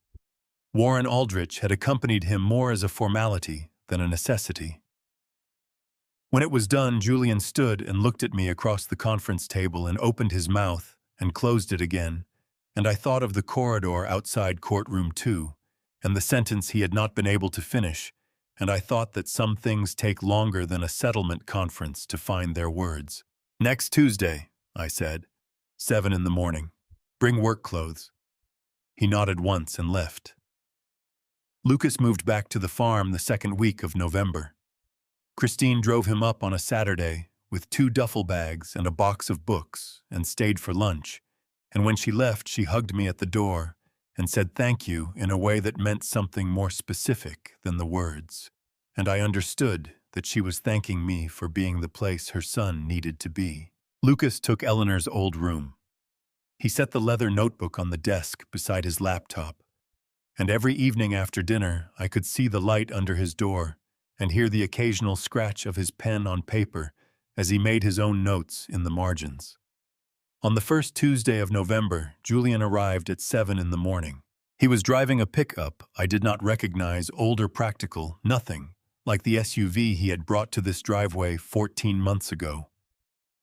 Warren Aldrich had accompanied him more as a formality than a necessity. When it was done, Julian stood and looked at me across the conference table and opened his mouth and closed it again, and I thought of the corridor outside courtroom 2 and the sentence he had not been able to finish, and I thought that some things take longer than a settlement conference to find their words. "Next Tuesday," I said, 7 in the morning. "Bring work clothes." He nodded once and left. Lucas moved back to the farm the second week of November. Christine drove him up on a Saturday with 2 duffel bags and a box of books and stayed for lunch, and when she left, she hugged me at the door and said thank you in a way that meant something more specific than the words, and I understood that she was thanking me for being the place her son needed to be. Lucas took Eleanor's old room. He set the leather notebook on the desk beside his laptop, and every evening after dinner I could see the light under his door and hear the occasional scratch of his pen on paper as he made his own notes in the margins. On the first Tuesday of November, Julian arrived at 7 in the morning. He was driving a pickup I did not recognize, older, practical, nothing like the SUV he had brought to this driveway 14 months ago.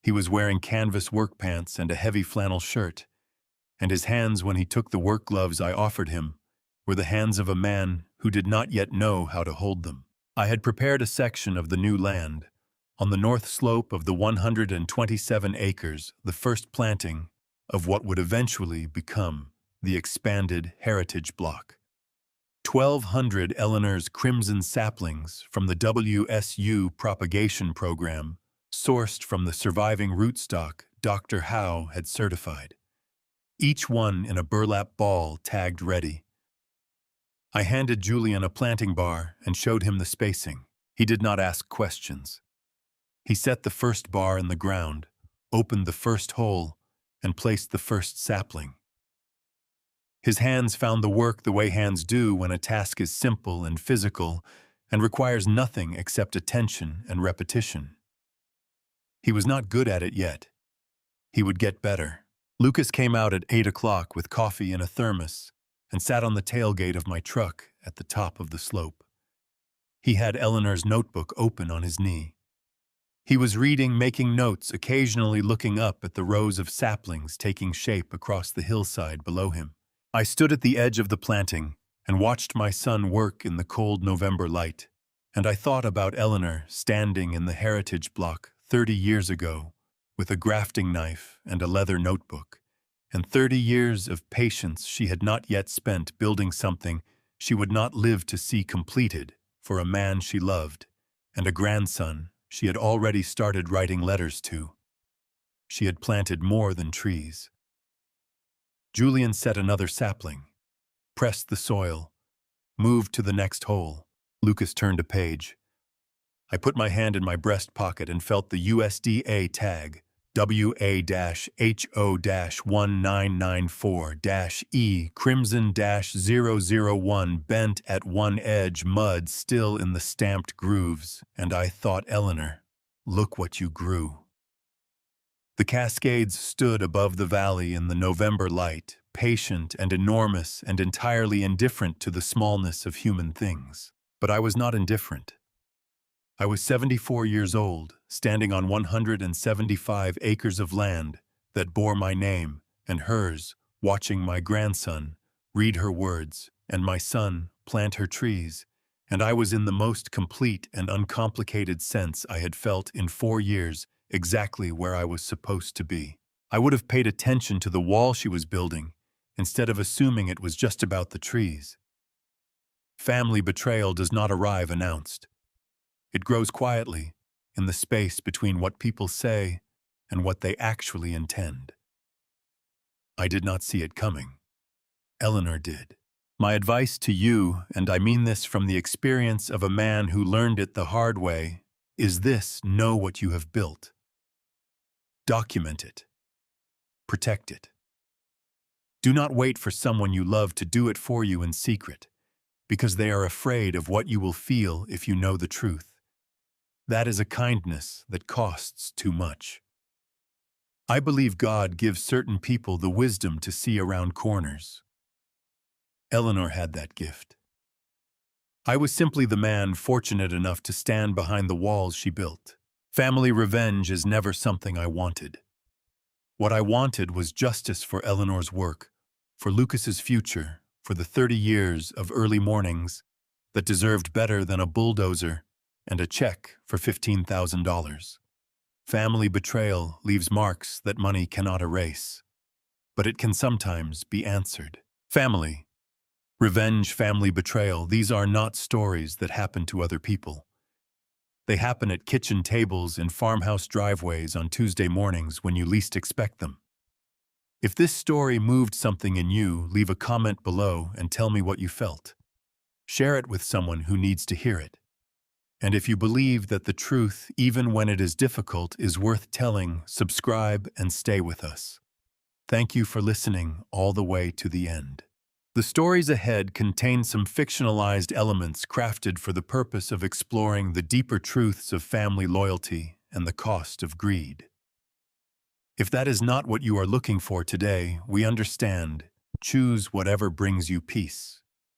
He was wearing canvas work pants and a heavy flannel shirt, and his hands, when he took the work gloves I offered him, were the hands of a man who did not yet know how to hold them. I had prepared a section of the new land, on the north slope of the 127 acres, the first planting of what would eventually become the expanded heritage block. 1,200 Eleanor's Crimson saplings from the WSU propagation program, sourced from the surviving rootstock Dr. Howe had certified, each one in a burlap ball tagged ready. I handed Julian a planting bar and showed him the spacing. He did not ask questions. He set the first bar in the ground, opened the first hole, and placed the first sapling. His hands found the work the way hands do when a task is simple and physical and requires nothing except attention and repetition. He was not good at it yet. He would get better. Lucas came out at 8 o'clock with coffee in a thermos and sat on the tailgate of my truck at the top of the slope. He had Eleanor's notebook open on his knee. He was reading, making notes, occasionally looking up at the rows of saplings taking shape across the hillside below him. I stood at the edge of the planting and watched my son work in the cold November light, and I thought about Eleanor standing in the heritage block 30 years ago with a grafting knife and a leather notebook, and 30 years of patience she had not yet spent building something she would not live to see completed for a man she loved and a grandson she had already started writing letters to. She had planted more than trees. Julian set another sapling, pressed the soil, moved to the next hole. Lucas turned a page. I put my hand in my breast pocket and felt the USDA tag, WA-HO-1994-E, crimson-001, bent at one edge, mud still in the stamped grooves, and I thought, Eleanor, look what you grew. The Cascades stood above the valley in the November light, patient and enormous and entirely indifferent to the smallness of human things. But I was not indifferent. I was 74 years old, standing on 175 acres of land that bore my name and hers, watching my grandson read her words and my son plant her trees, and I was in the most complete and uncomplicated sense I had felt in 4 years exactly where I was supposed to be. I would have paid attention to the wall she was building instead of assuming it was just about the trees. Family betrayal does not arrive announced. It grows quietly, in the space between what people say and what they actually intend. I did not see it coming. Eleanor did. My advice to you, and I mean this from the experience of a man who learned it the hard way, is this: know what you have built. Document it. Protect it. Do not wait for someone you love to do it for you in secret, because they are afraid of what you will feel if you know the truth. That is a kindness that costs too much. I believe God gives certain people the wisdom to see around corners. Eleanor had that gift. I was simply the man fortunate enough to stand behind the walls she built. Family revenge is never something I wanted. What I wanted was justice for Eleanor's work, for Lucas's future, for the 30 years of early mornings that deserved better than a bulldozer and a check for $15,000. Family betrayal leaves marks that money cannot erase, but it can sometimes be answered. Family, revenge, family betrayal, these are not stories that happen to other people. They happen at kitchen tables in farmhouse driveways on Tuesday mornings when you least expect them. If this story moved something in you, leave a comment below and tell me what you felt. Share it with someone who needs to hear it. And if you believe that the truth, even when it is difficult, is worth telling, subscribe and stay with us. Thank you for listening all the way to the end. The stories ahead contain some fictionalized elements crafted for the purpose of exploring the deeper truths of family loyalty and the cost of greed. If that is not what you are looking for today, we understand. Choose whatever brings you peace.